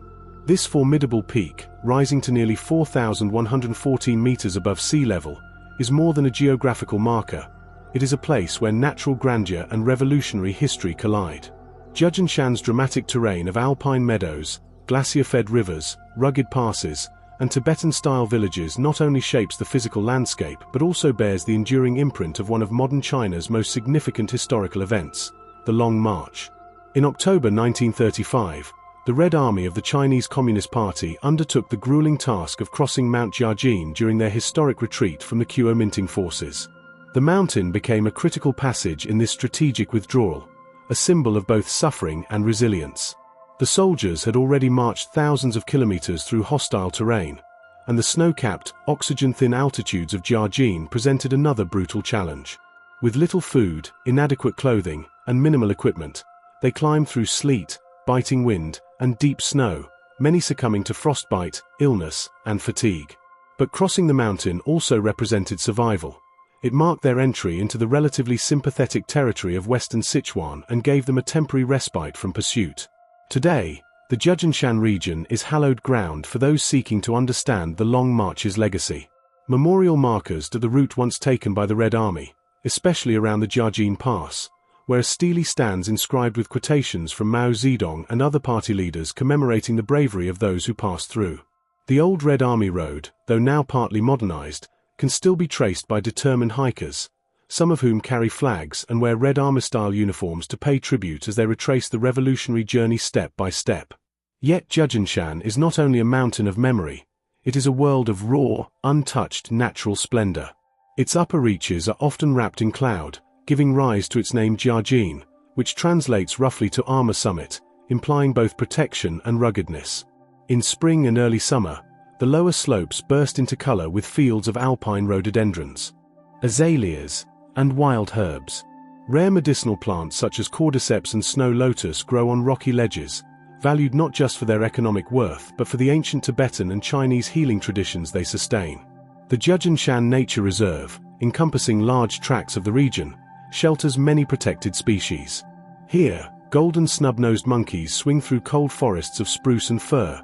This formidable peak, rising to nearly 4,114 meters above sea level, is more than a geographical marker. It is a place where natural grandeur and revolutionary history collide. Jiajinshan's dramatic terrain of alpine meadows, glacier-fed rivers, rugged passes, and Tibetan-style villages not only shapes the physical landscape but also bears the enduring imprint of one of modern China's most significant historical events, the Long March. In October 1935, the Red Army of the Chinese Communist Party undertook the grueling task of crossing Mount Jiajin during their historic retreat from the Kuomintang forces. The mountain became a critical passage in this strategic withdrawal, a symbol of both suffering and resilience. The soldiers had already marched thousands of kilometers through hostile terrain, and the snow-capped, oxygen-thin altitudes of Jiajin presented another brutal challenge. With little food, inadequate clothing, and minimal equipment, they climbed through sleet, biting wind, and deep snow, many succumbing to frostbite, illness, and fatigue. But crossing the mountain also represented survival. It marked their entry into the relatively sympathetic territory of western Sichuan and gave them a temporary respite from pursuit. Today, the Jiajinshan region is hallowed ground for those seeking to understand the Long March's legacy. Memorial markers to the route once taken by the Red Army, especially around the Jiajin Pass, where a stele stands inscribed with quotations from Mao Zedong and other party leaders commemorating the bravery of those who passed through. The old Red Army Road, though now partly modernized, can still be traced by determined hikers, some of whom carry flags and wear Red Army-style uniforms to pay tribute as they retrace the revolutionary journey step by step. Yet Jiajinshan is not only a mountain of memory, it is a world of raw, untouched natural splendor. Its upper reaches are often wrapped in cloud, giving rise to its name Jiajin, which translates roughly to armor summit, implying both protection and ruggedness. In spring and early summer, the lower slopes burst into color with fields of alpine rhododendrons, azaleas, and wild herbs. Rare medicinal plants such as cordyceps and snow lotus grow on rocky ledges, valued not just for their economic worth but for the ancient Tibetan and Chinese healing traditions they sustain. The Jiajinshan Nature Reserve, encompassing large tracts of the region, shelters many protected species. Here, golden snub-nosed monkeys swing through cold forests of spruce and fir,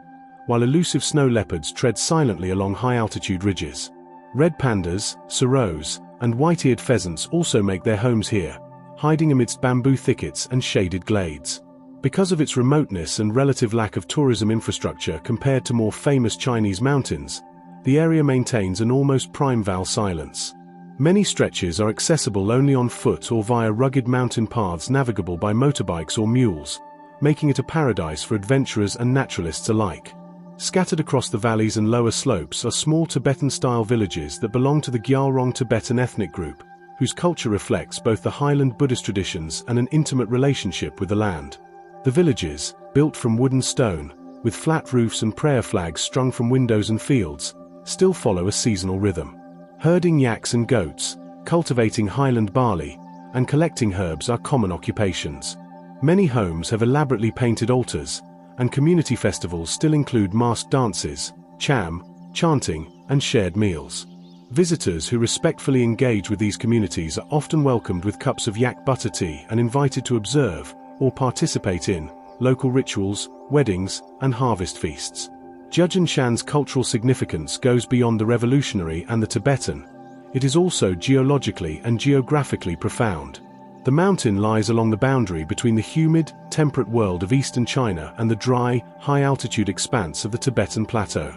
while elusive snow leopards tread silently along high-altitude ridges. Red pandas, serows, and white-eared pheasants also make their homes here, hiding amidst bamboo thickets and shaded glades. Because of its remoteness and relative lack of tourism infrastructure compared to more famous Chinese mountains, the area maintains an almost primeval silence. Many stretches are accessible only on foot or via rugged mountain paths navigable by motorbikes or mules, making it a paradise for adventurers and naturalists alike. Scattered across the valleys and lower slopes are small Tibetan-style villages that belong to the Gyalrong Tibetan ethnic group, whose culture reflects both the highland Buddhist traditions and an intimate relationship with the land. The villages, built from wood and stone, with flat roofs and prayer flags strung from windows and fields, still follow a seasonal rhythm. Herding yaks and goats, cultivating highland barley, and collecting herbs are common occupations. Many homes have elaborately painted altars, and community festivals still include masked dances, chanting, and shared meals. Visitors who respectfully engage with these communities are often welcomed with cups of yak butter tea and invited to observe, or participate in, local rituals, weddings, and harvest feasts. Jianshan's cultural significance goes beyond the revolutionary and the Tibetan. It is also geologically and geographically profound. The mountain lies along the boundary between the humid, temperate world of eastern China and the dry, high-altitude expanse of the Tibetan Plateau.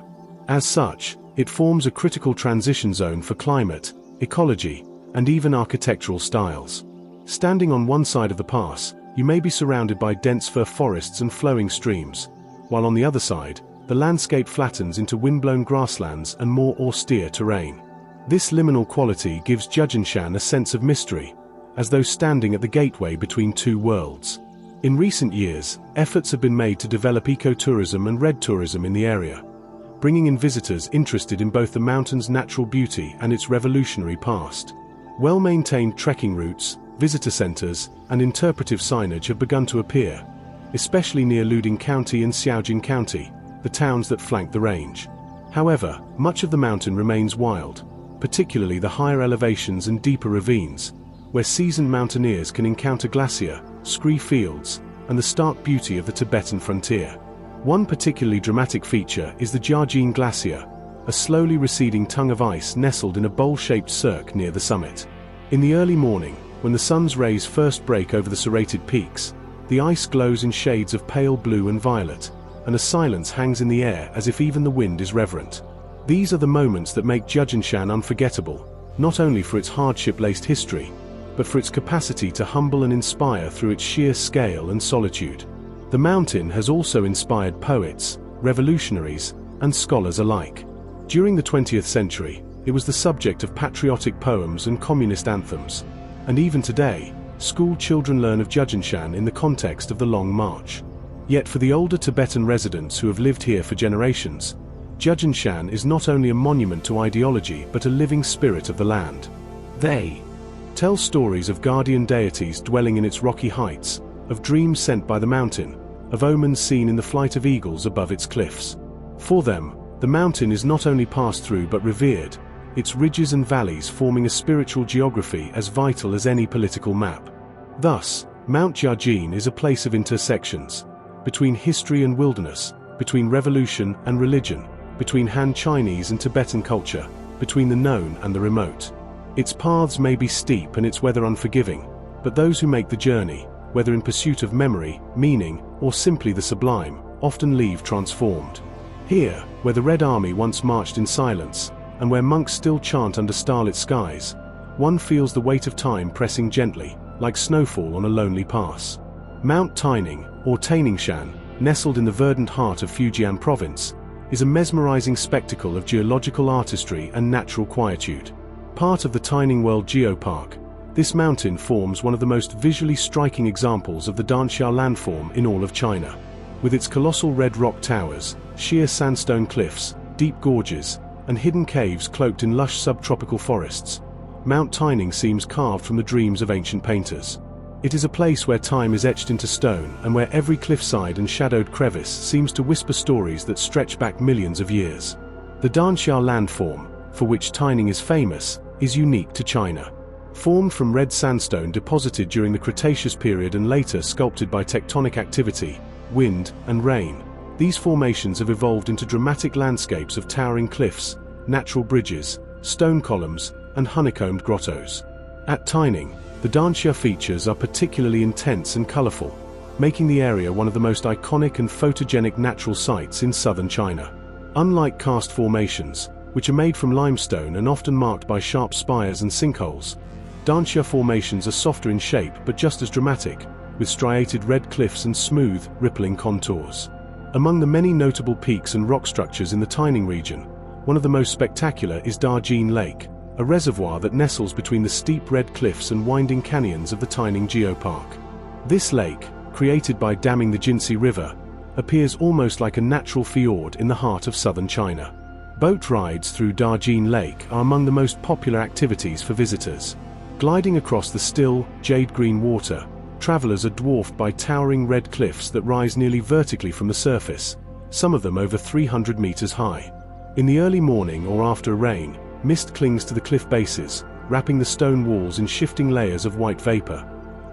As such, it forms a critical transition zone for climate, ecology, and even architectural styles. Standing on one side of the pass, you may be surrounded by dense fir forests and flowing streams, while on the other side, the landscape flattens into windblown grasslands and more austere terrain. This liminal quality gives Jianshan a sense of mystery, as though standing at the gateway between two worlds. In recent years, efforts have been made to develop ecotourism and red tourism in the area, bringing in visitors interested in both the mountain's natural beauty and its revolutionary past. Well-maintained trekking routes, visitor centers, and interpretive signage have begun to appear, especially near Luding County and Xiaojing County, the towns that flank the range. However, much of the mountain remains wild, particularly the higher elevations and deeper ravines, where seasoned mountaineers can encounter glacier, scree fields, and the stark beauty of the Tibetan frontier. One particularly dramatic feature is the Jiajin Glacier, a slowly receding tongue of ice nestled in a bowl-shaped cirque near the summit. In the early morning, when the sun's rays first break over the serrated peaks, the ice glows in shades of pale blue and violet, and a silence hangs in the air as if even the wind is reverent. These are the moments that make Jianshan unforgettable, not only for its hardship-laced history, but for its capacity to humble and inspire through its sheer scale and solitude. The mountain has also inspired poets, revolutionaries, and scholars alike. During the 20th century, it was the subject of patriotic poems and communist anthems, and even today, school children learn of Jianshan in the context of the Long March. Yet for the older Tibetan residents who have lived here for generations, Jianshan is not only a monument to ideology but a living spirit of the land. They tell stories of guardian deities dwelling in its rocky heights, of dreams sent by the mountain, of omens seen in the flight of eagles above its cliffs. For them, the mountain is not only passed through but revered, its ridges and valleys forming a spiritual geography as vital as any political map. Thus, Mount Jiajin is a place of intersections, between history and wilderness, between revolution and religion, between Han Chinese and Tibetan culture, between the known and the remote. Its paths may be steep and its weather unforgiving, but those who make the journey, whether in pursuit of memory, meaning, or simply the sublime, often leave transformed. Here, where the Red Army once marched in silence, and where monks still chant under starlit skies, one feels the weight of time pressing gently, like snowfall on a lonely pass. Mount Taining, or Tainingshan, nestled in the verdant heart of Fujian province, is a mesmerizing spectacle of geological artistry and natural quietude. Part of the Taining World Geopark, this mountain forms one of the most visually striking examples of the Danxia landform in all of China. With its colossal red rock towers, sheer sandstone cliffs, deep gorges, and hidden caves cloaked in lush subtropical forests, Mount Taining seems carved from the dreams of ancient painters. It is a place where time is etched into stone and where every cliffside and shadowed crevice seems to whisper stories that stretch back millions of years. The Danxia landform, for which Taining is famous, is unique to China. Formed from red sandstone deposited during the Cretaceous period and later sculpted by tectonic activity, wind, and rain, these formations have evolved into dramatic landscapes of towering cliffs, natural bridges, stone columns, and honeycombed grottos. At Taining, the Danxia features are particularly intense and colorful, making the area one of the most iconic and photogenic natural sites in southern China. Unlike karst formations, which are made from limestone and often marked by sharp spires and sinkholes, Danxia formations are softer in shape but just as dramatic, with striated red cliffs and smooth, rippling contours. Among the many notable peaks and rock structures in the Taining region, one of the most spectacular is Dajin Lake, a reservoir that nestles between the steep red cliffs and winding canyons of the Taining Geopark. This lake, created by damming the Jinsei River, appears almost like a natural fjord in the heart of southern China. Boat rides through Dajin Lake are among the most popular activities for visitors. Gliding across the still, jade-green water, travelers are dwarfed by towering red cliffs that rise nearly vertically from the surface, some of them over 300 meters high. In the early morning or after a rain, mist clings to the cliff bases, wrapping the stone walls in shifting layers of white vapor,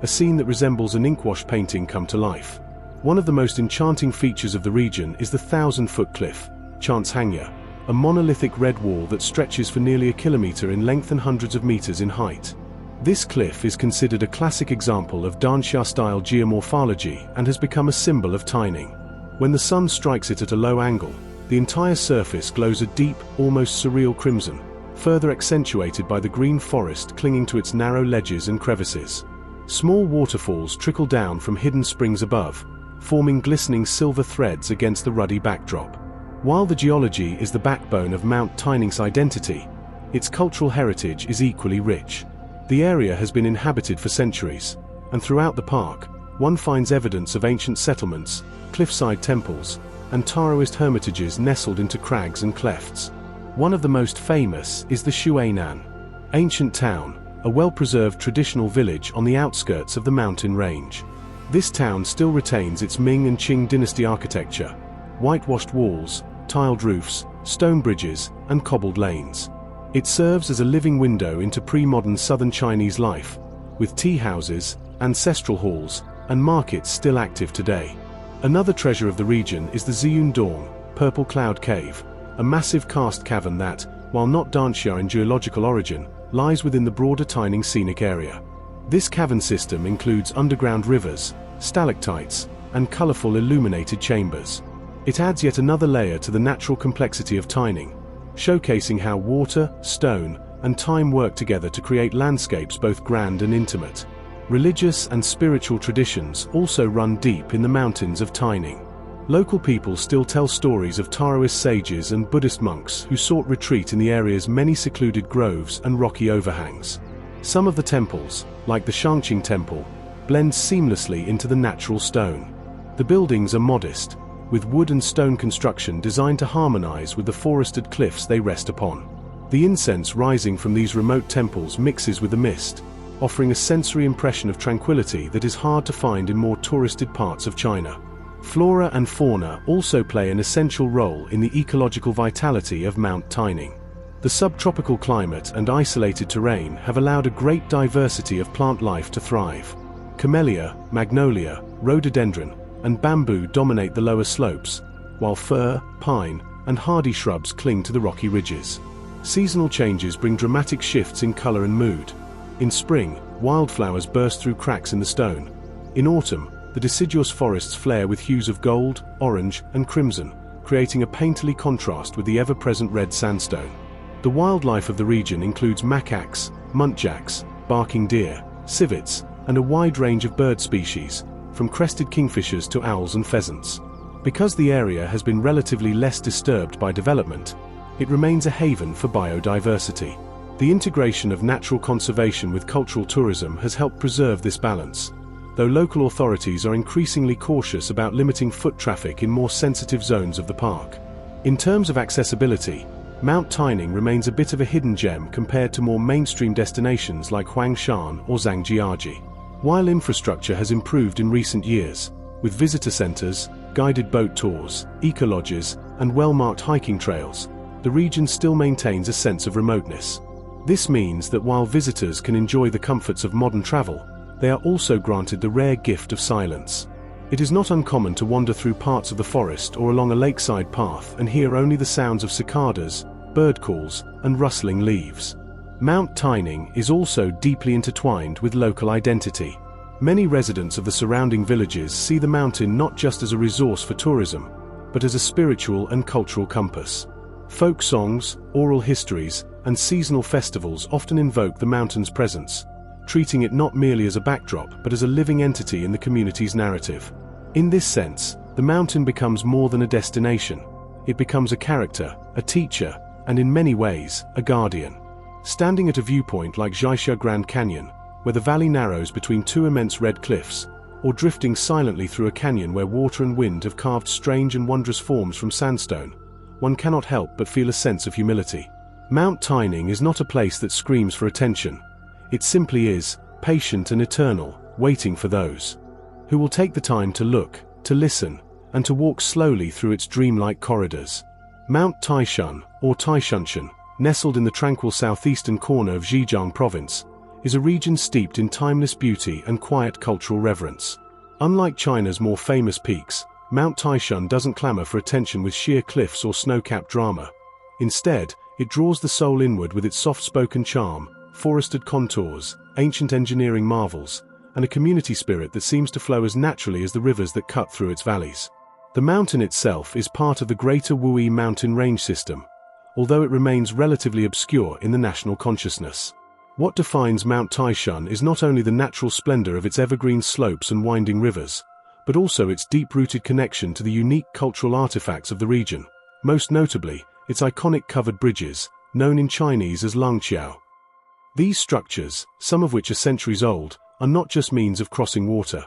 a scene that resembles an inkwash painting come to life. One of the most enchanting features of the region is the 1,000-foot cliff, Chanshangya, a monolithic red wall that stretches for nearly a kilometer in length and hundreds of meters in height. This cliff is considered a classic example of Danxia-style geomorphology and has become a symbol of Taining. When the sun strikes it at a low angle, the entire surface glows a deep, almost surreal crimson, further accentuated by the green forest clinging to its narrow ledges and crevices. Small waterfalls trickle down from hidden springs above, forming glistening silver threads against the ruddy backdrop. While the geology is the backbone of Mount Taining's identity, its cultural heritage is equally rich. The area has been inhabited for centuries, and throughout the park, one finds evidence of ancient settlements, cliffside temples, and Taoist hermitages nestled into crags and clefts. One of the most famous is the Shuainan, ancient town, a well-preserved traditional village on the outskirts of the mountain range. This town still retains its Ming and Qing dynasty architecture, whitewashed walls, tiled roofs, stone bridges, and cobbled lanes. It serves as a living window into pre-modern southern Chinese life, with tea houses, ancestral halls, and markets still active today. Another treasure of the region is the Ziyun Dong, Purple Cloud Cave, a massive karst cavern that, while not Danxia in geological origin, lies within the broader Taining scenic area. This cavern system includes underground rivers, stalactites, and colorful illuminated chambers. It adds yet another layer to the natural complexity of Taining, showcasing how water, stone, and time work together to create landscapes both grand and intimate. Religious and spiritual traditions also run deep in the mountains of Taining. Local people still tell stories of Taoist sages and Buddhist monks who sought retreat in the area's many secluded groves and rocky overhangs. Some of the temples, like the Shangqing Temple, blend seamlessly into the natural stone. The buildings are modest, with wood and stone construction designed to harmonize with the forested cliffs they rest upon. The incense rising from these remote temples mixes with the mist, offering a sensory impression of tranquility that is hard to find in more touristed parts of China. Flora and fauna also play an essential role in the ecological vitality of Mount Taining. The subtropical climate and isolated terrain have allowed a great diversity of plant life to thrive. Camellia, magnolia, rhododendron, and bamboo dominate the lower slopes, while fir, pine, and hardy shrubs cling to the rocky ridges. Seasonal changes bring dramatic shifts in color and mood. In spring, wildflowers burst through cracks in the stone. In autumn, the deciduous forests flare with hues of gold, orange, and crimson, creating a painterly contrast with the ever-present red sandstone. The wildlife of the region includes macaques, muntjacs, barking deer, civets, and a wide range of bird species, from crested kingfishers to owls and pheasants. Because the area has been relatively less disturbed by development, it remains a haven for biodiversity. The integration of natural conservation with cultural tourism has helped preserve this balance, though local authorities are increasingly cautious about limiting foot traffic in more sensitive zones of the park. In terms of accessibility, Mount Taining remains a bit of a hidden gem compared to more mainstream destinations like Huangshan or Zhangjiajie. While infrastructure has improved in recent years, with visitor centers, guided boat tours, eco-lodges, and well-marked hiking trails, the region still maintains a sense of remoteness. This means that while visitors can enjoy the comforts of modern travel, they are also granted the rare gift of silence. It is not uncommon to wander through parts of the forest or along a lakeside path and hear only the sounds of cicadas, bird calls, and rustling leaves. Mount Taining is also deeply intertwined with local identity. Many residents of the surrounding villages see the mountain not just as a resource for tourism, but as a spiritual and cultural compass. Folk songs, oral histories, and seasonal festivals often invoke the mountain's presence, treating it not merely as a backdrop but as a living entity in the community's narrative. In this sense, the mountain becomes more than a destination. It becomes a character, a teacher, and in many ways, a guardian. Standing at a viewpoint like Xiaixia Grand Canyon, where the valley narrows between two immense red cliffs, or drifting silently through a canyon where water and wind have carved strange and wondrous forms from sandstone, one cannot help but feel a sense of humility. Mount Taining is not a place that screams for attention. It simply is, patient and eternal, waiting for those who will take the time to look, to listen, and to walk slowly through its dreamlike corridors. Mount Taishan, or Taishanshan, nestled in the tranquil southeastern corner of Zhejiang province, is a region steeped in timeless beauty and quiet cultural reverence. Unlike China's more famous peaks, Mount Taishan doesn't clamor for attention with sheer cliffs or snow-capped drama. Instead, it draws the soul inward with its soft-spoken charm, forested contours, ancient engineering marvels, and a community spirit that seems to flow as naturally as the rivers that cut through its valleys. The mountain itself is part of the Greater Wuyi mountain range system, although it remains relatively obscure in the national consciousness. What defines Mount Taishan is not only the natural splendor of its evergreen slopes and winding rivers, but also its deep-rooted connection to the unique cultural artifacts of the region, most notably, its iconic covered bridges, known in Chinese as langqiao. These structures, some of which are centuries old, are not just means of crossing water.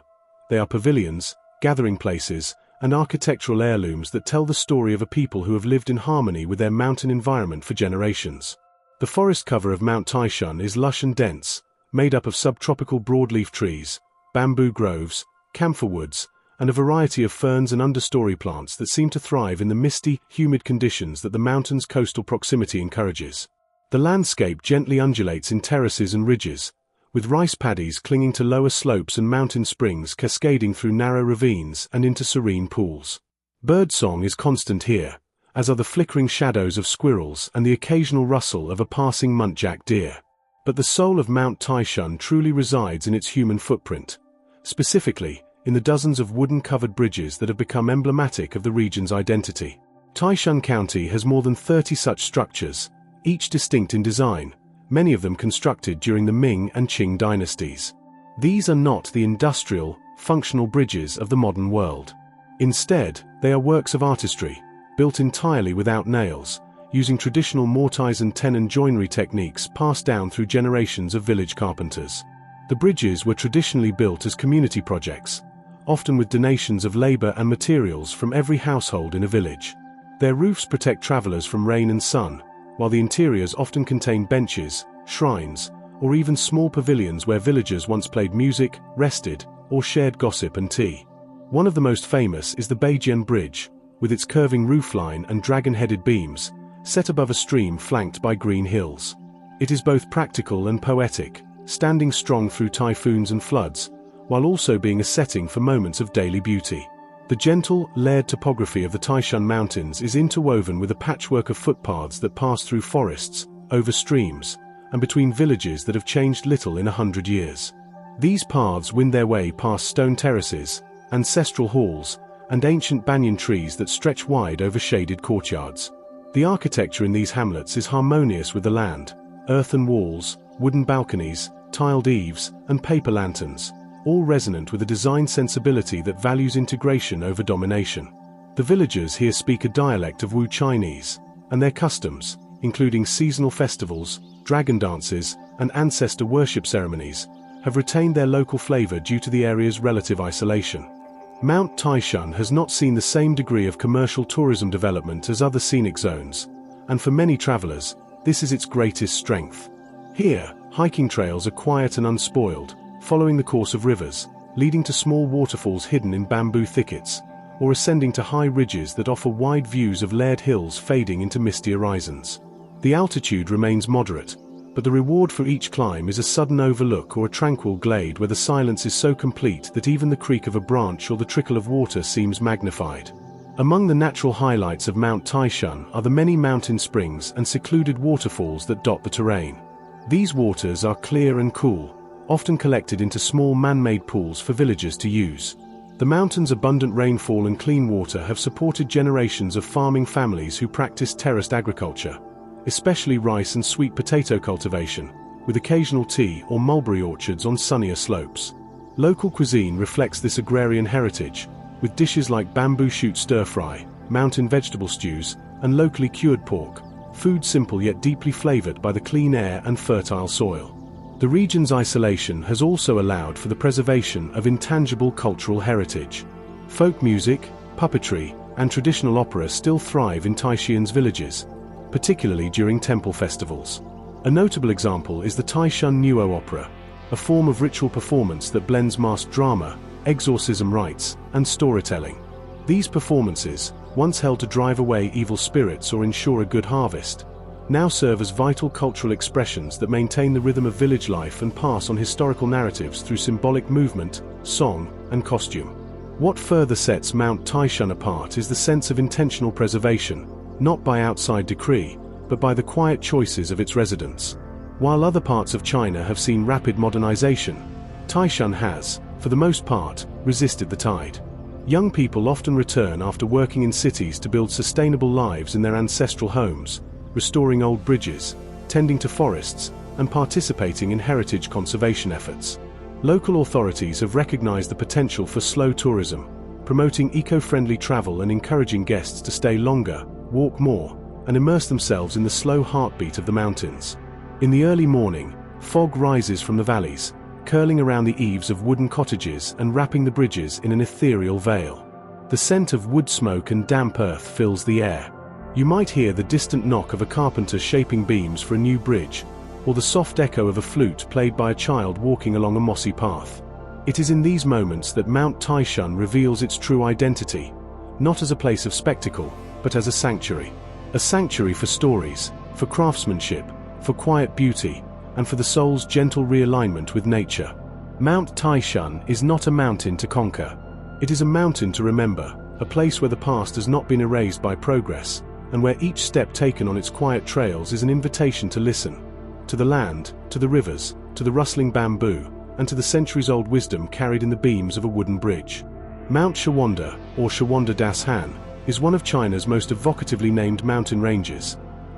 They are pavilions, gathering places, and architectural heirlooms that tell the story of a people who have lived in harmony with their mountain environment for generations. The forest cover of Mount Taishan is lush and dense, made up of subtropical broadleaf trees, bamboo groves, camphor woods, and a variety of ferns and understory plants that seem to thrive in the misty, humid conditions that the mountain's coastal proximity encourages. The landscape gently undulates in terraces and ridges, with rice paddies clinging to lower slopes and mountain springs cascading through narrow ravines and into serene pools. Birdsong is constant here, as are the flickering shadows of squirrels and the occasional rustle of a passing muntjac deer. But the soul of Mount Taishan truly resides in its human footprint, specifically in the dozens of wooden-covered bridges that have become emblematic of the region's identity. Taishan County has more than 30 such structures, each distinct in design, many of them constructed during the Ming and Qing dynasties. These are not the industrial, functional bridges of the modern world. Instead, they are works of artistry, built entirely without nails, using traditional mortise and tenon joinery techniques passed down through generations of village carpenters. The bridges were traditionally built as community projects, often with donations of labor and materials from every household in a village. Their roofs protect travelers from rain and sun, while the interiors often contain benches, shrines, or even small pavilions where villagers once played music, rested, or shared gossip and tea. One of the most famous is the Beijian Bridge, with its curving roofline and dragon-headed beams, set above a stream flanked by green hills. It is both practical and poetic, standing strong through typhoons and floods, while also being a setting for moments of daily beauty. The gentle, layered topography of the Taishan Mountains is interwoven with a patchwork of footpaths that pass through forests, over streams, and between villages that have changed little in 100 years. These paths win their way past stone terraces, ancestral halls, and ancient banyan trees that stretch wide over shaded courtyards. The architecture in these hamlets is harmonious with the land: earthen walls, wooden balconies, tiled eaves, and paper lanterns, all resonant with a design sensibility that values integration over domination. The villagers here speak a dialect of Wu Chinese, and their customs, including seasonal festivals, dragon dances, and ancestor worship ceremonies, have retained their local flavor due to the area's relative isolation. Mount Taishan has not seen the same degree of commercial tourism development as other scenic zones, and for many travelers, this is its greatest strength. Here, hiking trails are quiet and unspoiled, following the course of rivers, leading to small waterfalls hidden in bamboo thickets, or ascending to high ridges that offer wide views of layered hills fading into misty horizons. The altitude remains moderate, but the reward for each climb is a sudden overlook or a tranquil glade where the silence is so complete that even the creak of a branch or the trickle of water seems magnified. Among the natural highlights of Mount Taishan are the many mountain springs and secluded waterfalls that dot the terrain. These waters are clear and cool, often collected into small man-made pools for villagers to use. The mountain's abundant rainfall and clean water have supported generations of farming families who practice terraced agriculture, especially rice and sweet potato cultivation, with occasional tea or mulberry orchards on sunnier slopes. Local cuisine reflects this agrarian heritage, with dishes like bamboo shoot stir-fry, mountain vegetable stews, and locally cured pork, food simple yet deeply flavored by the clean air and fertile soil. The region's isolation has also allowed for the preservation of intangible cultural heritage. Folk music, puppetry, and traditional opera still thrive in Taishan's villages, particularly during temple festivals. A notable example is the Taishan Nuo opera, a form of ritual performance that blends masked drama, exorcism rites, and storytelling. These performances, once held to drive away evil spirits or ensure a good harvest, now serve as vital cultural expressions that maintain the rhythm of village life and pass on historical narratives through symbolic movement, song, and costume. What further sets Mount Taishan apart is the sense of intentional preservation, not by outside decree, but by the quiet choices of its residents. While other parts of China have seen rapid modernization, Taishan has, for the most part, resisted the tide. Young people often return after working in cities to build sustainable lives in their ancestral homes, restoring old bridges, tending to forests, and participating in heritage conservation efforts. Local authorities have recognized the potential for slow tourism, promoting eco-friendly travel and encouraging guests to stay longer, walk more, and immerse themselves in the slow heartbeat of the mountains. In the early morning, fog rises from the valleys, curling around the eaves of wooden cottages and wrapping the bridges in an ethereal veil. The scent of wood smoke and damp earth fills the air. You might hear the distant knock of a carpenter shaping beams for a new bridge, or the soft echo of a flute played by a child walking along a mossy path. It is in these moments that Mount Taishan reveals its true identity, not as a place of spectacle, but as a sanctuary. A sanctuary for stories, for craftsmanship, for quiet beauty, and for the soul's gentle realignment with nature. Mount Taishan is not a mountain to conquer. It is a mountain to remember, a place where the past has not been erased by progress, and where each step taken on its quiet trails is an invitation to listen. To the land, to the rivers, to the rustling bamboo, and to the centuries-old wisdom carried in the beams of a wooden bridge. Mount Shawanda, or Shawanda Das Han, is one of China's most evocatively named mountain ranges,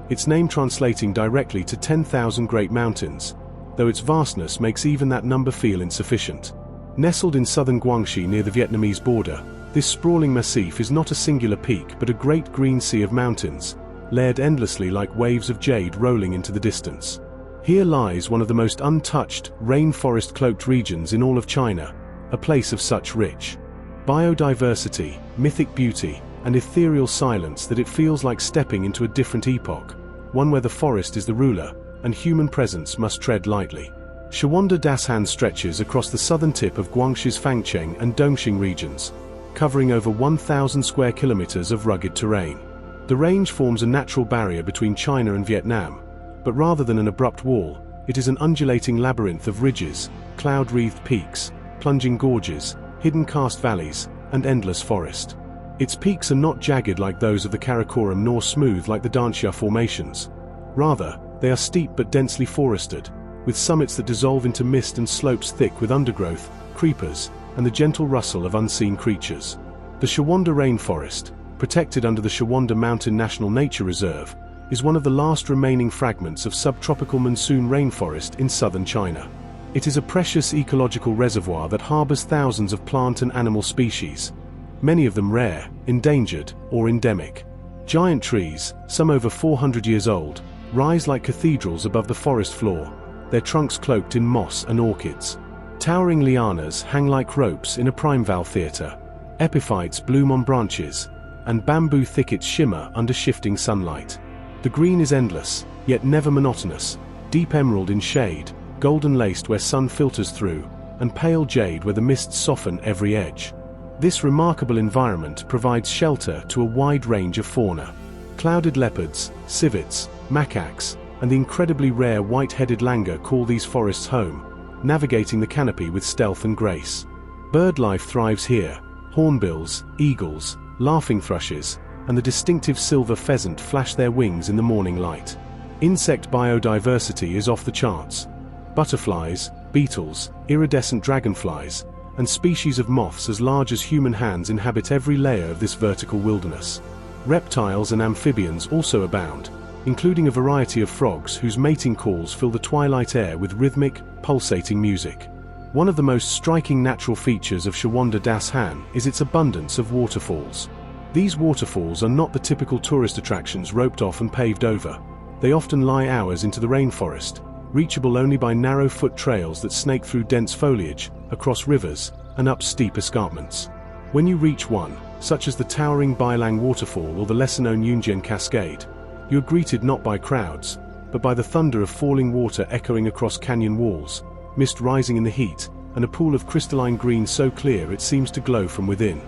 its name translating directly to 10,000 Great Mountains, though its vastness makes even that number feel insufficient. Nestled in southern Guangxi near the Vietnamese border, this sprawling massif is not a singular peak but a great green sea of mountains, layered endlessly like waves of jade rolling into the distance. Here lies one of the most untouched, rainforest-cloaked regions in all of China, a place of such rich biodiversity, mythic beauty, and ethereal silence that it feels like stepping into a different epoch, one where the forest is the ruler, and human presence must tread lightly. Shawanda Dashan stretches across the southern tip of Guangxi's Fangcheng and Dongxing regions, covering over 1,000 square kilometers of rugged terrain. The range forms a natural barrier between China and Vietnam, but rather than an abrupt wall, it is an undulating labyrinth of ridges, cloud-wreathed peaks, plunging gorges, hidden karst valleys, and endless forest. Its peaks are not jagged like those of the Karakoram nor smooth like the Danxia formations. Rather, they are steep but densely forested, with summits that dissolve into mist and slopes thick with undergrowth, creepers, and the gentle rustle of unseen creatures. The Shawanda rainforest, protected under the Shawanda Mountain National Nature Reserve, is one of the last remaining fragments of subtropical monsoon rainforest in southern China. It is a precious ecological reservoir that harbors thousands of plant and animal species, many of them rare, endangered, or endemic. Giant trees, some over 400 years old, rise like cathedrals above the forest floor, their trunks cloaked in moss and orchids. Towering lianas hang like ropes in a primeval theater, epiphytes bloom on branches, and bamboo thickets shimmer under shifting sunlight. The green is endless, yet never monotonous, deep emerald in shade, golden laced where sun filters through, and pale jade where the mists soften every edge. This remarkable environment provides shelter to a wide range of fauna. Clouded leopards, civets, macaques, and the incredibly rare white-headed langur call these forests home, navigating the canopy with stealth and grace. Bird life thrives here. Hornbills, eagles, laughing thrushes, and the distinctive silver pheasant flash their wings in the morning light. Insect biodiversity is off the charts. Butterflies, beetles, iridescent dragonflies, and species of moths as large as human hands inhabit every layer of this vertical wilderness. Reptiles and amphibians also abound, including a variety of frogs whose mating calls fill the twilight air with rhythmic, pulsating music. One of the most striking natural features of Shawanda Das Han is its abundance of waterfalls. These waterfalls are not the typical tourist attractions roped off and paved over. They often lie hours into the rainforest, reachable only by narrow foot trails that snake through dense foliage, across rivers, and up steep escarpments. When you reach one, such as the towering Bailang waterfall or the lesser-known Yunjian Cascade, you are greeted not by crowds, but by the thunder of falling water echoing across canyon walls, mist rising in the heat, and a pool of crystalline green so clear it seems to glow from within.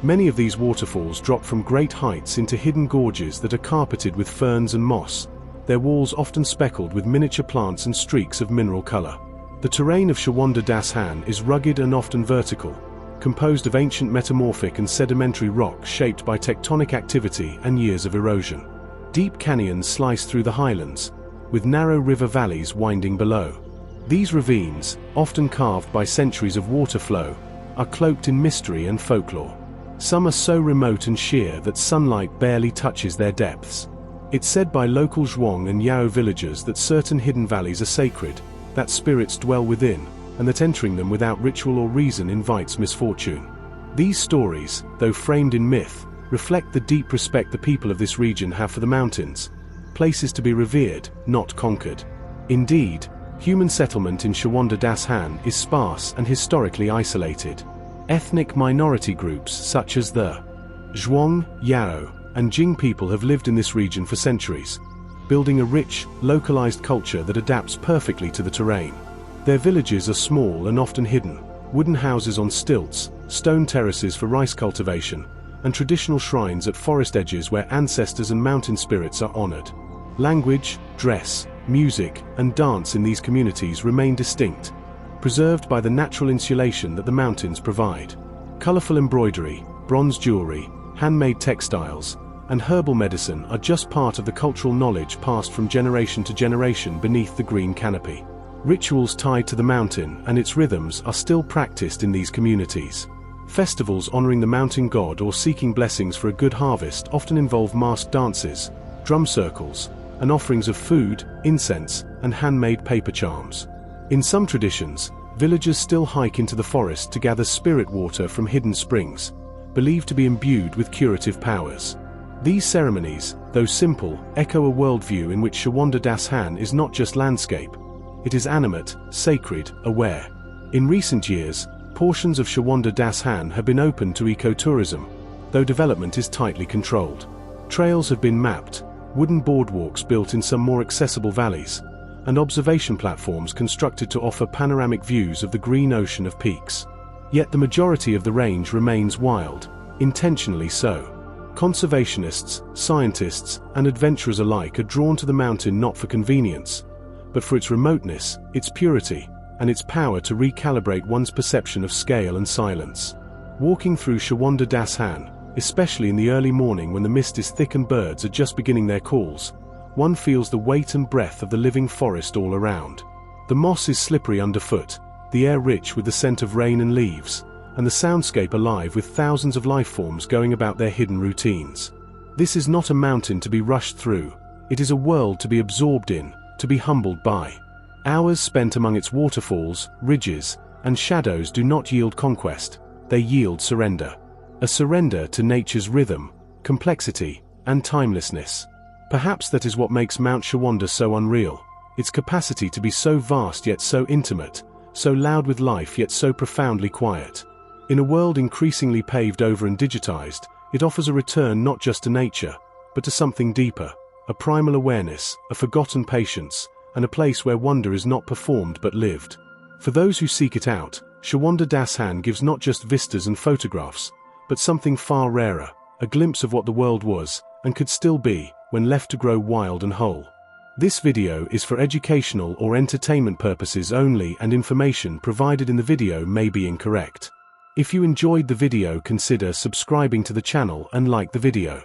Many of these waterfalls drop from great heights into hidden gorges that are carpeted with ferns and moss, their walls often speckled with miniature plants and streaks of mineral color. The terrain of Shawanda Das Han is rugged and often vertical, composed of ancient metamorphic and sedimentary rock shaped by tectonic activity and years of erosion. Deep canyons slice through the highlands, with narrow river valleys winding below. These ravines, often carved by centuries of water flow, are cloaked in mystery and folklore. Some are so remote and sheer that sunlight barely touches their depths. It's said by local Zhuang and Yao villagers that certain hidden valleys are sacred, that spirits dwell within, and that entering them without ritual or reason invites misfortune. These stories, though framed in myth, reflect the deep respect the people of this region have for the mountains, places to be revered, not conquered. Indeed, human settlement in Shawanda Das Han is sparse and historically isolated. Ethnic minority groups such as the Zhuang, Yao, and Jing people have lived in this region for centuries, building a rich, localized culture that adapts perfectly to the terrain. Their villages are small and often hidden, wooden houses on stilts, stone terraces for rice cultivation, and traditional shrines at forest edges where ancestors and mountain spirits are honored. Language, dress, music, and dance in these communities remain distinct, preserved by the natural insulation that the mountains provide. Colorful embroidery, bronze jewelry, handmade textiles, and herbal medicine are just part of the cultural knowledge passed from generation to generation beneath the green canopy. Rituals tied to the mountain and its rhythms are still practiced in these communities. Festivals honoring the mountain god or seeking blessings for a good harvest often involve masked dances, drum circles, and offerings of food, incense, and handmade paper charms. In some traditions, villagers still hike into the forest to gather spirit water from hidden springs, believed to be imbued with curative powers. These ceremonies, though simple, echo a worldview in which Shawanda Das Han is not just landscape. It is animate, sacred, aware. In recent years, portions of Shawanda Das Han have been opened to ecotourism, though development is tightly controlled. Trails have been mapped, wooden boardwalks built in some more accessible valleys, and observation platforms constructed to offer panoramic views of the green ocean of peaks. Yet the majority of the range remains wild, intentionally so. Conservationists, scientists, and adventurers alike are drawn to the mountain not for convenience, but for its remoteness, its purity, and its power to recalibrate one's perception of scale and silence. Walking through Shawanda Das Han, especially in the early morning when the mist is thick and birds are just beginning their calls, one feels the weight and breath of the living forest all around. The moss is slippery underfoot, the air rich with the scent of rain and leaves, and the soundscape alive with thousands of life forms going about their hidden routines. This is not a mountain to be rushed through, it is a world to be absorbed in, to be humbled by. Hours spent among its waterfalls, ridges, and shadows do not yield conquest, they yield surrender. A surrender to nature's rhythm, complexity, and timelessness. Perhaps that is what makes Mount Shawanda so unreal, its capacity to be so vast yet so intimate, so loud with life yet so profoundly quiet. In a world increasingly paved over and digitized, it offers a return not just to nature, but to something deeper, a primal awareness, a forgotten patience, and a place where wonder is not performed but lived. For those who seek it out, Shawanda Das Han gives not just vistas and photographs, but something far rarer, a glimpse of what the world was, and could still be, when left to grow wild and whole. This video is for educational or entertainment purposes only, and information provided in the video may be incorrect. If you enjoyed the video, consider subscribing to the channel and like the video.